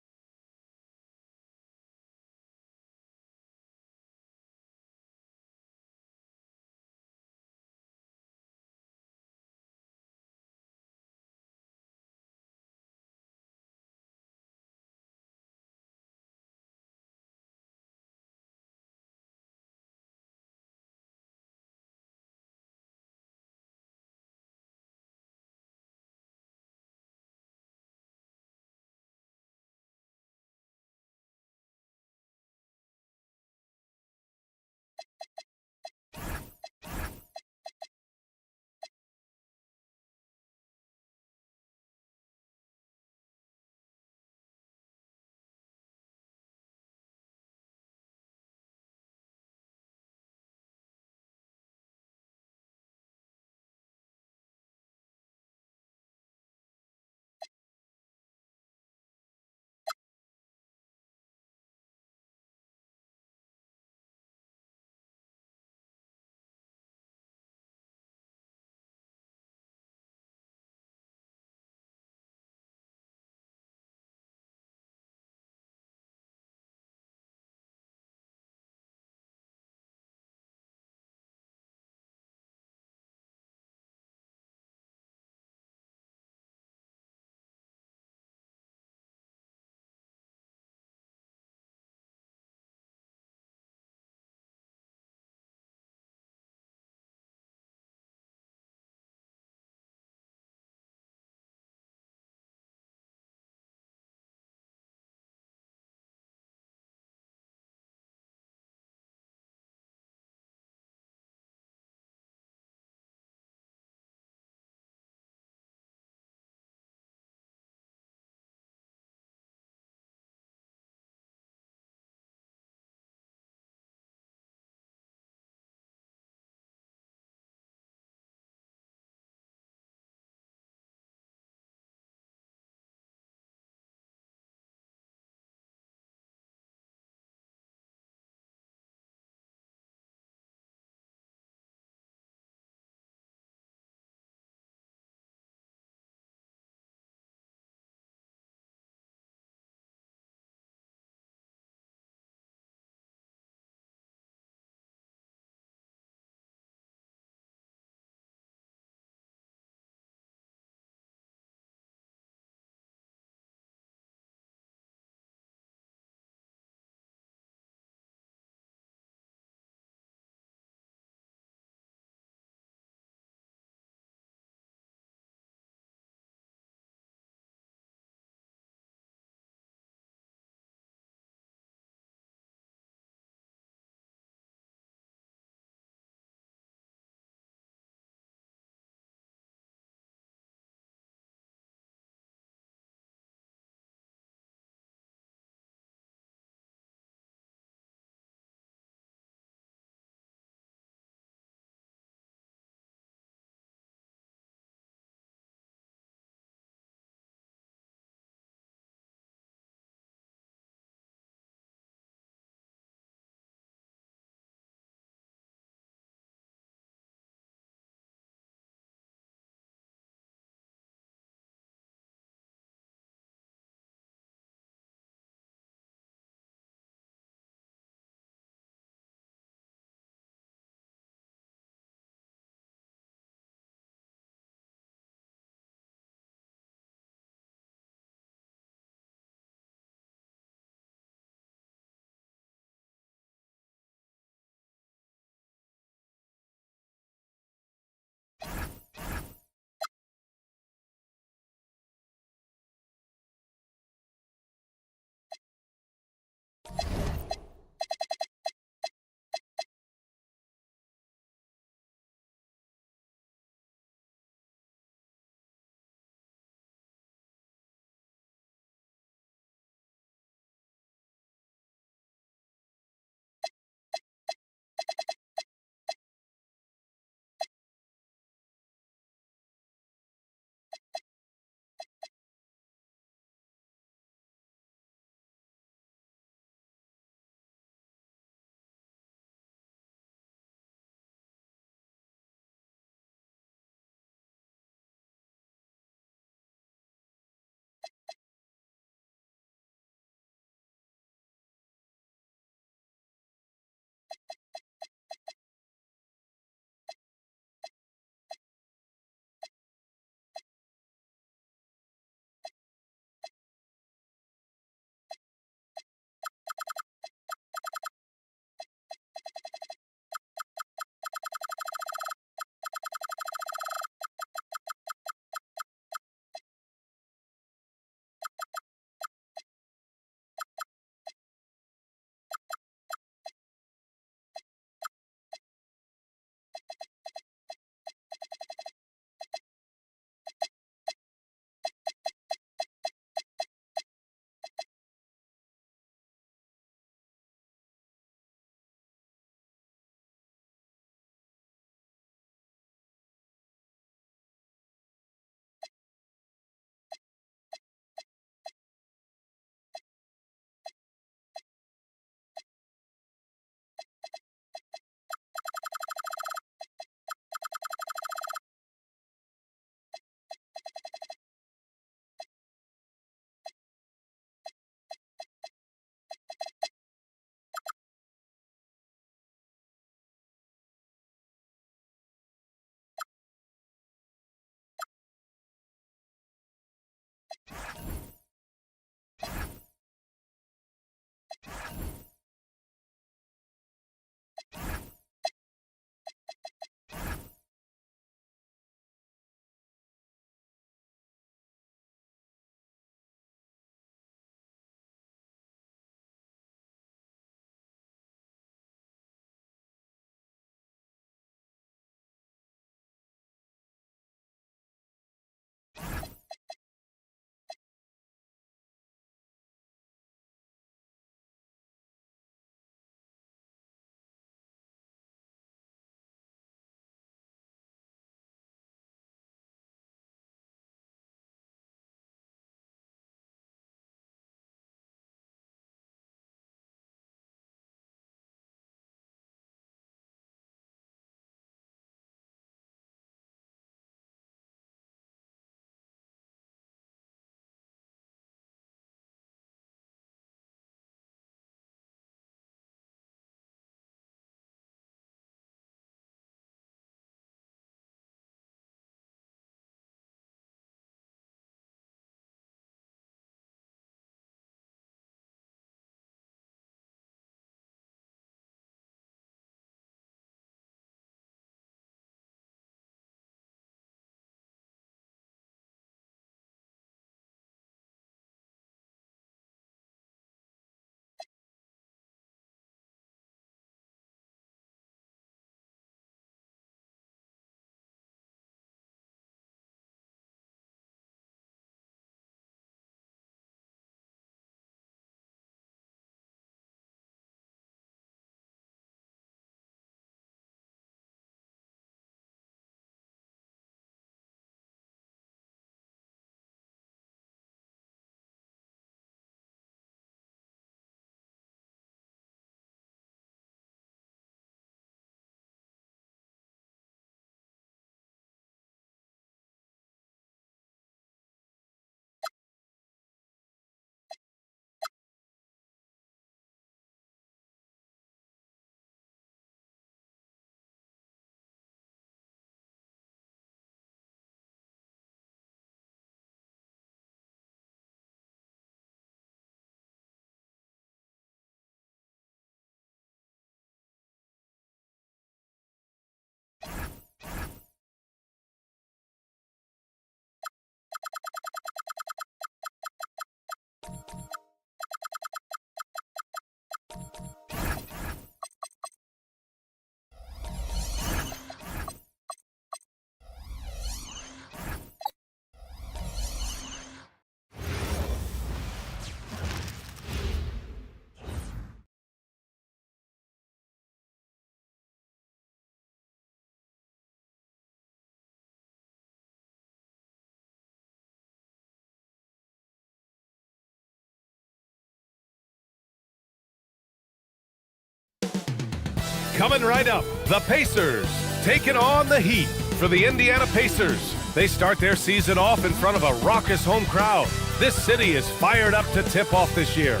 [SPEAKER 2] Coming right up, the Pacers taking on the Heat for the Indiana Pacers. They start their season off in front of a raucous home crowd. This city is fired up to tip off this year.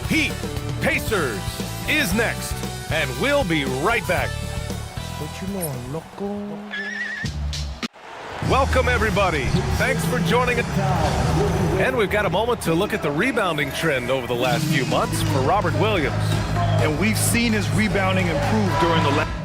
[SPEAKER 2] Heat Pacers is next, and we'll be right back.
[SPEAKER 10] What you know, loco?
[SPEAKER 2] Welcome, everybody. Thanks for joining us. And we've got a moment to look at the rebounding trend over the last few months for Robert Williams.
[SPEAKER 3] And we've seen his rebounding improve during the last.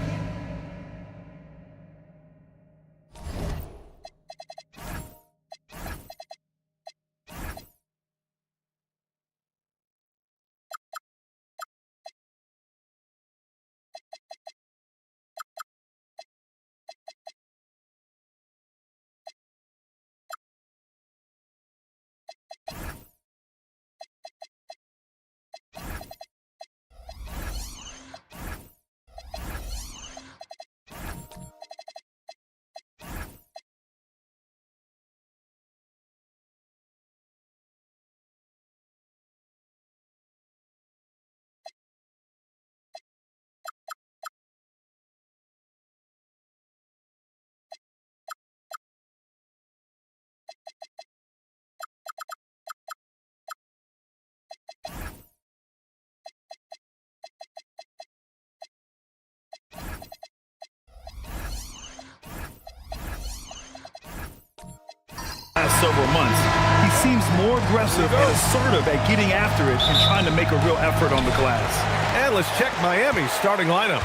[SPEAKER 3] seems more aggressive and assertive at getting after it and trying to make a real effort on the glass.
[SPEAKER 2] And let's check Miami's starting lineup.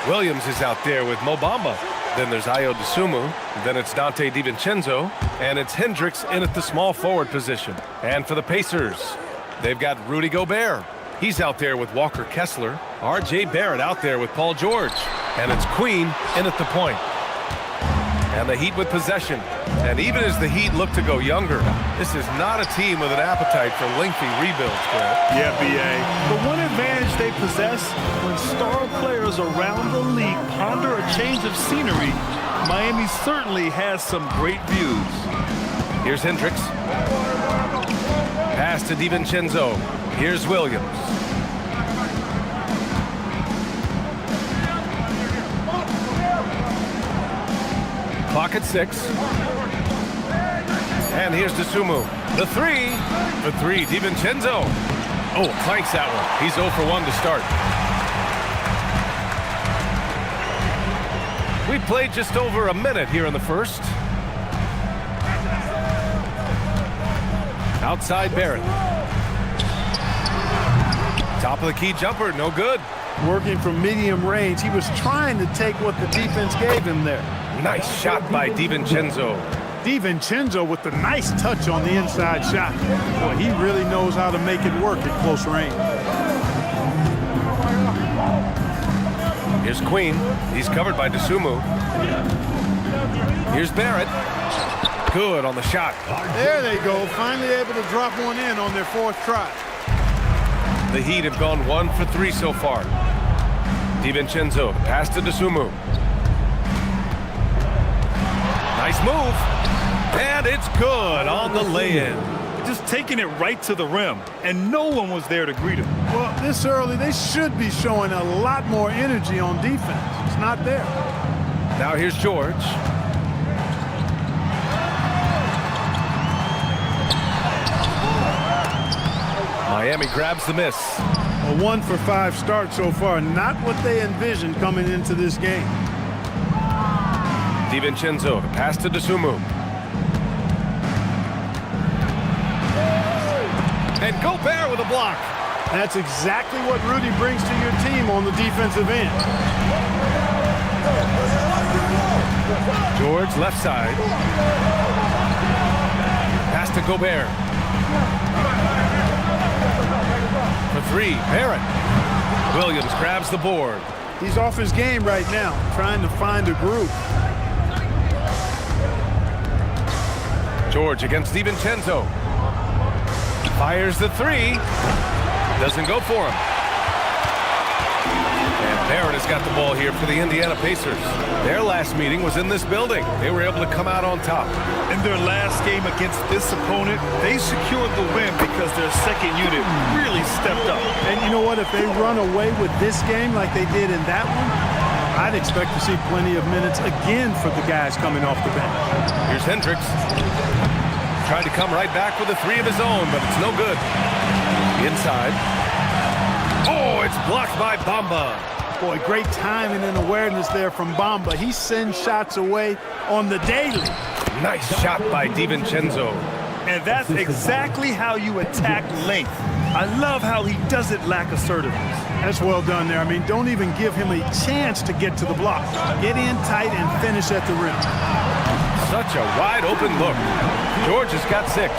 [SPEAKER 2] Williams is out there with Mo Bamba. Then there's Ayo Dosunmu. Then it's Donte DiVincenzo. And it's Hendricks in at the small forward position. And for the Pacers, they've got Rudy Gobert. He's out there with Walker Kessler. R.J. Barrett out there with Paul George. And it's Queen in at the point. And the Heat with possession. And even as the Heat look to go younger, this is not a team with an appetite for lengthy rebuilds, Grant.
[SPEAKER 3] Yeah, B.A. The one advantage they possess, when star players around the league ponder a change of scenery, Miami certainly has some great views.
[SPEAKER 2] Here's Hendricks. Pass to DiVincenzo. Here's Williams. Clock at 6. And here's Dosunmu. The three. For 3, DiVincenzo. Oh, clanks that one. He's 0 for 1 to start. We played just over a minute here in the first. Outside Barrett. Top of the key jumper, no good.
[SPEAKER 10] Working from medium range, he was trying to take what the defense gave him there.
[SPEAKER 2] Nice shot by DiVincenzo.
[SPEAKER 10] DiVincenzo with the nice touch on the inside shot. Boy, he really knows how to make it work at close range.
[SPEAKER 2] Here's Queen. He's covered by Dosunmu. Here's Barrett. Good on the shot.
[SPEAKER 10] There they go. Finally able to drop one in on their 4th try.
[SPEAKER 2] The Heat have gone 1 for 3 so far. DiVincenzo, pass to Dosunmu. Nice move. And it's good on the lay-in.
[SPEAKER 3] Just taking it right to the rim, and no one was there to greet him.
[SPEAKER 10] Well, this early, they should be showing a lot more energy on defense. It's not there.
[SPEAKER 2] Now here's George. Miami grabs the miss.
[SPEAKER 10] A 1 for 5 start so far. Not what they envisioned coming into this game.
[SPEAKER 2] DiVincenzo, pass to Dosunmu. And Gobert with a block.
[SPEAKER 10] That's exactly what Rudy brings to your team on the defensive end.
[SPEAKER 2] George, left side. Pass to Gobert. For 3, Barrett. Williams grabs the board.
[SPEAKER 10] He's off his game right now, trying to find a groove.
[SPEAKER 2] George against DiVincenzo. Fires the 3. Doesn't go for him. And Barrett has got the ball here for the Indiana Pacers. Their last meeting was in this building. They were able to come out on top.
[SPEAKER 3] In their last game against this opponent, they secured the win because their second unit really stepped up.
[SPEAKER 10] And you know what? If they run away with this game like they did in that one, I'd expect to see plenty of minutes again for the guys coming off the bench.
[SPEAKER 2] Here's Hendricks. Tried to come right back with a 3 of his own, but it's no good. Inside. Oh, it's blocked by Bamba.
[SPEAKER 10] Boy, great timing and awareness there from Bamba. He sends shots away on the daily.
[SPEAKER 2] Nice shot by DiVincenzo.
[SPEAKER 3] And that's exactly how you attack length. I love how he doesn't lack assertiveness.
[SPEAKER 10] That's well done there. I mean, don't even give him a chance to get to the block. Get in tight and finish at the rim.
[SPEAKER 2] Such a wide open look. George has got 6.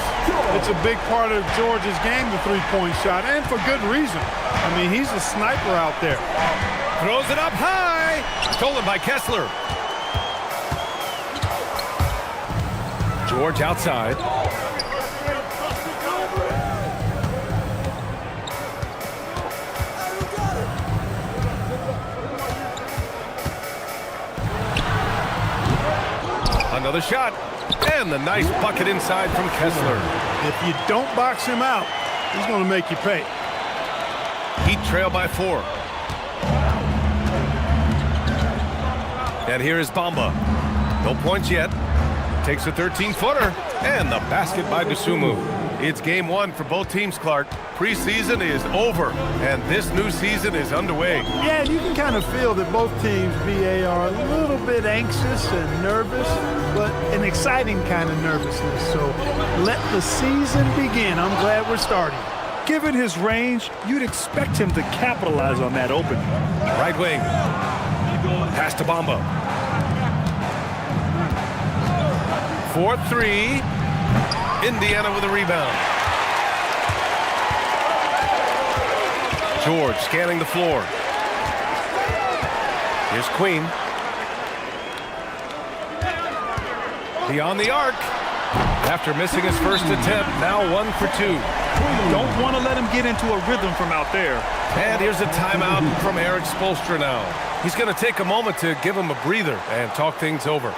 [SPEAKER 10] It's a big part of George's game, the three-point shot, and for good reason. I mean, he's a sniper out there.
[SPEAKER 2] Throws it up high. Stolen by Kessler. George outside. Another shot. And the nice bucket inside from Kessler.
[SPEAKER 10] If you don't box him out, he's going to make you pay.
[SPEAKER 2] Heat trail by 4. And here is Bamba. No points yet. Takes a 13-footer. And the basket by Dosunmu. It's game one for both teams, Clark. Preseason is over, and this new season is underway.
[SPEAKER 3] Yeah, you can kind of feel that both teams, BA, are a little bit anxious and nervous, but an exciting kind of nervousness. So let the season begin. I'm glad we're starting. Given his range, you'd expect him to capitalize on that opening.
[SPEAKER 2] Right wing. Pass to Bamba. 4-3. Indiana with a rebound. George scanning the floor. Here's Queen. Beyond the arc. After missing his first attempt, now 1 for 2.
[SPEAKER 3] Don't want to let him get into a rhythm from out there.
[SPEAKER 2] And here's a timeout from Erik Spoelstra now. He's going to take a moment to give him a breather and talk things over.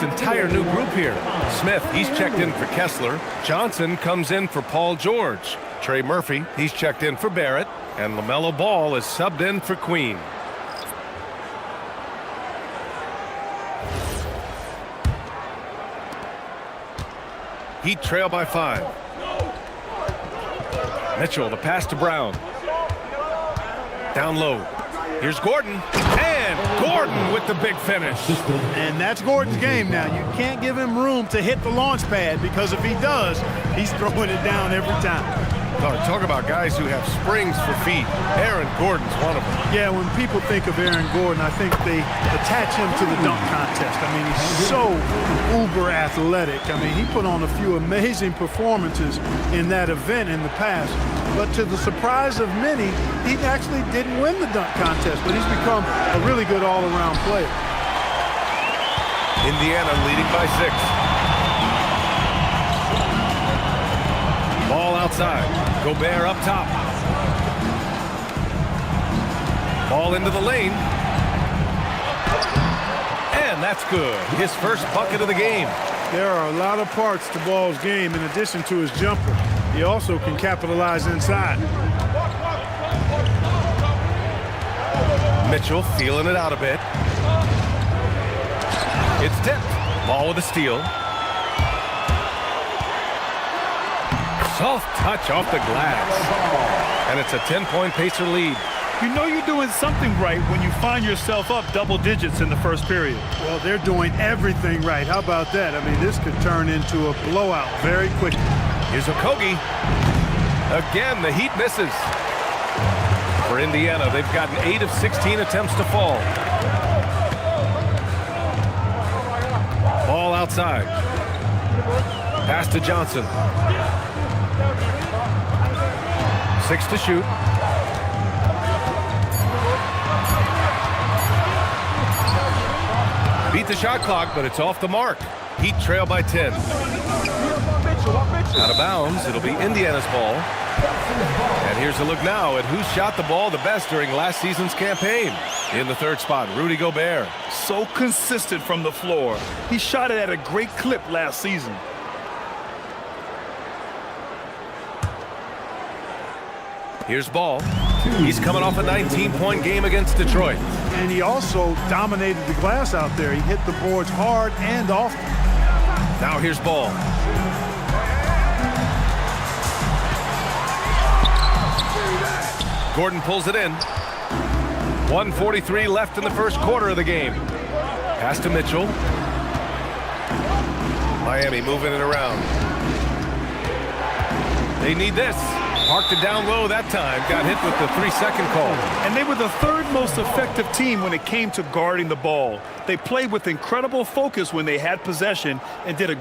[SPEAKER 2] Entire new group here. Smith, he's checked in for Kessler. Johnson comes in for Paul George. Trey Murphy, he's checked in for Barrett. And LaMelo Ball is subbed in for Queen. Heat trail by 5. Mitchell, the pass to Brown. Down low. Here's Gordon. And Gordon with the big finish.
[SPEAKER 3] And that's Gordon's game now. You can't give him room to hit the launch pad, because if he does, he's throwing it down every time.
[SPEAKER 2] Talk about guys who have springs for feet. Aaron Gordon's one of them.
[SPEAKER 3] Yeah, when people think of Aaron Gordon, I think they attach him to the dunk contest. I mean, he's so uber athletic. I mean, he put on a few amazing performances in that event in the past. But to the surprise of many, he actually didn't win the dunk contest, but he's become a really good all-around player.
[SPEAKER 2] Indiana leading by 6. Ball outside. Gobert up top. Ball into the lane. And that's good. His first bucket of the game.
[SPEAKER 3] There are a lot of parts to Ball's game in addition to his jumper. He also can capitalize inside.
[SPEAKER 2] Mitchell feeling it out a bit. It's tipped. Ball with a steal. Soft touch off the glass. And it's a 10-point Pacer lead.
[SPEAKER 3] You know you're doing something right when you find yourself up double digits in the first period. Well, they're doing everything right. How about that? I mean, this could turn into a blowout very quickly.
[SPEAKER 2] Here's Okogie. Again, the Heat misses. For Indiana, they've gotten 8 of 16 attempts to fall. Ball outside. Pass to Johnson. 6 to shoot. Beat the shot clock, but it's off the mark. Heat trail by 10. Out of bounds, it'll be Indiana's ball. And here's a look now at who shot the ball the best during last season's campaign. In the third spot, Rudy Gobert.
[SPEAKER 3] So consistent from the floor. He shot it at a great clip last season.
[SPEAKER 2] Here's Ball. He's coming off a 19-point game against Detroit.
[SPEAKER 3] And he also dominated the glass out there. He hit the boards hard and often.
[SPEAKER 2] Now here's Ball. Gordon pulls it in. 1:43 left in the first quarter of the game. Pass to Mitchell. Miami moving it around. They need this. Parked it down low that time. Got hit with the 3-second call.
[SPEAKER 3] And they were the third most effective team when it came to guarding the ball. They played with incredible focus when they had possession and did a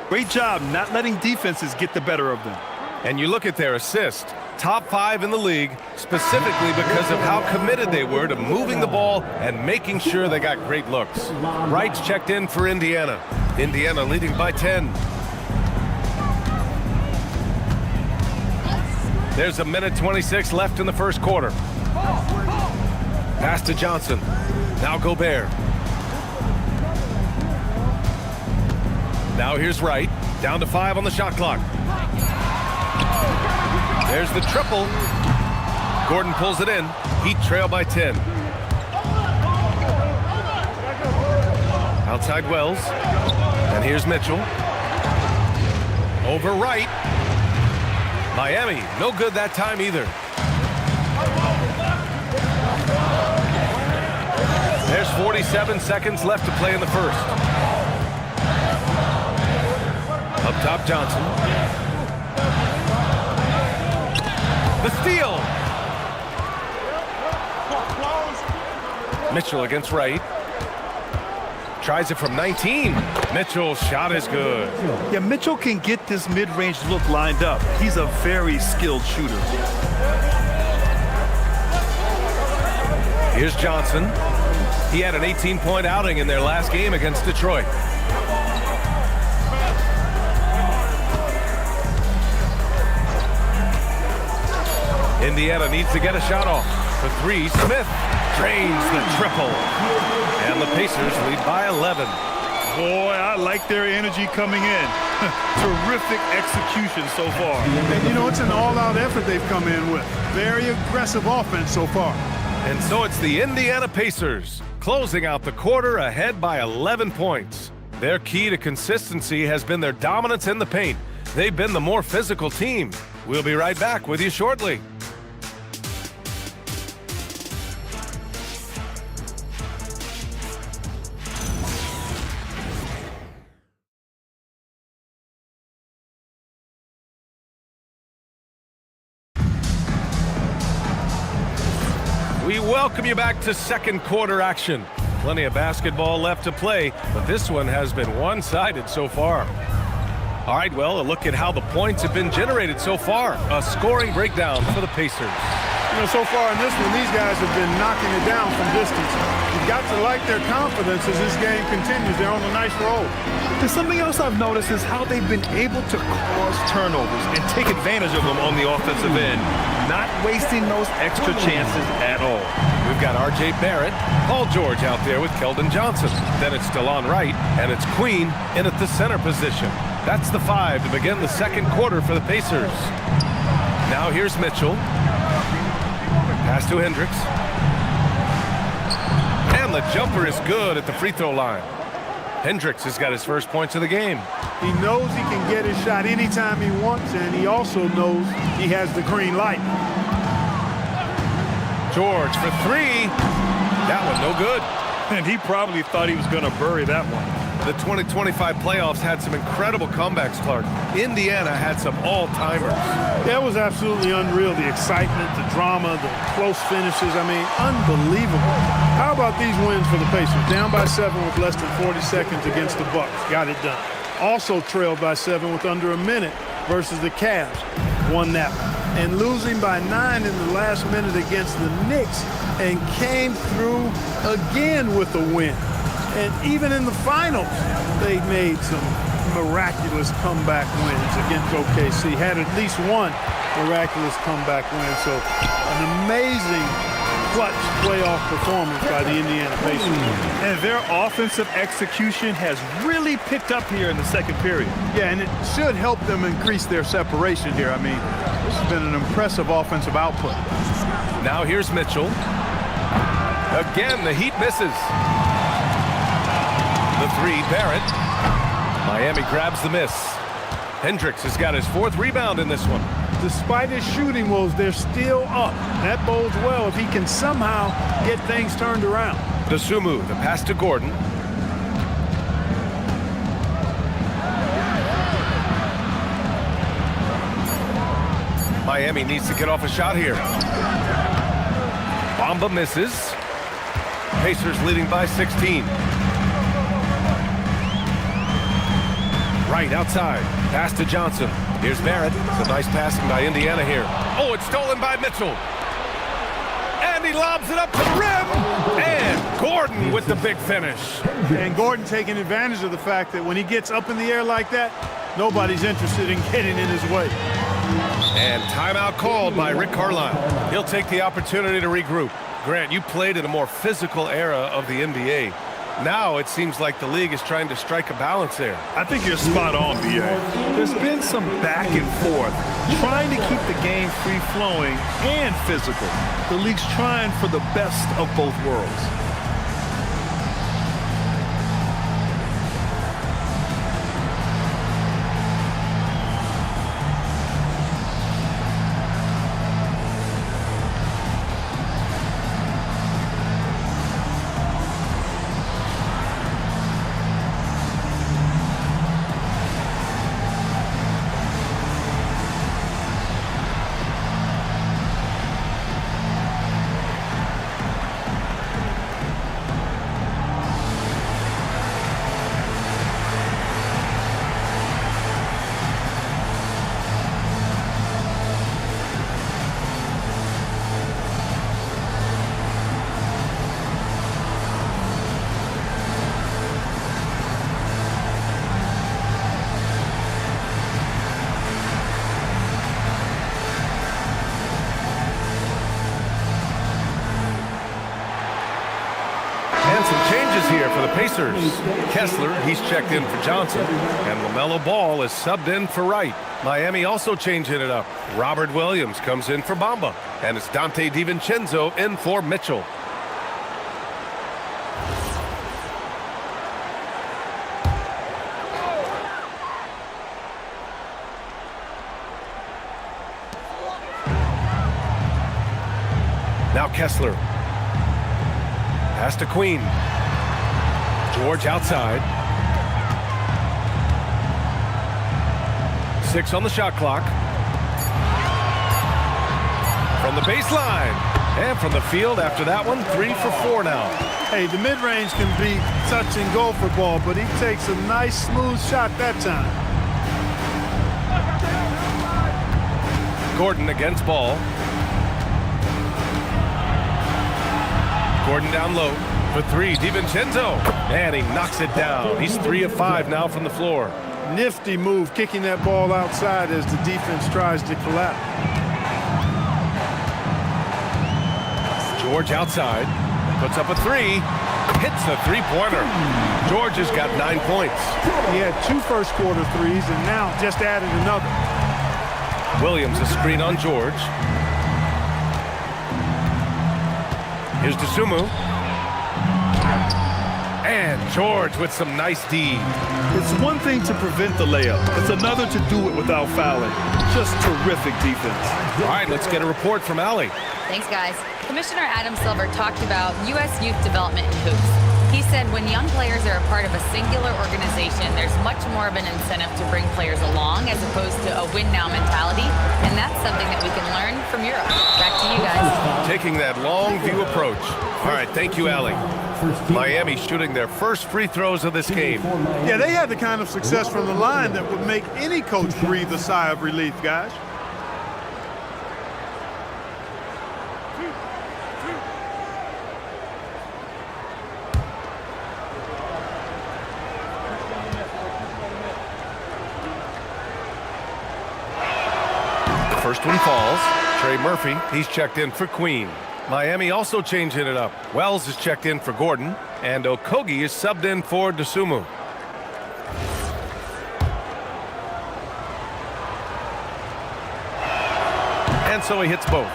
[SPEAKER 3] great job not letting defenses get the better of them.
[SPEAKER 2] And you look at their assist. Top 5 in the league, specifically because of how committed they were to moving the ball and making sure they got great looks. Wright's checked in for Indiana. Indiana leading by 10. There's 1:26 left in the first quarter. Pass to Johnson. Now Gobert. Now here's Wright. Down to 5 on the shot clock. There's the triple. Gordon pulls it in. Heat trail by 10. Outside Wells. And here's Mitchell. Over Wright. Miami, no good that time either. There's 47 seconds left to play in the first. Up top, Johnson. The steal. Mitchell against Wright. Tries it from 19. Mitchell's shot is good.
[SPEAKER 3] Yeah, Mitchell can get this mid-range look lined up. He's a very skilled shooter.
[SPEAKER 2] Here's Johnson. He had an 18-point outing in their last game against Detroit. Indiana needs to get a shot off. The 3, Smith drains the triple. And the Pacers lead by 11.
[SPEAKER 3] Boy, I like their energy coming in. Terrific execution so far.
[SPEAKER 14] And, you know, it's an all-out effort they've come in with. Very aggressive offense so far.
[SPEAKER 2] And so it's the Indiana Pacers closing out the quarter ahead by 11 points. Their key to consistency has been their dominance in the paint. They've been the more physical team. We'll be right back with you shortly. We welcome you back to second quarter action. Plenty of basketball left to play, but this one has been one-sided so far. All right, well, a look at how the points have been generated so far. A scoring breakdown for the Pacers.
[SPEAKER 14] You know, so far in this one, these guys have been knocking it down from distance. You've got to like their confidence as this game continues. They're on a nice roll.
[SPEAKER 3] There's something else I've noticed is how they've been able to cause turnovers and take advantage of them on the offensive end, not wasting those extra chances at all.
[SPEAKER 2] We've got R.J. Barrett, Paul George out there with Keldon Johnson. Then it's DeLon Wright, and it's Queen in at the center position. That's the 5 to begin the second quarter for the Pacers. Now here's Mitchell. Pass to Hendricks. And the jumper is good at the free throw line. Hendricks has got his first points of the game.
[SPEAKER 14] He knows he can get his shot anytime he wants, and he also knows he has the green light.
[SPEAKER 2] George for 3. That one no good.
[SPEAKER 3] And he probably thought he was going to bury that one.
[SPEAKER 2] The 2025 playoffs had some incredible comebacks, Clark. Indiana had some all-timers.
[SPEAKER 14] That was absolutely unreal. The excitement, the drama, the close finishes. I mean, unbelievable. How about these wins for the Pacers? Down by 7 with less than 40 seconds against the Bucks. Got it done. Also trailed by 7 with under a minute versus the Cavs. Won that one. And losing by 9 in the last minute against the Knicks and came through again with a win. And even in the finals, they made some miraculous comeback wins against OKC. Had at least one miraculous comeback win. So an amazing clutch playoff performance by the Indiana Pacers.
[SPEAKER 3] And their offensive execution has really picked up here in the second period.
[SPEAKER 14] Yeah, and it should help them increase their separation here. I mean, this has been an impressive offensive output.
[SPEAKER 2] Now here's Mitchell. Again, the Heat misses. The 3, Barrett. Miami grabs the miss. Hendricks has got his 4th rebound in this one.
[SPEAKER 14] Despite his shooting woes, they're still up. That bodes well if he can somehow get things turned around.
[SPEAKER 2] Dosunmu, the pass to Gordon. Miami needs to get off a shot here. Bamba misses. Pacers leading by 16. Right outside. Pass to Johnson. Here's Barrett. It's a nice passing by Indiana here. Oh, it's stolen by Mitchell. And he lobs it up to the rim. And Gordon with the big finish.
[SPEAKER 14] And Gordon taking advantage of the fact that when he gets up in the air like that, nobody's interested in getting in his way.
[SPEAKER 2] And timeout called by Rick Carlisle. He'll take the opportunity to regroup. Grant, you played in a more physical era of the NBA. Now it seems like the league is trying to strike a balance there.
[SPEAKER 3] I think you're spot on, B.A. There's been some back and forth, trying to keep the game free-flowing and physical. The league's trying for the best of both worlds.
[SPEAKER 2] Here for the Pacers. Kessler, he's checked in for Johnson. And LaMelo Ball is subbed in for Wright. Miami also changing it up. Robert Williams comes in for Bamba. And it's Donte DiVincenzo in for Mitchell. Now Kessler. Pass to Queen. George outside. 6 on the shot clock. From the baseline. And from the field after that one, 3 for 4 now.
[SPEAKER 14] Hey, the mid-range can be touch and go for Ball, but he takes a nice smooth shot that time.
[SPEAKER 2] Gordon against Ball. Gordon down low. For 3, DiVincenzo, and he knocks it down. He's 3 of 5 now from the floor.
[SPEAKER 14] Nifty move, kicking that ball outside as the defense tries to collapse.
[SPEAKER 2] George outside, puts up a 3, hits the three-pointer. George has got 9 points.
[SPEAKER 14] He had 2 first-quarter threes and now just added another.
[SPEAKER 2] Williams a screen on George. Here's Dosunmu. And George with some nice D.
[SPEAKER 3] It's one thing to prevent the layup. It's another to do it without fouling. Just terrific defense.
[SPEAKER 2] All right, let's get a report from Allie.
[SPEAKER 7] Thanks, guys. Commissioner Adam Silver talked about U.S. youth development in hoops. He said when young players are a part of a singular organization, there's much more of an incentive to bring players along as opposed to a win-now mentality, and that's something that we can learn from Europe. Back to you guys.
[SPEAKER 2] Taking that long view approach. All right, thank you, Allie. Miami shooting their first free throws of this game.
[SPEAKER 14] Yeah, they had the kind of success from the line that would make any coach breathe a sigh of relief, guys.
[SPEAKER 2] First one falls. Trey Murphy, he's checked in for Queen. Miami also changing it up. Wells is checked in for Gordon, and Okogie is subbed in for Dosunmu. And so he hits both.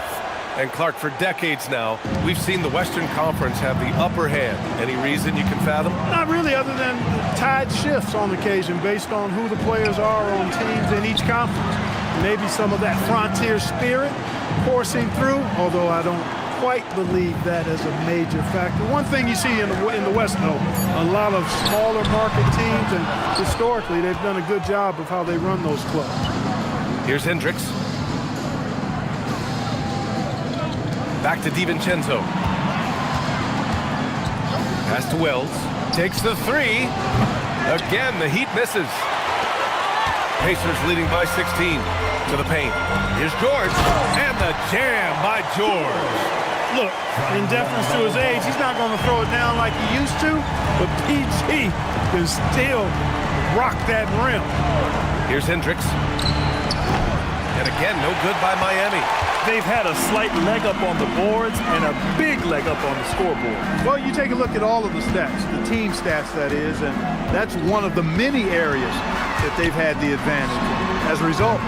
[SPEAKER 2] And Clark, for decades now, we've seen the Western Conference have the upper hand. Any reason you can fathom?
[SPEAKER 14] Not really, other than the tide shifts on occasion based on who the players are on teams in each conference. Maybe some of that frontier spirit coursing through, although I don't quite believe that as a major factor. One thing you see in the West, though, a lot of smaller market teams, and historically they've done a good job of how they run those clubs.
[SPEAKER 2] Here's Hendricks. Back to DiVincenzo. Pass to Wells. Takes the three. Again, the Heat misses. Pacers leading by 16 to the paint. Here's George. And the jam by George.
[SPEAKER 14] Look, in deference to his age, he's not going to throw it down like he used to, but PG can still rock that rim.
[SPEAKER 2] Here's Hendricks. And again, no good by Miami.
[SPEAKER 3] They've had a slight leg up on the boards and a big leg up on the scoreboard.
[SPEAKER 14] Well, you take a look at all of the stats, the team stats that is, and that's one of the many areas that they've had the advantage. As a result,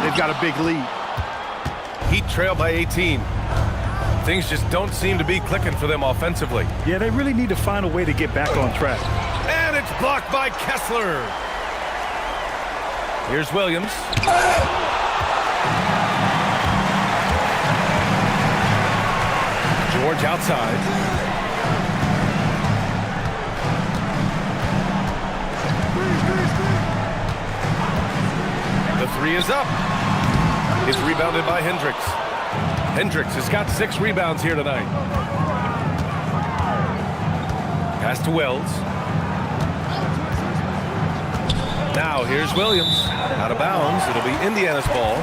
[SPEAKER 14] they've got a big lead.
[SPEAKER 2] Heat trail by 18. Things just don't seem to be clicking for them offensively.
[SPEAKER 3] Yeah, they really need to find a way to get back on track.
[SPEAKER 2] And it's blocked by Kessler. Here's Williams. George outside. The three is up. It's rebounded by Hendricks. Hendricks has got 6 rebounds here tonight. Pass to Wells. Now here's Williams. Out of bounds. It'll be Indiana's ball.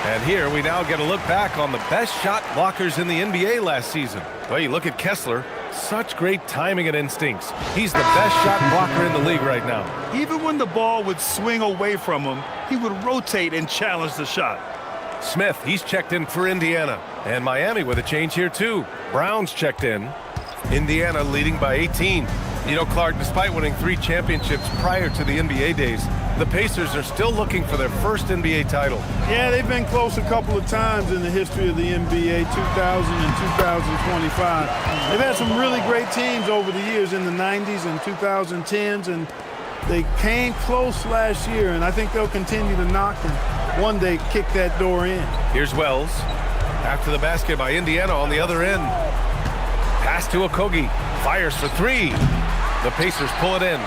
[SPEAKER 2] And here we now get a look back on the best shot blockers in the NBA last season. Well, you look at Kessler. Such great timing and instincts. He's the best shot blocker in the league right now.
[SPEAKER 3] Even when the ball would swing away from him, he would rotate and challenge the shot.
[SPEAKER 2] Smith, he's checked in for Indiana. And Miami with a change here too. Brown's checked in. Indiana leading by 18. You know, Clark, despite winning 3 championships prior to the NBA days, the Pacers are still looking for their first NBA title.
[SPEAKER 14] Yeah, they've been close a couple of times in the history of the NBA, 2000 and 2025. They've had some really great teams over the years in the 90s and 2010s, and they came close last year, and I think they'll continue to knock and one day kick that door in.
[SPEAKER 2] Here's Wells. After the basket by Indiana on the other end. Pass to Okogie. Fires for 3. The Pacers pull it in.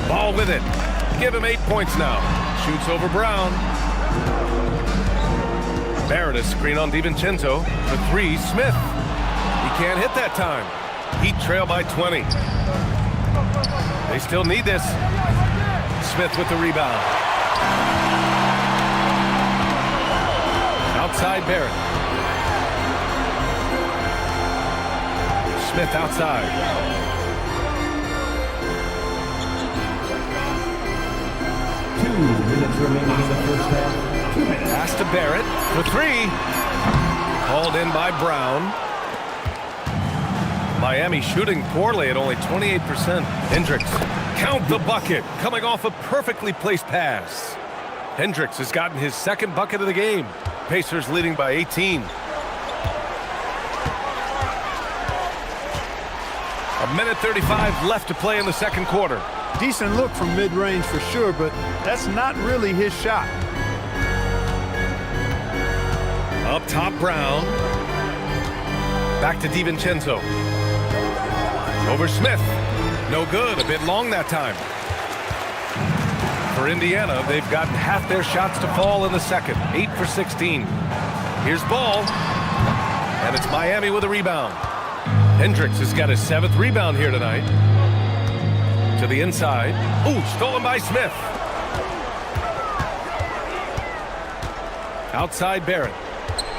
[SPEAKER 2] Ball with it. Give him 8 points now. Shoots over Brown. Barrett is screen on DiVincenzo. For 3, Smith. He can't hit that time. Heat trail by 20. They still need this. Smith with the rebound. Outside Barrett. Smith outside.
[SPEAKER 1] Minutes remaining in the first half. 2 minutes.
[SPEAKER 2] Pass to Barrett for 3. Called in by Brown. Miami shooting poorly at only 28%. Hendricks, count the bucket, coming off a perfectly placed pass. Hendricks has gotten his 2nd bucket of the game. Pacers leading by 18. A minute 35 left to play in the 2nd quarter.
[SPEAKER 14] Decent look from mid-range for sure, but that's not really his shot.
[SPEAKER 2] Up top, Brown. Back to DiVincenzo. Over Smith. No good. A bit long that time. For Indiana, they've gotten half their shots to fall in the 2nd. 8 for 16. Here's Ball. And it's Miami with a rebound. Hendricks has got his 7th rebound here tonight. To the inside. Ooh, stolen by Smith. Outside Barrett.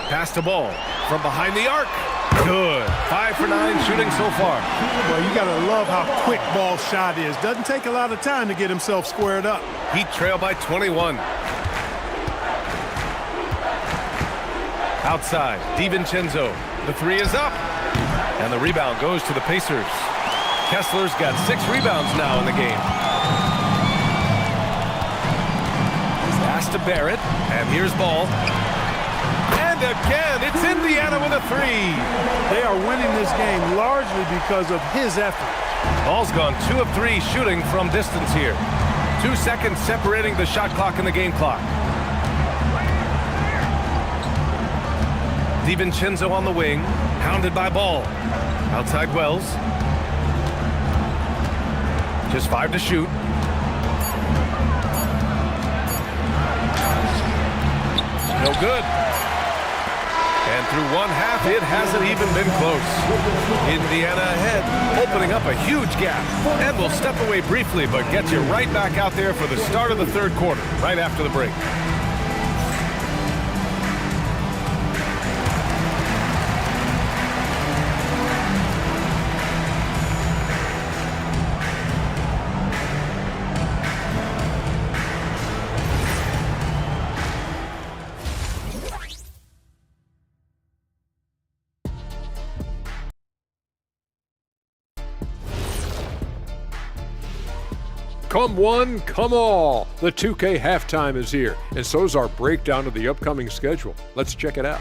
[SPEAKER 2] Pass the ball from behind the arc. Good. 5 for 9 shooting so far.
[SPEAKER 14] Well, you got to love how quick Ball's shot is. Doesn't take a lot of time to get himself squared up.
[SPEAKER 2] Heat trail by 21. Outside, DiVincenzo. The 3 is up. And the rebound goes to the Pacers. Kessler's got 6 rebounds now in the game. Pass to Barrett. And here's ball. And again, it's Indiana with a three.
[SPEAKER 14] They are winning this game largely because of his effort.
[SPEAKER 2] Ball's gone 2 of 3 shooting from distance here. 2 seconds separating the shot clock and the game clock. DiVincenzo on the wing, hounded by Ball. Outside Wells. Just 5 to shoot. No good. And through one half, it hasn't even been close. Indiana ahead, opening up a huge gap. And will step away briefly, but gets you right back out there for the start of the third quarter, right after the break.
[SPEAKER 12] Come one, come all. The 2K halftime is here, and so's our breakdown of the upcoming schedule. Let's check it out.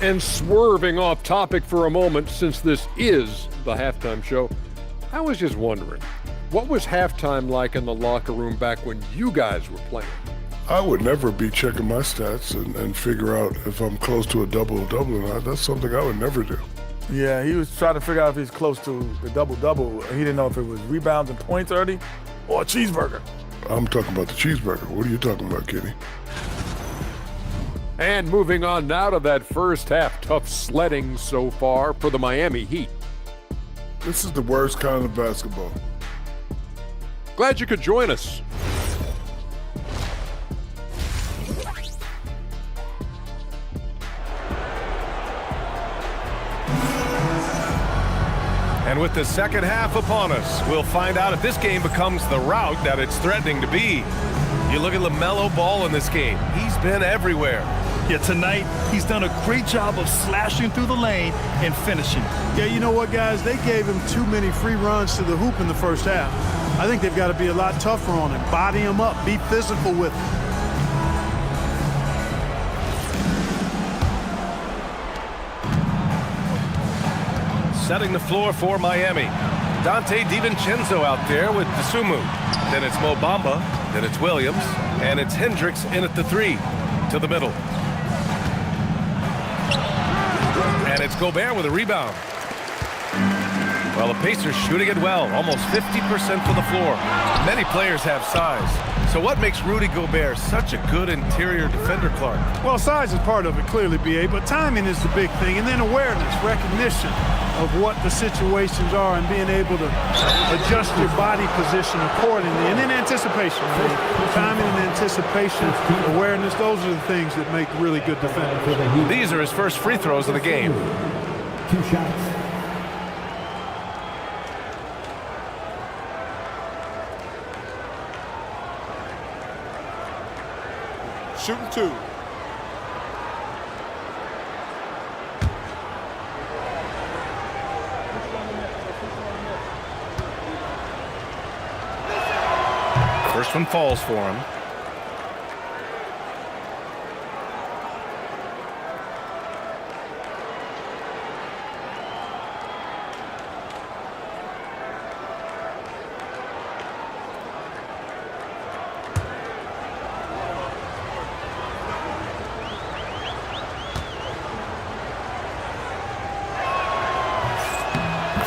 [SPEAKER 12] And swerving off topic for a moment, since this is the halftime show, I was just wondering, what was halftime like in the locker room back when you guys were playing?
[SPEAKER 13] I would never be checking my stats and figure out if I'm close to a double-double or not. That's something I would never do.
[SPEAKER 6] Yeah, he was trying to figure out if he's close to the double-double. He didn't know if it was rebounds and points early or a cheeseburger.
[SPEAKER 13] I'm talking about the cheeseburger. What are you talking about, Kenny?
[SPEAKER 12] And moving on now to that first half, tough sledding so far for the Miami Heat.
[SPEAKER 13] This is the worst kind of basketball.
[SPEAKER 12] Glad you could join us.
[SPEAKER 2] And with the second half upon us, we'll find out if this game becomes the rout that it's threatening to be. You look at LaMelo Ball in this game. He's been everywhere.
[SPEAKER 3] Yeah, tonight, he's done a great job of slashing through the lane and finishing.
[SPEAKER 14] Yeah, you know what, guys? They gave him too many free runs to the hoop in the first half. I think they've got to be a lot tougher on him. Body him up. Be physical with him.
[SPEAKER 2] Setting the floor for Miami. Dante DiVincenzo out there with Dosunmu. Then it's Mo Bamba. Then it's Williams. And it's Hendricks in at the 3 to the middle. And it's Gobert with a rebound. Well, the Pacers shooting it well. Almost 50% from the floor. Many players have size. So what makes Rudy Gobert such a good interior defender, Clark?
[SPEAKER 14] Well, size is part of it, clearly, B.A., but timing is the big thing. And then awareness, recognition of what the situations are and being able to adjust your body position accordingly. And then anticipation. Timing and anticipation, awareness, those are the things that make really good defenders.
[SPEAKER 2] These are his first free throws of the game.
[SPEAKER 1] 2 shots.
[SPEAKER 6] Shooting 2.
[SPEAKER 2] First one falls for him.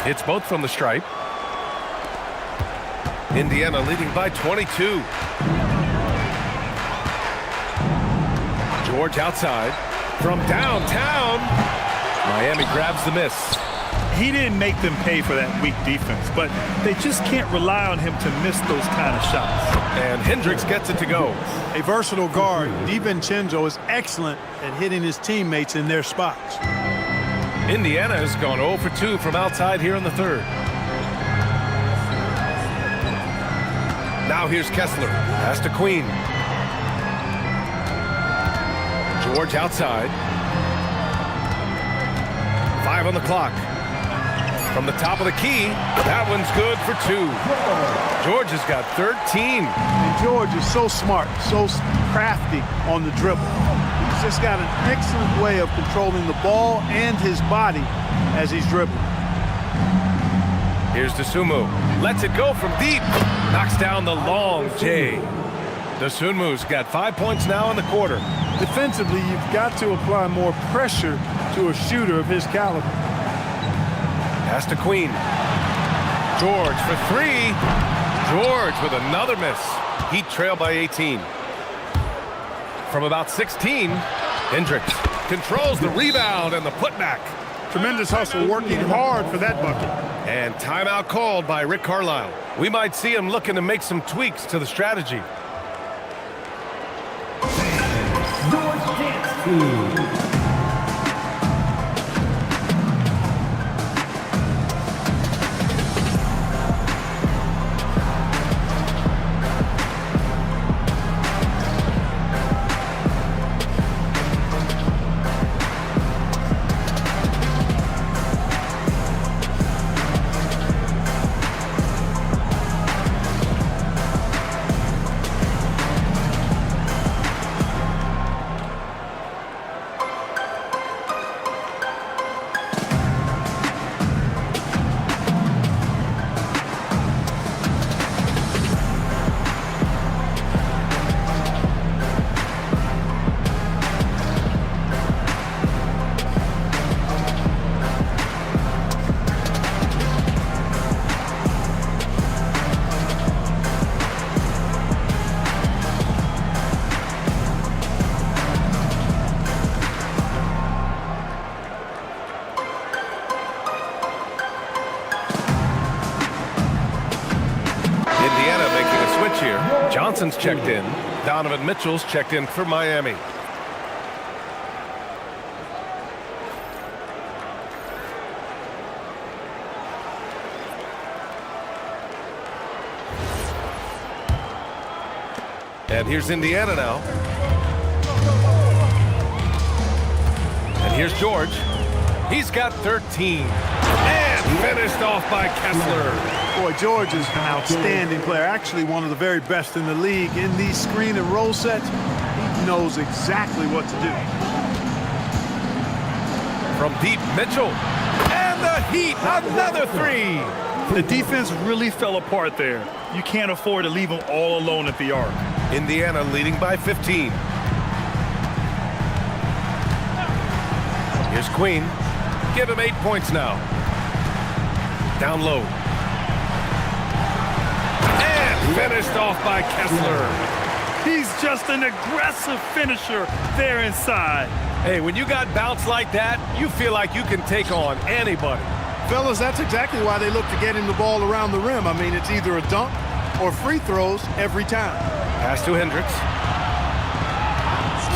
[SPEAKER 2] It's both from the stripe. Indiana leading by 22. George outside. From downtown. Miami grabs the miss.
[SPEAKER 3] He didn't make them pay for that weak defense, but they just can't rely on him to miss those kind of shots.
[SPEAKER 2] And Hendricks gets it to go.
[SPEAKER 14] A versatile guard, DiVincenzo is excellent at hitting his teammates in their spots.
[SPEAKER 2] Indiana has gone 0 for 2 from outside here in the third. Now here's Kessler. Pass to Queen. George outside. 5 on the clock. From the top of the key, that one's good for 2. George has got 13.
[SPEAKER 14] And George is so smart, so crafty on the dribble. He's just got an excellent way of controlling the ball and his body as he's dribbling.
[SPEAKER 2] Here's Dosunmu. Lets it go from deep. Knocks down the long J. Dosunmu's got 5 points now in the quarter.
[SPEAKER 14] Defensively, you've got to apply more pressure to a shooter of his caliber.
[SPEAKER 2] Pass to Queen. George for 3. George with another miss. Heat trail by 18. From about 16, Hendricks controls the rebound and the putback.
[SPEAKER 14] Tremendous hustle, working hard for that bucket.
[SPEAKER 2] And timeout called by Rick Carlisle. We might see him looking to make some tweaks to the strategy.
[SPEAKER 1] George Dance Team.
[SPEAKER 2] Johnson's checked in. Donovan Mitchell's checked in for Miami. And here's Indiana now. And here's George. He's got 13. And finished off by Kessler.
[SPEAKER 14] Boy, George is an outstanding player, actually one of the very best in the league. In these screen and roll sets, he knows exactly what to do.
[SPEAKER 2] From deep, Mitchell. And the Heat, another 3.
[SPEAKER 3] The defense really fell apart there. You can't afford to leave them all alone at the arc.
[SPEAKER 2] Indiana leading by 15. Here's Queen. Give him 8 points now. Down low. Finished off by Kessler.
[SPEAKER 3] He's just an aggressive finisher there inside.
[SPEAKER 2] Hey, when you got bounce like that, you feel like you can take on anybody.
[SPEAKER 14] Fellas, that's exactly why they look to getting the ball around the rim. I mean, it's either a dunk or free throws every time.
[SPEAKER 2] Pass to Hendricks.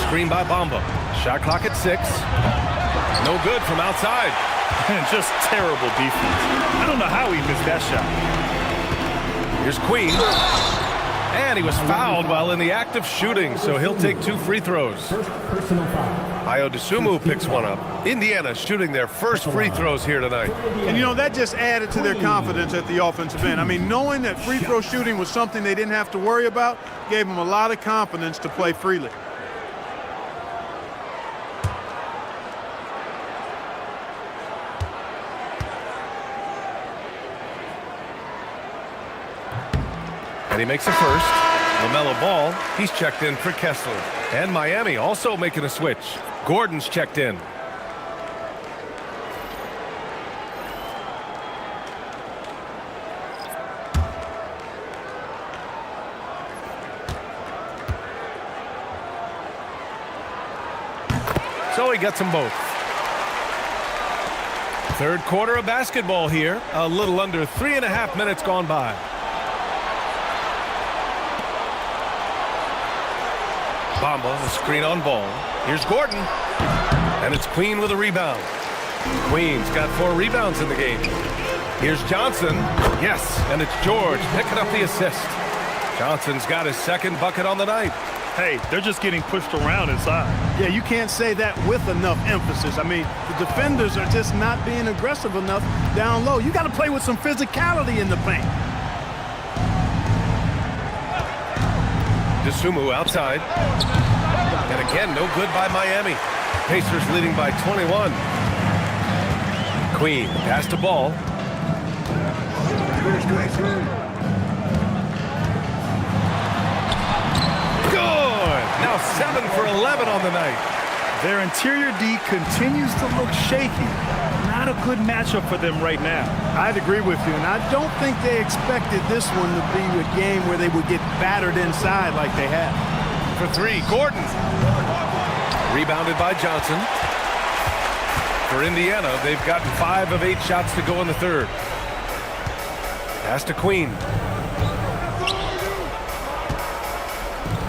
[SPEAKER 2] Screen by Bamba. Shot clock at 6. No good from outside.
[SPEAKER 3] And just terrible defense. I don't know how he missed that shot.
[SPEAKER 2] Here's Queen. And he was fouled while in the act of shooting, so he'll take 2 free throws. Ayo Dosunmu picks one up. Indiana shooting their first free throws here tonight.
[SPEAKER 14] And, you know, that just added to their confidence at the offensive end. I mean, knowing that free throw shooting was something they didn't have to worry about gave them a lot of confidence to play freely.
[SPEAKER 2] And he makes a first. LaMelo Ball, he's checked in for Kessler. And Miami also making a switch. Gordon's checked in. So he gets them both. Third quarter of basketball here. A little under 3.5 minutes gone by. Bamba, the screen on Ball. Here's Gordon. And it's Queen with a rebound. Queen's got 4 rebounds in the game. Here's Johnson. Yes, and it's George picking up the assist. Johnson's got his second bucket on the night.
[SPEAKER 3] Hey, they're just getting pushed around inside.
[SPEAKER 14] Yeah, you can't say that with enough emphasis. I mean, the defenders are just not being aggressive enough down low. You got to play with some physicality in the paint.
[SPEAKER 2] DeSumo outside. And again, no good by Miami. Pacers leading by 21. Queen pass the ball. Good! Now 7 for 11 on the night.
[SPEAKER 3] Their interior D continues to look shaky. Not a good matchup for them right now.
[SPEAKER 14] I'd agree with you, and I don't think they expected this one to be a game where they would get battered inside like they have.
[SPEAKER 2] For three, Gordon. Rebounded by Johnson. For Indiana, they've gotten 5 of 8 shots to go in the third. Pass to Queen.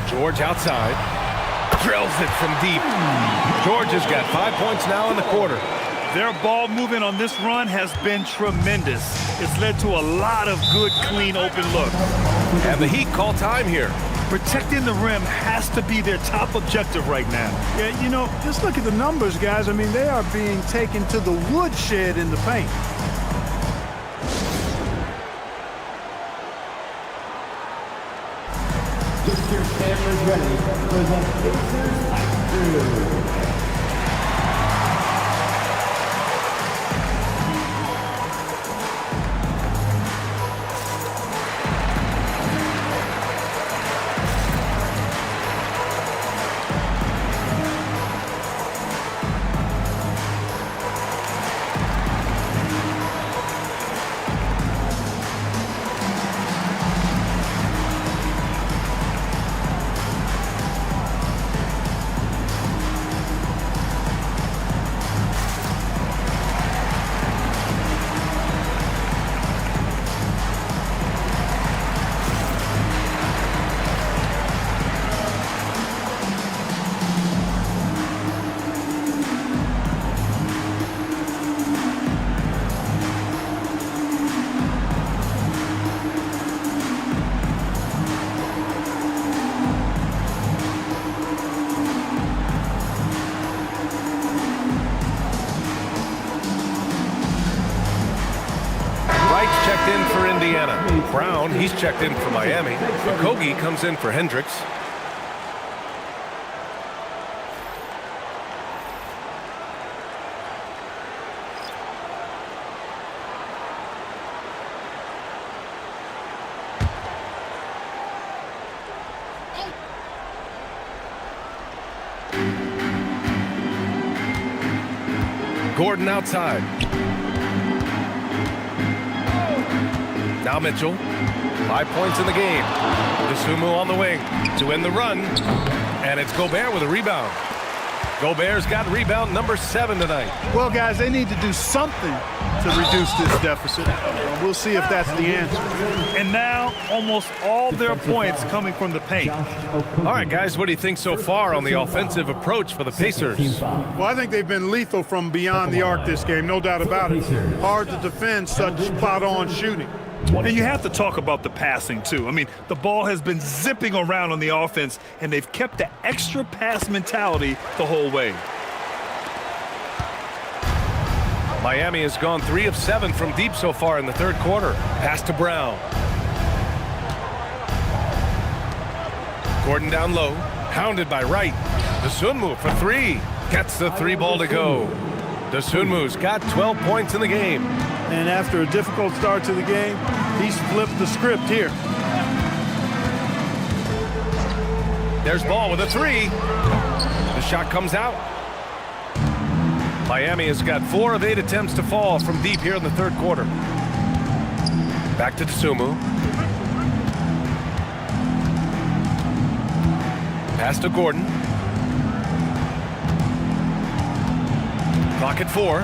[SPEAKER 2] George outside. Drills it from deep. George has got 5 points now in the quarter.
[SPEAKER 3] Their ball movement on this run has been tremendous. It's led to a lot of good, clean, open looks.
[SPEAKER 2] And the Heat call time here.
[SPEAKER 3] Protecting the rim has to be their top objective right now.
[SPEAKER 14] Yeah, you know, just look at the numbers, guys. I mean, they are being taken to the woodshed in the paint.
[SPEAKER 1] Get your cameras ready for the Pacers High Crew.
[SPEAKER 2] Checked in for Indiana. Brown, he's checked in for Miami. Okogie comes in for Hendricks. Gordon outside. Now Mitchell, 5 points in the game. DeSumo on the wing to end the run, and it's Gobert with a rebound. Gobert's got rebound number 7 tonight.
[SPEAKER 14] Well, guys, they need to do something to reduce this deficit. We'll see if that's the answer.
[SPEAKER 3] And now, almost all their points coming from the paint.
[SPEAKER 2] All right, guys, what do you think so far on the offensive approach for the Pacers?
[SPEAKER 14] Well, I think they've been lethal from beyond the arc this game, no doubt about it. Hard to defend such spot-on shooting.
[SPEAKER 3] And you have to talk about the passing, too. I mean, the ball has been zipping around on the offense, and they've kept the extra pass mentality the whole way.
[SPEAKER 2] Miami has gone 3 of 7 from deep so far in the third quarter. Pass to Brown. Gordon down low, pounded by Wright. DeSumo for 3. Gets the 3 ball to go. DeSumo's got 12 points in the game.
[SPEAKER 14] And after a difficult start to the game, he's flipped the script here.
[SPEAKER 2] There's Ball with a 3. The shot comes out. Miami has got 4 of 8 attempts to fall from deep here in the third quarter. Back to DeSumo. Pass to Gordon. Clock at 4.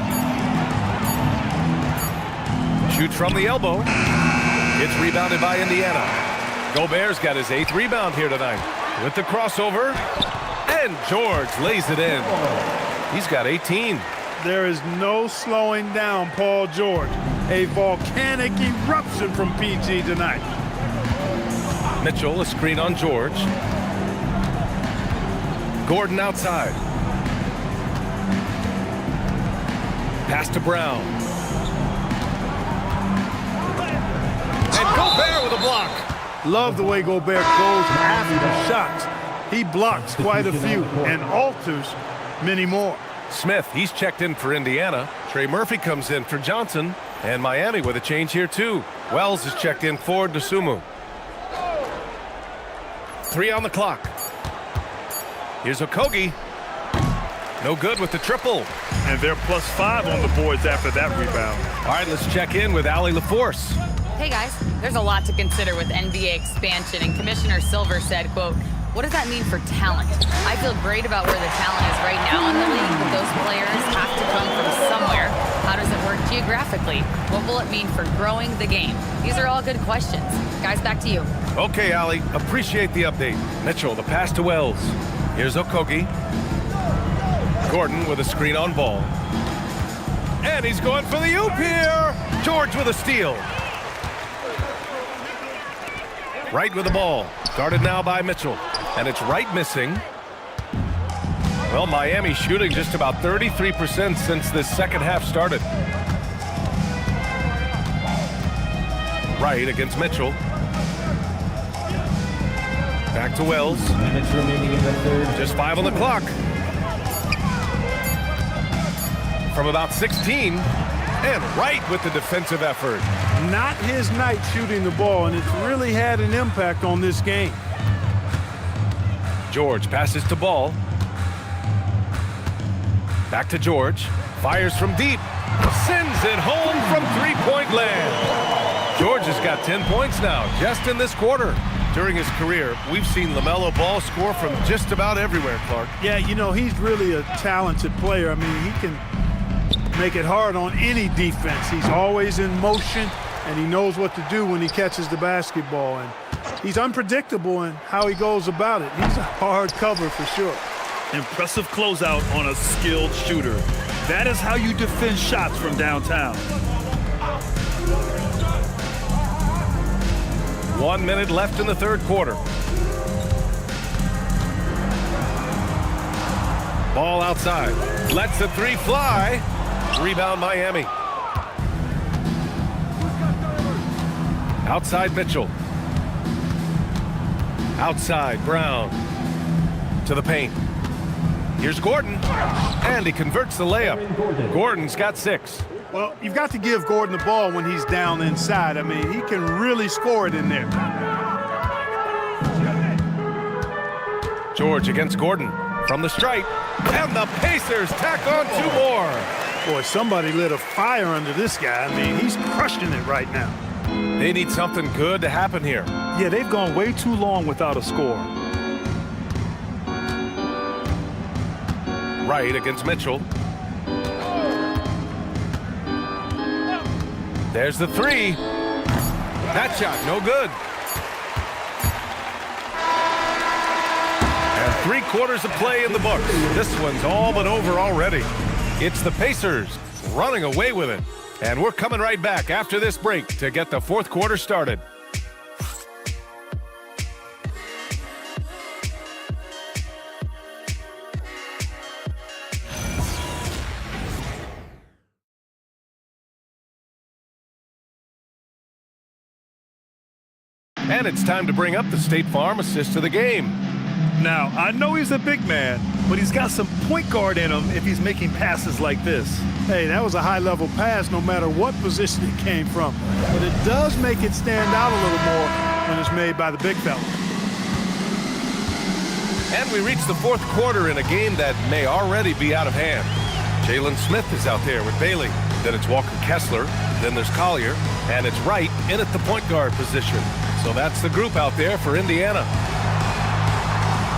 [SPEAKER 2] Shoots from the elbow. It's rebounded by Indiana. Gobert's got his 8th rebound here tonight. With the crossover. And George lays it in. He's got 18.
[SPEAKER 14] There is no slowing down Paul George. A volcanic eruption from PG tonight.
[SPEAKER 2] Mitchell, a screen on George. Gordon outside. Pass to Brown. And Gobert with a block.
[SPEAKER 14] Love the way Gobert goes after shots. He blocks quite a few and alters many more.
[SPEAKER 2] Smith, he's checked in for Indiana. Trey Murphy comes in for Johnson. And Miami with a change here too. Wells is checked in for Dosunmu. 3 on the clock. Here's Okogie. No good with the triple.
[SPEAKER 3] And they're +5 on the boards after that rebound.
[SPEAKER 2] All right, let's check in with Allie LaForce.
[SPEAKER 7] Hey guys, there's a lot to consider with NBA expansion, and Commissioner Silver said, quote, "What does that mean for talent? I feel great about where the talent is right now in the league, but those players have to come from somewhere. How does it work geographically? What will it mean for growing the game?" These are all good questions. Guys, back to you.
[SPEAKER 2] Okay, Allie, appreciate the update. Mitchell, the pass to Wells. Here's Okogie. Gordon with a screen on ball. And he's going for the oop here. George with a steal. Wright with the ball. Guarded now by Mitchell. And it's Wright missing. Well, Miami shooting just about 33% since this second half started. Wright against Mitchell. Back to Wells. Just 5 on the clock. From about 16. And Wright with the defensive effort.
[SPEAKER 14] Not his night shooting the ball, and it's really had an impact on this game.
[SPEAKER 2] George passes to Ball. Back to George. Fires from deep. Sends it home from three-point land. George has got 10 points now, just in this quarter. During his career, we've seen LaMelo Ball score from just about everywhere, Clark.
[SPEAKER 14] Yeah, you know, he's really a talented player. I mean, he can make it hard on any defense. He's always in motion, and he knows what to do when he catches the basketball. And he's unpredictable in how he goes about it. He's a hard cover for sure.
[SPEAKER 3] Impressive closeout on a skilled shooter. That is how you defend shots from downtown.
[SPEAKER 2] 1 minute left in the third quarter. Ball outside. Lets the three fly. Rebound Miami. Outside Mitchell. Outside Brown. To the paint. Here's Gordon. And he converts the layup. Gordon's got 6.
[SPEAKER 14] Well, you've got to give Gordon the ball when he's down inside. I mean, he can really score it in there.
[SPEAKER 2] George against Gordon from the stripe. And the Pacers tack on 2 more.
[SPEAKER 14] Boy, somebody lit a fire under this guy. I mean, he's crushing it right now.
[SPEAKER 2] They need something good to happen here.
[SPEAKER 3] Yeah, they've gone way too long without a score.
[SPEAKER 2] Wright against Mitchell. There's the 3. That shot, no good. And 3 quarters of play in the books. This one's all but over already. It's the Pacers running away with it. And we're coming right back after this break to get the fourth quarter started. And it's time to bring up the State Farm assist of the game.
[SPEAKER 3] Now, I know he's a big man, but he's got some point guard in him if he's making passes like this.
[SPEAKER 14] Hey, that was a high-level pass no matter what position it came from. But it does make it stand out a little more when it's made by the big fella.
[SPEAKER 2] And we reach the fourth quarter in a game that may already be out of hand. Jalen Smith is out there with Bailey. Then it's Walker Kessler. Then there's Collier. And it's Wright in at the point guard position. So that's the group out there for Indiana.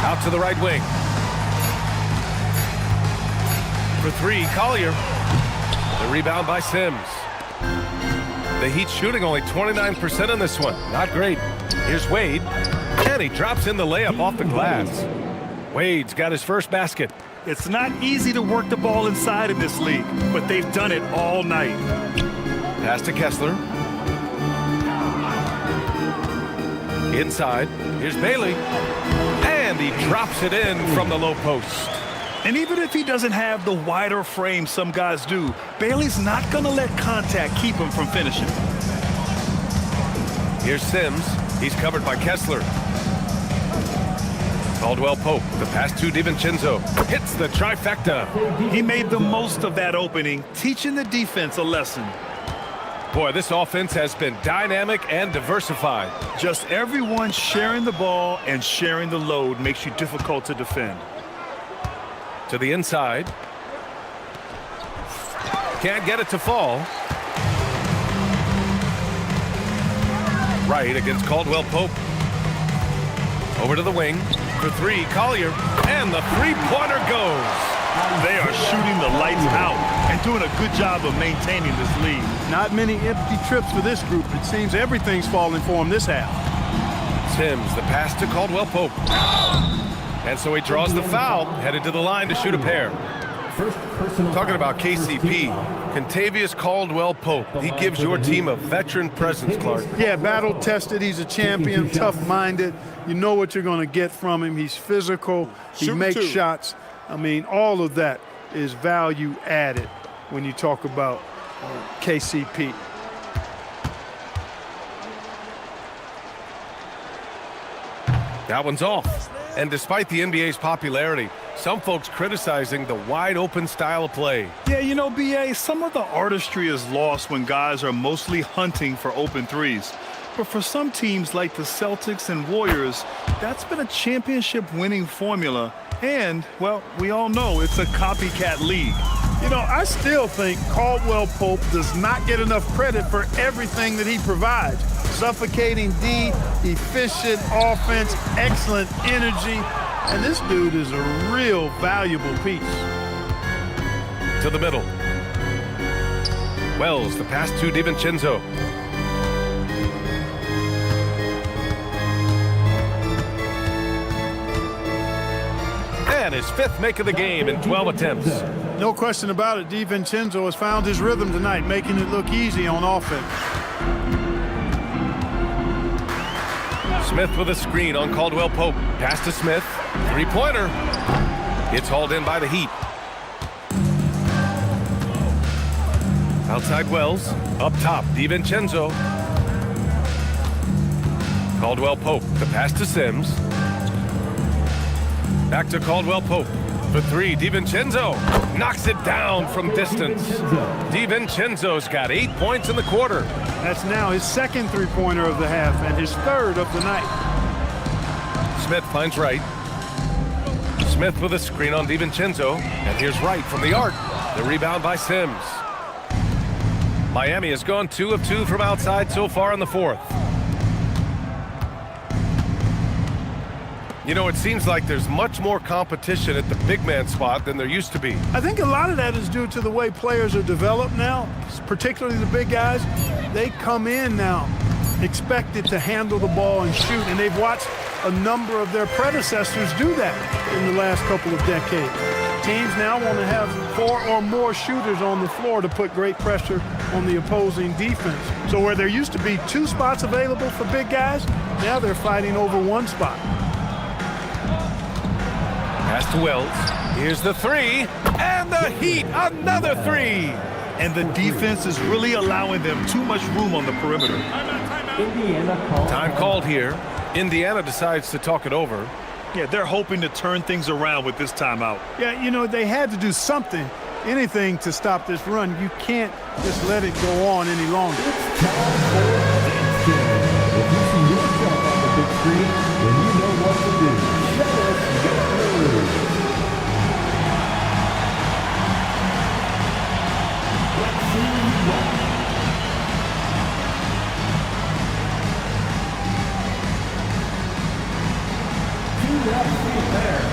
[SPEAKER 2] Out to the right wing. For 3, Collier. The rebound by Sims. The Heat shooting only 29% in this one. Not great. Here's Wade. And he drops in the layup off the glass. Wade's got his first basket.
[SPEAKER 3] It's not easy to work the ball inside in this league, but they've done it all night.
[SPEAKER 2] Pass to Kessler. Inside. Here's Bailey. And And he drops it in from the low post.
[SPEAKER 3] And even if he doesn't have the wider frame some guys do, Bailey's not going to let contact keep him from finishing.
[SPEAKER 2] Here's Sims. He's covered by Kessler. Caldwell Pope, the pass to DiVincenzo. Hits the trifecta.
[SPEAKER 3] He made the most of that opening, teaching the defense a lesson.
[SPEAKER 2] Boy, this offense has been dynamic and diversified.
[SPEAKER 3] Just everyone sharing the ball and sharing the load makes you difficult to defend.
[SPEAKER 2] To the inside. Can't get it to fall. Right against Caldwell Pope. Over to the wing. For three, Collier. And the three-pointer goes.
[SPEAKER 3] They are shooting the lights out and doing a good job of maintaining this lead.
[SPEAKER 14] Not many empty trips for this group. It seems everything's falling for him this half.
[SPEAKER 2] Sims, the pass to Caldwell Pope. And so he draws the foul, headed to the line to shoot a pair. Talking about KCP, Kentavious Caldwell Pope. He gives your team a veteran presence, Clark.
[SPEAKER 14] Yeah, battle-tested. He's a champion, tough-minded. You know what you're going to get from him. He's physical. He makes shots. I mean, all of that is value added when you talk about KCP.
[SPEAKER 2] That one's off. And despite the NBA's popularity, some folks criticizing the wide-open style of play.
[SPEAKER 3] Yeah, you know, B.A., some of the artistry is lost when guys are mostly hunting for open threes. But for some teams like the Celtics and Warriors, that's been a championship-winning formula. And, well, we all know it's a copycat league.
[SPEAKER 14] You know, I still think Caldwell Pope does not get enough credit for everything that he provides. Suffocating D, efficient offense, excellent energy. And this dude is a real valuable piece.
[SPEAKER 2] To the middle. Wells, the pass to DiVincenzo. And his fifth make of the game in 12 attempts.
[SPEAKER 14] No question about it, DiVincenzo has found his rhythm tonight, making it look easy on offense.
[SPEAKER 2] Smith with a screen on Caldwell Pope. Pass to Smith. Three-pointer. It's hauled in by the Heat. Outside Wells. Up top, DiVincenzo. Caldwell Pope. The pass to Sims. Back to Caldwell Pope. For three, DiVincenzo knocks it down from distance. DiVincenzo's got 8 points in the quarter.
[SPEAKER 14] That's now his second three-pointer of the half and his third of the night.
[SPEAKER 2] Smith finds Wright. Smith with a screen on DiVincenzo. And here's Wright from the arc. The rebound by Sims. Miami has gone 2 of 2 from outside so far in the fourth. You know, it seems like there's much more competition at the big man spot than there used to be.
[SPEAKER 14] I think a lot of that is due to the way players are developed now, particularly the big guys. They come in now expected to handle the ball and shoot, and they've watched a number of their predecessors do that in the last couple of decades. Teams now want to have 4 or more shooters on the floor to put great pressure on the opposing defense. So where there used to be 2 spots available for big guys, now they're fighting over 1 spot.
[SPEAKER 2] Pass to Wells. Here's the three. And the Heat, another three.
[SPEAKER 3] And the defense is really allowing them too much room on the perimeter.
[SPEAKER 2] Time called here. Indiana decides to talk it over.
[SPEAKER 3] Yeah, they're hoping to turn things around with this timeout.
[SPEAKER 14] Yeah, you know, they had to do something, anything to stop this run. You can't just let it go on any longer.
[SPEAKER 1] If you see yourself on the big screen, then you know what to do. Show us your move. Let's see you go. Two left feet there.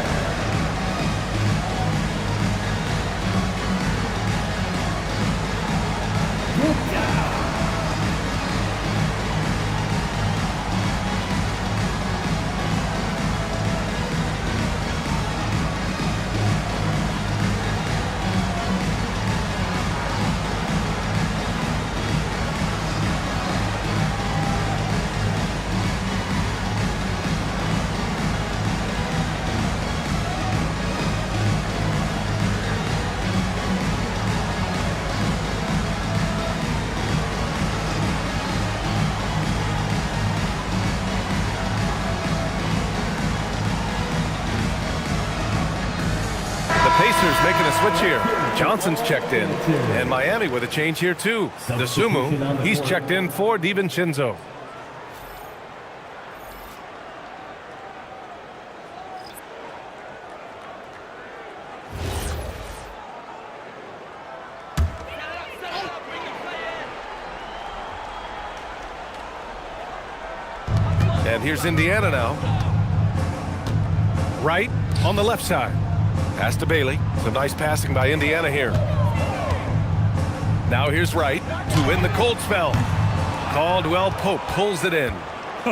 [SPEAKER 1] Good job.
[SPEAKER 2] a switch here. Johnson's checked in, and Miami with a change here too. DeSumo, he's checked in for DiVincenzo. And here's Indiana now. Wright on the left side. Pass to Bailey. Some nice passing by Indiana here. Now here's Wright to win the cold spell. Caldwell Pope pulls it in.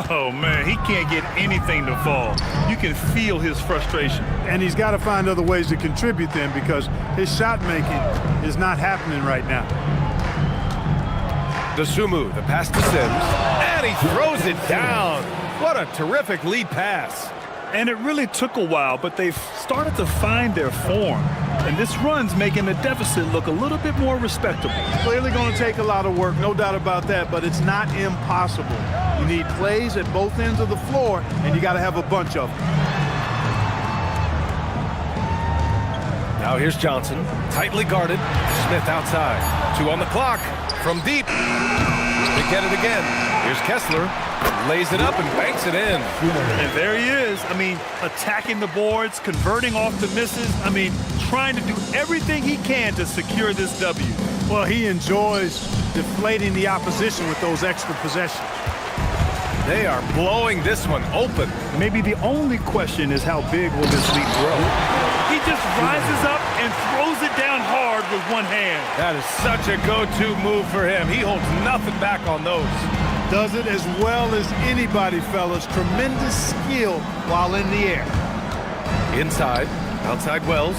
[SPEAKER 3] Oh, man, he can't get anything to fall. You can feel his frustration.
[SPEAKER 14] And he's got to find other ways to contribute then because his shot making is not happening right now.
[SPEAKER 2] DeSumo, the pass to Sims, and he throws it down. What a terrific lead pass.
[SPEAKER 3] And it really took a while, but they've started to find their form. And this run's making the deficit look a little bit more respectable.
[SPEAKER 14] Clearly going to take a lot of work, no doubt about that, but it's not impossible. You need plays at both ends of the floor, and you got to have a bunch of them.
[SPEAKER 2] Now here's Johnson, tightly guarded. Smith outside. 2 on the clock. From deep. They get it again. Here's Kessler. Lays it up and banks it in.
[SPEAKER 3] And there he is. I mean, attacking the boards, converting off the misses. I mean, trying to do everything he can to secure this W.
[SPEAKER 14] Well, he enjoys deflating the opposition with those extra possessions.
[SPEAKER 2] They are blowing this one open.
[SPEAKER 3] Maybe the only question is how big will this lead grow? He just rises up and throws it down hard with one hand.
[SPEAKER 2] That is such a go-to move for him. He holds nothing back on those.
[SPEAKER 14] Does it as well as anybody, fellas. Tremendous skill while in the air.
[SPEAKER 2] Inside, outside Wells.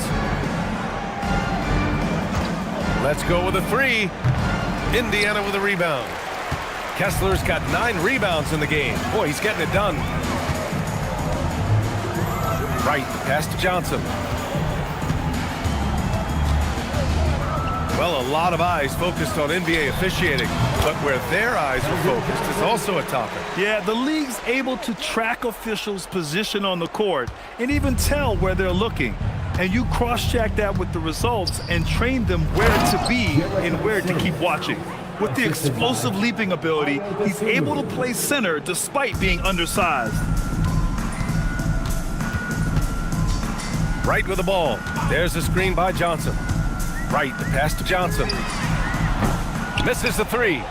[SPEAKER 2] Let's go with a 3. Indiana with a rebound. Kessler's got 9 rebounds in the game. Boy, he's getting it done. Right, pass to Johnson. Well, a lot of eyes focused on NBA officiating, but where their eyes are focused is also a topic.
[SPEAKER 3] Yeah, the league's able to track officials' position on the court and even tell where they're looking. And you cross-check that with the results and train them where to be and where to keep watching. With the explosive leaping ability, he's able to play center despite being undersized.
[SPEAKER 2] Right with the ball. There's a screen by Johnson. Right, the pass to Johnson. Misses the 3.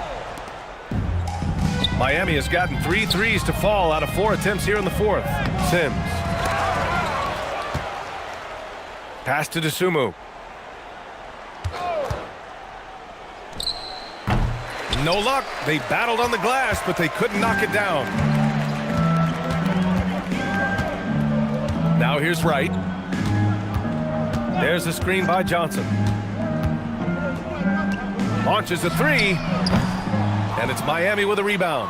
[SPEAKER 2] Miami has gotten 3 threes to fall out of 4 attempts here in the 4th. Sims. Pass to DeSumo. No luck. They battled on the glass, but they couldn't knock it down. Now here's Wright. There's a screen by Johnson. Launches a 3, and it's Miami with a rebound.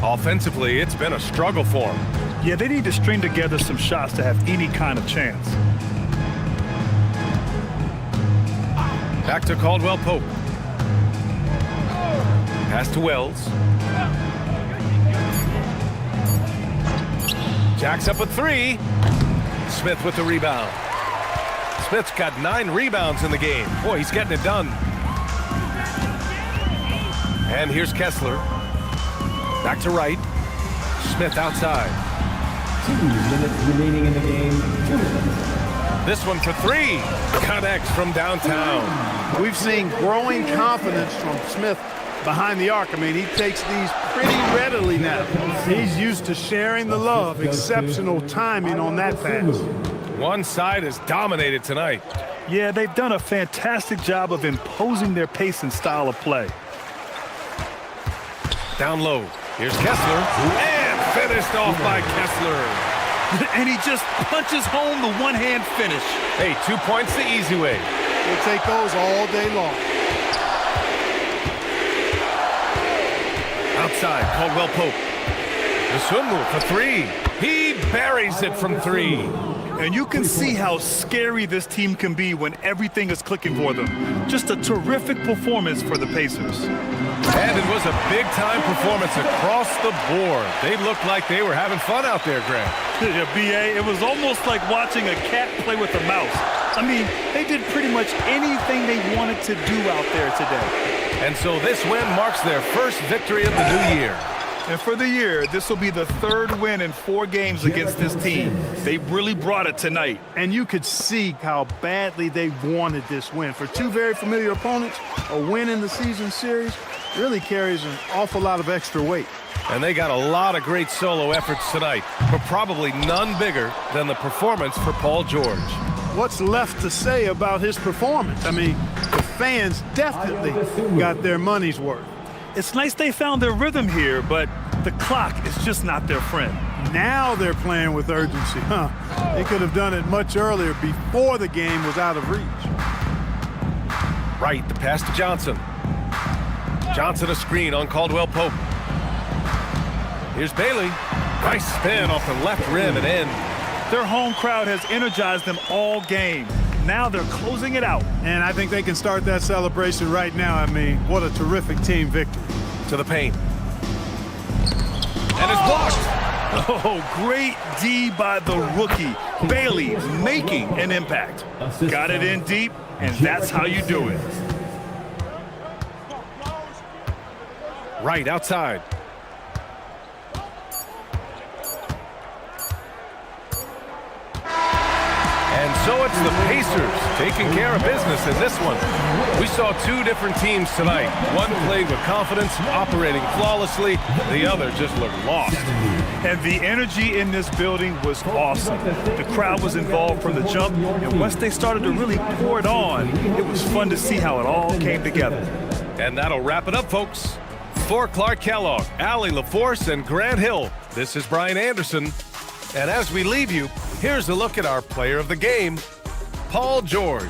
[SPEAKER 2] Offensively, it's been a struggle for them.
[SPEAKER 3] Yeah, they need to string together some shots to have any kind of chance.
[SPEAKER 2] Back to Caldwell Pope. Pass to Wells. Jacks up a 3. Smith with the rebound. Smith's got 9 rebounds in the game. Boy, he's getting it done. And here's Kessler. Back to Wright. Smith outside.
[SPEAKER 1] 2 minutes remaining in the game. 2 minutes.
[SPEAKER 2] This one for 3. Connects from downtown.
[SPEAKER 14] We've seen growing confidence from Smith behind the arc. I mean, he takes these pretty readily now. He's used to sharing the love. Exceptional timing on that pass.
[SPEAKER 2] One side is dominated tonight.
[SPEAKER 3] Yeah, they've done a fantastic job of imposing their pace and style of play.
[SPEAKER 2] Down low. Here's Kessler. And finished off by Kessler.
[SPEAKER 3] And he just punches home the one-hand finish.
[SPEAKER 2] Hey, 2 points the easy way.
[SPEAKER 14] We'll take those all day long.
[SPEAKER 2] Outside, Caldwell Pope. DeSumo for 3. He buries it from 3.
[SPEAKER 3] And you can see how scary this team can be when everything is clicking for them. Just a terrific performance for the Pacers.
[SPEAKER 2] And it was a big-time performance across the board. They looked like they were having fun out there, Grant.
[SPEAKER 3] Yeah, B.A., it was almost like watching a cat play with a mouse. I mean, they did pretty much anything they wanted to do out there today.
[SPEAKER 2] And so this win marks their first victory of the new year.
[SPEAKER 3] And for the year, this will be the 3rd win in 4 games against this team. They really brought it tonight.
[SPEAKER 14] And you could see how badly they wanted this win. For 2 very familiar opponents, a win in the season series really carries an awful lot of extra weight.
[SPEAKER 2] And they got a lot of great solo efforts tonight, but probably none bigger than the performance for Paul George.
[SPEAKER 14] What's left to say about his performance? I mean, the fans definitely got their money's worth.
[SPEAKER 3] It's nice they found their rhythm here, but the clock is just not their friend.
[SPEAKER 14] Now they're playing with urgency, huh? They could have done it much earlier before the game was out of reach.
[SPEAKER 2] Right, the pass to Johnson. Johnson a screen on Caldwell Pope. Here's Bailey. Nice spin off the left rim and in.
[SPEAKER 3] Their home crowd has energized them all game. Now they're closing it out.
[SPEAKER 14] And I think they can start that celebration right now. I mean, what a terrific team victory.
[SPEAKER 2] To the paint. And it's blocked.
[SPEAKER 3] Oh, great D by the rookie. Bailey making an impact. Got it in deep, and that's how you do it.
[SPEAKER 2] Right outside. And so it's the Pacers taking care of business in this one. We saw 2 different teams tonight. One played with confidence, operating flawlessly. The other just looked lost.
[SPEAKER 3] And the energy in this building was awesome. The crowd was involved from the jump, and once they started to really pour it on, it was fun to see how it all came together.
[SPEAKER 2] And that'll wrap it up, folks. For Clark Kellogg, Allie LaForce, and Grant Hill, this is Brian Anderson. And as we leave you, here's a look at our player of the game, Paul George.